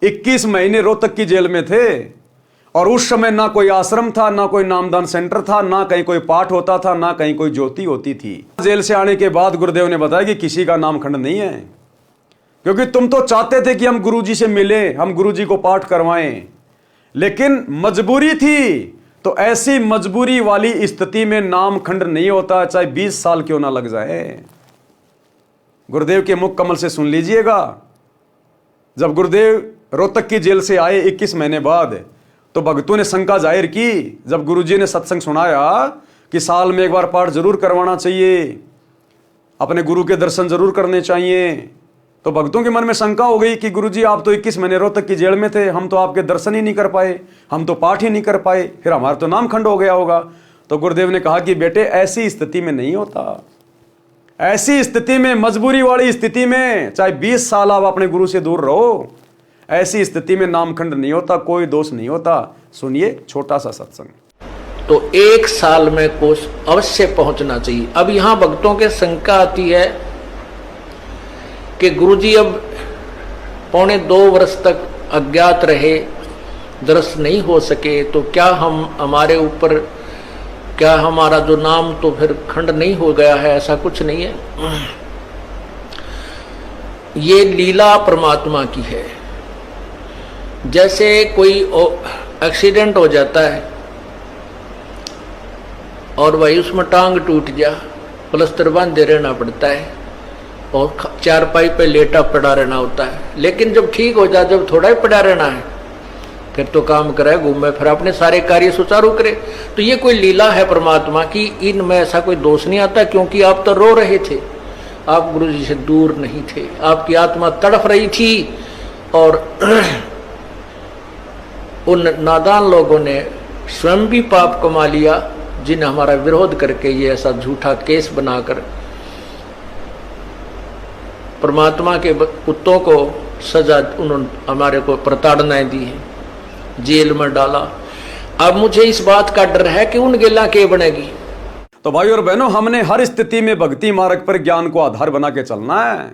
21 महीने रोहतक की जेल में थे और उस समय ना कोई आश्रम था, ना कोई नामदान सेंटर था, ना कहीं कोई पाठ होता था, ना कहीं कोई ज्योति होती थी। जेल से आने के बाद गुरुदेव ने बताया कि किसी का नामखंड नहीं है, क्योंकि तुम तो चाहते थे कि हम गुरुजी से मिले, हम गुरुजी को पाठ करवाएं, लेकिन मजबूरी थी। तो ऐसी मजबूरी वाली स्थिति में नामखंड नहीं होता, चाहे 20 साल क्यों ना लग जाए। गुरुदेव के मुख कमल से सुन लीजिएगा। जब गुरुदेव रोहतक की जेल से आए 21 महीने बाद, तो भक्तों ने शंका जाहिर की। जब गुरुजी ने सत्संग सुनाया कि साल में 1 बार पाठ जरूर करवाना चाहिए, अपने गुरु के दर्शन जरूर करने चाहिए, तो भक्तों के मन में शंका हो गई कि गुरुजी आप तो 21 महीने रोहतक की जेल में थे, हम तो आपके दर्शन ही नहीं कर पाए, हम तो पाठ ही नहीं कर पाए, फिर हमारा तो नाम खंड हो गया होगा। तो गुरुदेव ने कहा कि बेटे ऐसी स्थिति में नहीं होता। ऐसी स्थिति में, मजबूरी वाली स्थिति में, चाहे 20 साल आप अपने गुरु से दूर रहो, ऐसी स्थिति में नामखंड नहीं होता, कोई दोष नहीं होता। सुनिए छोटा सा सत्संग। तो 1 साल में कोष अवश्य पहुंचना चाहिए। अब यहां भक्तों के शंका आती है कि गुरुजी अब 1.25 वर्ष तक अज्ञात रहे, दर्शन नहीं हो सके, तो क्या हमारे ऊपर, क्या हमारा जो नाम तो फिर खंड नहीं हो गया है? ऐसा कुछ नहीं है। ये लीला परमात्मा की है। जैसे कोई एक्सीडेंट हो जाता है और भाई उसमें टांग टूट जा, प्लास्टर बांधे रहना पड़ता है और चारपाई पे लेटा पड़ा रहना होता है। लेकिन जब ठीक हो जाए, जब थोड़ा ही पड़ा रहना है, फिर तो काम करे, घूमे, फिर अपने सारे कार्य सुचारू करे। तो ये कोई लीला है परमात्मा की, इनमें ऐसा कोई दोष नहीं आता। क्योंकि आप तो रो रहे थे, आप गुरु जी से दूर नहीं थे, आपकी आत्मा तड़फ रही थी और उन नादान लोगों ने स्वयं भी पाप कमा लिया, जिन्हें हमारा विरोध करके ये ऐसा झूठा केस बनाकर परमात्मा के कुत्तों को सजा, उन्होंने हमारे को प्रताड़नाएं दी है, जेल में डाला। अब मुझे इस बात का डर है कि उन गेला के बनेगी। तो भाई और बहनों, हमने हर स्थिति में भक्ति मार्ग पर ज्ञान को आधार बना के चलना है।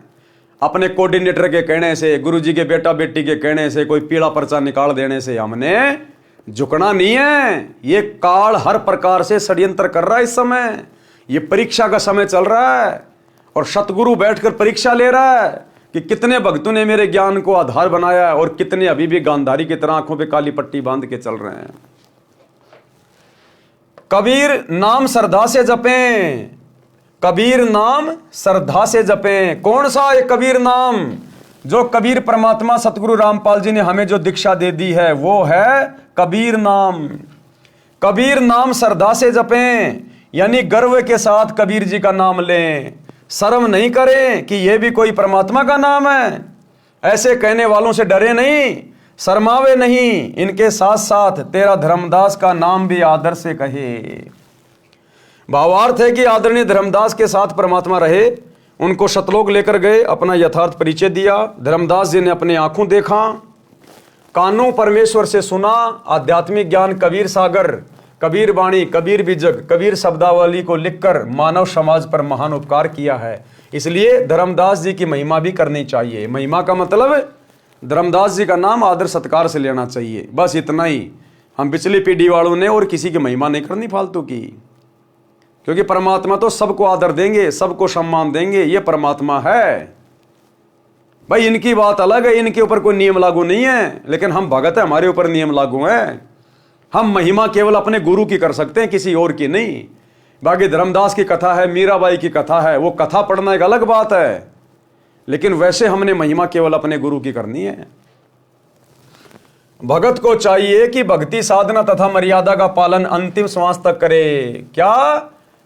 अपने कोऑर्डिनेटर के कहने से, गुरुजी के बेटा बेटी के कहने से, कोई पीला पर्चा निकाल देने से हमने झुकना नहीं है। ये काल हर प्रकार से षड्यंत्र कर रहा है। इस समय ये परीक्षा का समय चल रहा है और सतगुरु बैठकर परीक्षा ले रहा है कि कितने भक्तों ने मेरे ज्ञान को आधार बनाया है और कितने अभी भी गांधारी की तरह आंखों पे काली पट्टी बांध के चल रहे हैं। कबीर नाम श्रद्धा से जपें, कबीर नाम श्रद्धा से जपें। कौन सा ये कबीर नाम? जो कबीर परमात्मा सतगुरु रामपाल जी ने हमें जो दीक्षा दे दी है वो है कबीर नाम। कबीर नाम श्रद्धा से जपें, यानी गर्व के साथ कबीर जी का नाम लें। शर्म नहीं करें कि यह भी कोई परमात्मा का नाम है। ऐसे कहने वालों से डरे नहीं, शर्मावे नहीं। इनके साथ साथ तेरा धर्मदास का नाम भी आदर से कहे। भावार्थ है कि आदरणीय धर्मदास के साथ परमात्मा रहे, उनको शतलोक लेकर गए, अपना यथार्थ परिचय दिया। धर्मदास जी ने अपनी आंखों देखा, कानों परमेश्वर से सुना। आध्यात्मिक ज्ञान कबीर सागर, कबीर वाणी, कबीर बीजक, कबीर शब्दावली को लिखकर मानव समाज पर महान उपकार किया है। इसलिए धर्मदास जी की महिमा भी करनी चाहिए। महिमा का मतलब धर्मदास जी का नाम आदर सत्कार से लेना चाहिए, बस इतना ही। हम पिछली पीढ़ी वालों ने और किसी की महिमा नहीं करनी फालतू की, क्योंकि परमात्मा तो सबको आदर देंगे, सबको सम्मान देंगे। ये परमात्मा है भाई, इनकी बात अलग है, इनके ऊपर कोई नियम लागू नहीं है। लेकिन हम भगत है, हमारे ऊपर नियम लागू है। हम महिमा केवल अपने गुरु की कर सकते हैं, किसी और की नहीं। बाकी धर्मदास की कथा है, मीराबाई की कथा है, वो कथा पढ़ना एक अलग बात है, लेकिन वैसे हमने महिमा केवल अपने गुरु की करनी है। भगत को चाहिए कि भक्ति साधना तथा मर्यादा का पालन अंतिम श्वास तक करे। क्या?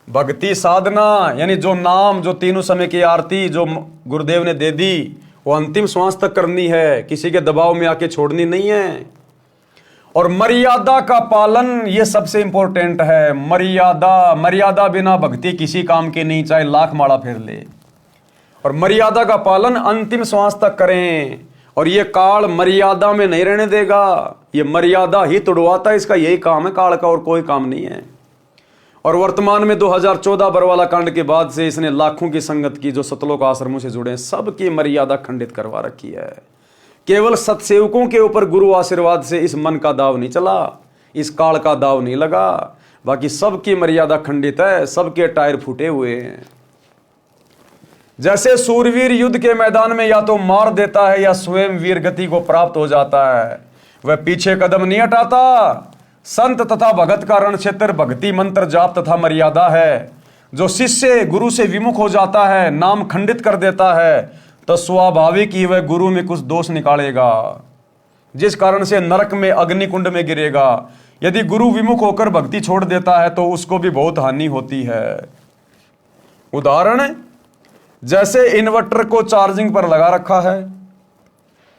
भक्ति साधना, यानी जो नाम, जो तीनों समय की आरती जो गुरुदेव ने दे दी, वो अंतिम श्वास तक करनी है, किसी के दबाव में आके छोड़नी नहीं है। और मर्यादा का पालन, ये सबसे इंपॉर्टेंट है। मर्यादा बिना भक्ति किसी काम की नहीं, चाहे लाख माला फेर ले। और मर्यादा का पालन अंतिम श्वास तक करें। और ये काल मर्यादा में नहीं रहने देगा, ये मर्यादा ही तोड़वाता है। इसका यही काम है काल का, और कोई काम नहीं है। और वर्तमान में 2014 बरवाला कांड के बाद से इसने लाखों की संगत की, जो सतलोक आश्रमों से जुड़े हैं, सबकी मर्यादा खंडित करवा रखी है। केवल सत्सेवकों के ऊपर गुरु आशीर्वाद से इस मन का दाव नहीं चला, इस काल का दाव नहीं लगा। बाकी सबकी मर्यादा खंडित है, सबके टायर फूटे हुए हैं। जैसे सूरवीर युद्ध के मैदान में या तो मार देता है या स्वयं वीर गति को प्राप्त हो जाता है, वह पीछे कदम नहीं हटाता। संत तथा भगत का रण क्षेत्र भक्ति मंत्र जाप तथा मर्यादा है। जो शिष्य गुरु से विमुख हो जाता है, नाम खंडित कर देता है, तो स्वाभाविक ही वह गुरु में कुछ दोष निकालेगा, जिस कारण से नरक में, अग्निकुंड में गिरेगा। यदि गुरु विमुख होकर भक्ति छोड़ देता है तो उसको भी बहुत हानि होती है। उदाहरण, जैसे इन्वर्टर को चार्जिंग पर लगा रखा है,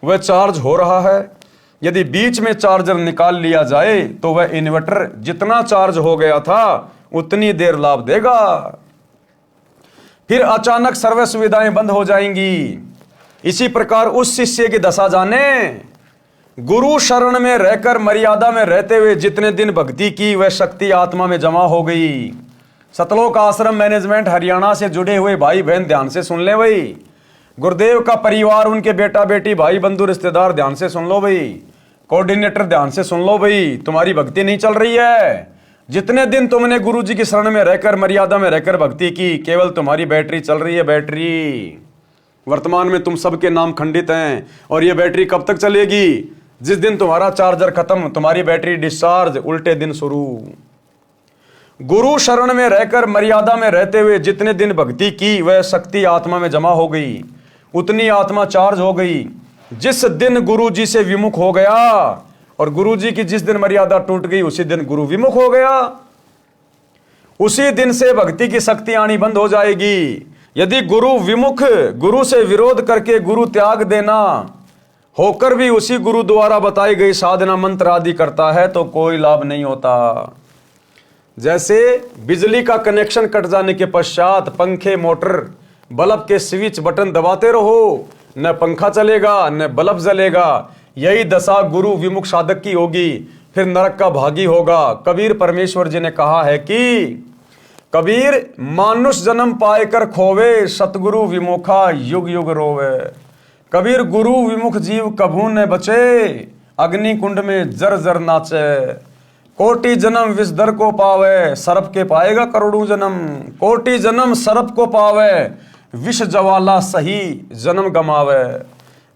वह चार्ज हो रहा है। यदि बीच में चार्जर निकाल लिया जाए तो वह इन्वर्टर जितना चार्ज हो गया था उतनी देर लाभ देगा। फिर अचानक सर्व सुविधाएं बंद हो जाएंगी। इसी प्रकार उस शिष्य की दशा जाने। गुरु शरण में रहकर मर्यादा में रहते हुए जितने दिन भक्ति की वह शक्ति आत्मा में जमा हो गई। सतलोक आश्रम मैनेजमेंट हरियाणा से जुड़े हुए भाई बहन ध्यान से सुन ले भाई। गुरुदेव का परिवार, उनके बेटा बेटी भाई बंधु रिश्तेदार ध्यान से सुन लो भाई। कोऑर्डिनेटर ध्यान से सुन लो भाई। तुम्हारी भक्ति नहीं चल रही है। जितने दिन तुमने गुरु जी की शरण में रहकर मर्यादा में रहकर भक्ति की, केवल तुम्हारी बैटरी चल रही है। बैटरी वर्तमान में तुम सबके नाम खंडित हैं और ये बैटरी कब तक चलेगी? जिस दिन तुम्हारा चार्जर खत्म, तुम्हारी बैटरी डिस्चार्ज, उल्टे दिन शुरू। गुरु शरण में रहकर मर्यादा में रहते हुए जितने दिन भक्ति की वह शक्ति आत्मा में जमा हो गई, उतनी आत्मा चार्ज हो गई। जिस दिन गुरु जी से विमुख हो गया, और गुरु जी की जिस दिन मर्यादा टूट गई उसी दिन गुरु विमुख हो गया। उसी दिन से भक्ति की शक्ति आनी बंद हो जाएगी। यदि गुरु विमुख, गुरु से विरोध करके गुरु त्याग देना होकर भी उसी गुरु द्वारा बताई गई साधना मंत्र आदि करता है तो कोई लाभ नहीं होता। जैसे बिजली का कनेक्शन कट जाने के पश्चात पंखे, मोटर, बल्ब के स्विच बटन दबाते रहो, न पंखा चलेगा न बल्ब जलेगा। यही दशा गुरु विमुख साधक की होगी, फिर नरक का भागी होगा। कबीर परमेश्वर जी ने कहा है कि कबीर मानुष जन्म पाए कर खोवे, सतगुरु विमुखा युग युग रोवे। कबीर गुरु विमुख जीव कभू न बचे, अग्नि कुंड में जर जर नाचे। कोटि जन्म विषधर को पावे, सरप के पाएगा करोड़ों जन्म। कोटि जन्म सरप को पावे, विष ज्वाला सही जन्म गमावे।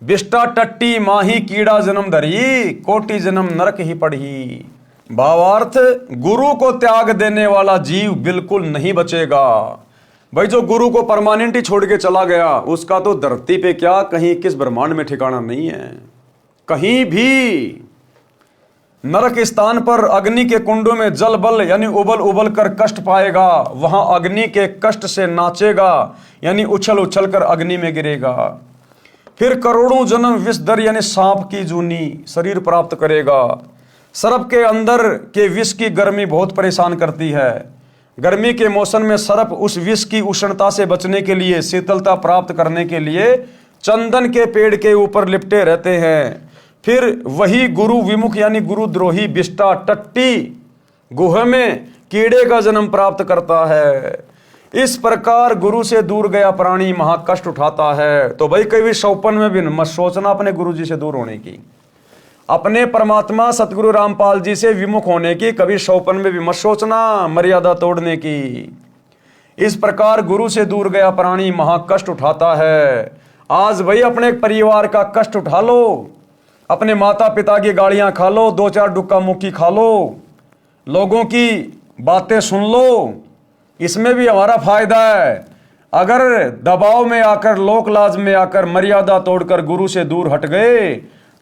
बिष्टा टट्टी माही कीड़ा जन्म धरी, कोटि जन्म नरक ही पढ़ी। भावार्थ, गुरु को त्याग देने वाला जीव बिल्कुल नहीं बचेगा। भाई जो गुरु को परमानेंट ही छोड़ के चला गया उसका तो धरती पे क्या, कहीं किस ब्रह्मांड में ठिकाना नहीं है। कहीं भी नरक स्थान पर अग्नि के कुंडों में जल बल यानी उबल उबल कर कष्ट पाएगा, वहां अग्नि के कष्ट से नाचेगा यानी उछल उछल कर अग्नि में गिरेगा। फिर करोड़ों जन्म विषधर यानी सांप की जूनी शरीर प्राप्त करेगा। सर्प के अंदर के विष की गर्मी बहुत परेशान करती है। गर्मी के मौसम में सर्प उस विष की उष्णता से बचने के लिए, शीतलता प्राप्त करने के लिए चंदन के पेड़ के ऊपर लिपटे रहते हैं। फिर वही गुरु विमुख यानी गुरुद्रोही बिष्टा टट्टी गुहा में कीड़े का जन्म प्राप्त करता है। इस प्रकार गुरु से दूर गया प्राणी महाकष्ट उठाता है। तो भाई कभी शौपन में भी मत सोचना अपने गुरु जी से दूर होने की, अपने परमात्मा सतगुरु रामपाल जी से विमुख होने की कभी शौपन में भी मत सोचना, मर्यादा तोड़ने की। इस प्रकार गुरु से दूर गया प्राणी महाकष्ट उठाता है। आज भाई अपने परिवार का कष्ट उठा लो, अपने माता पिता की गालियां खा लो, 2-4 डुक्का मुक्की खा लो, लोगों की बातें सुन लो, इसमें भी हमारा फायदा है। अगर दबाव में आकर, लोक लाज में आकर, मर्यादा तोड़कर गुरु से दूर हट गए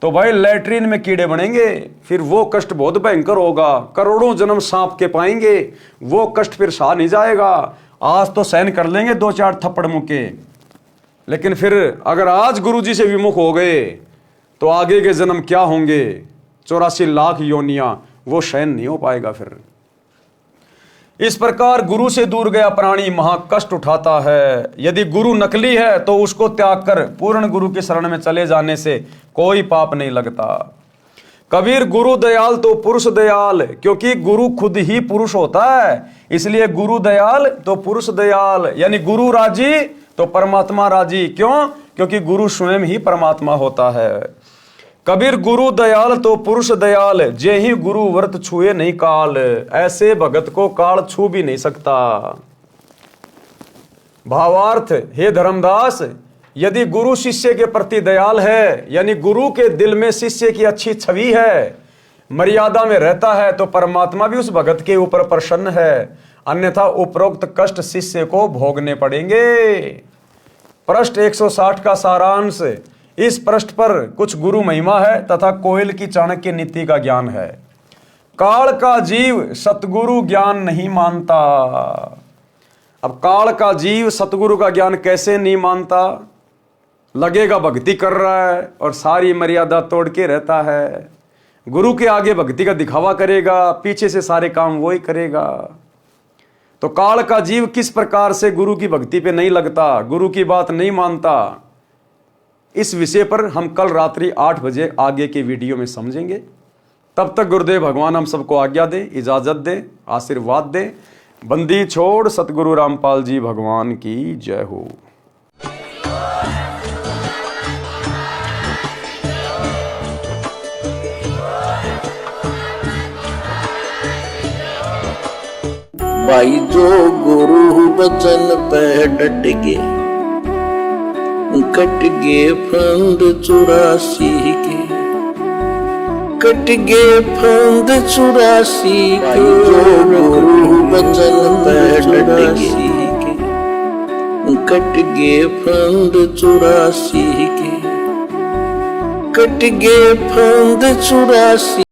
तो भाई लैट्रीन में कीड़े बनेंगे। फिर वो कष्ट बहुत भयंकर होगा, करोड़ों जन्म सांप के पाएंगे, वो कष्ट फिर सहा नहीं जाएगा। आज तो सहन कर लेंगे 2-4 थप्पड़ मुक्के, लेकिन फिर अगर आज गुरु जी से विमुख हो गए तो आगे के जन्म क्या होंगे, 84 लाख योनियां, वो सहन नहीं हो पाएगा फिर। इस प्रकार गुरु से दूर गया प्राणी महाकष्ट उठाता है। यदि गुरु नकली है तो उसको त्याग कर पूर्ण गुरु की शरण में चले जाने से कोई पाप नहीं लगता। कबीर गुरु दयाल तो पुरुष दयाल, क्योंकि गुरु खुद ही पुरुष होता है, इसलिए गुरु दयाल तो पुरुष दयाल, यानी गुरु राजी तो परमात्मा राजी। क्यों? क्योंकि गुरु स्वयं ही परमात्मा होता है। कबीर गुरु दयाल तो पुरुष दयाल, जे ही गुरु व्रत छुए नहीं काल, ऐसे भगत को काल छू भी नहीं सकता। भावार्थ, हे धर्मदास, यदि गुरु शिष्य के प्रति दयाल है, यानी गुरु के दिल में शिष्य की अच्छी छवि है, मर्यादा में रहता है, तो परमात्मा भी उस भगत के ऊपर प्रसन्न है। अन्यथा उपरोक्त कष्ट शिष्य को भोगने पड़ेंगे। पृष्ठ 160 का सारांश। इस पृष्ठ पर कुछ गुरु महिमा है तथा कोयल की चाणक्य नीति का ज्ञान है। काल का जीव सतगुरु ज्ञान नहीं मानता। अब काल का जीव सतगुरु का ज्ञान कैसे नहीं मानता, लगेगा भक्ति कर रहा है और सारी मर्यादा तोड़ के रहता है, गुरु के आगे भक्ति का दिखावा करेगा, पीछे से सारे काम वो ही करेगा। तो काल का जीव किस प्रकार से गुरु की भक्ति पे नहीं लगता, गुरु की बात नहीं मानता, इस विषय पर हम कल रात्रि 8 बजे आगे के वीडियो में समझेंगे। तब तक गुरुदेव भगवान हम सबको आज्ञा दे, इजाजत दे, आशीर्वाद दे। बंदी छोड़ सतगुरु रामपाल जी भगवान की जय हो। भाई जो गुरु बचन पे डट गे, कट गे फंद 84 के, कट गे फंद 84 के। जो गुरु बचन पे डट गे, कट गे फंद 84 के, कट गे फंद 84।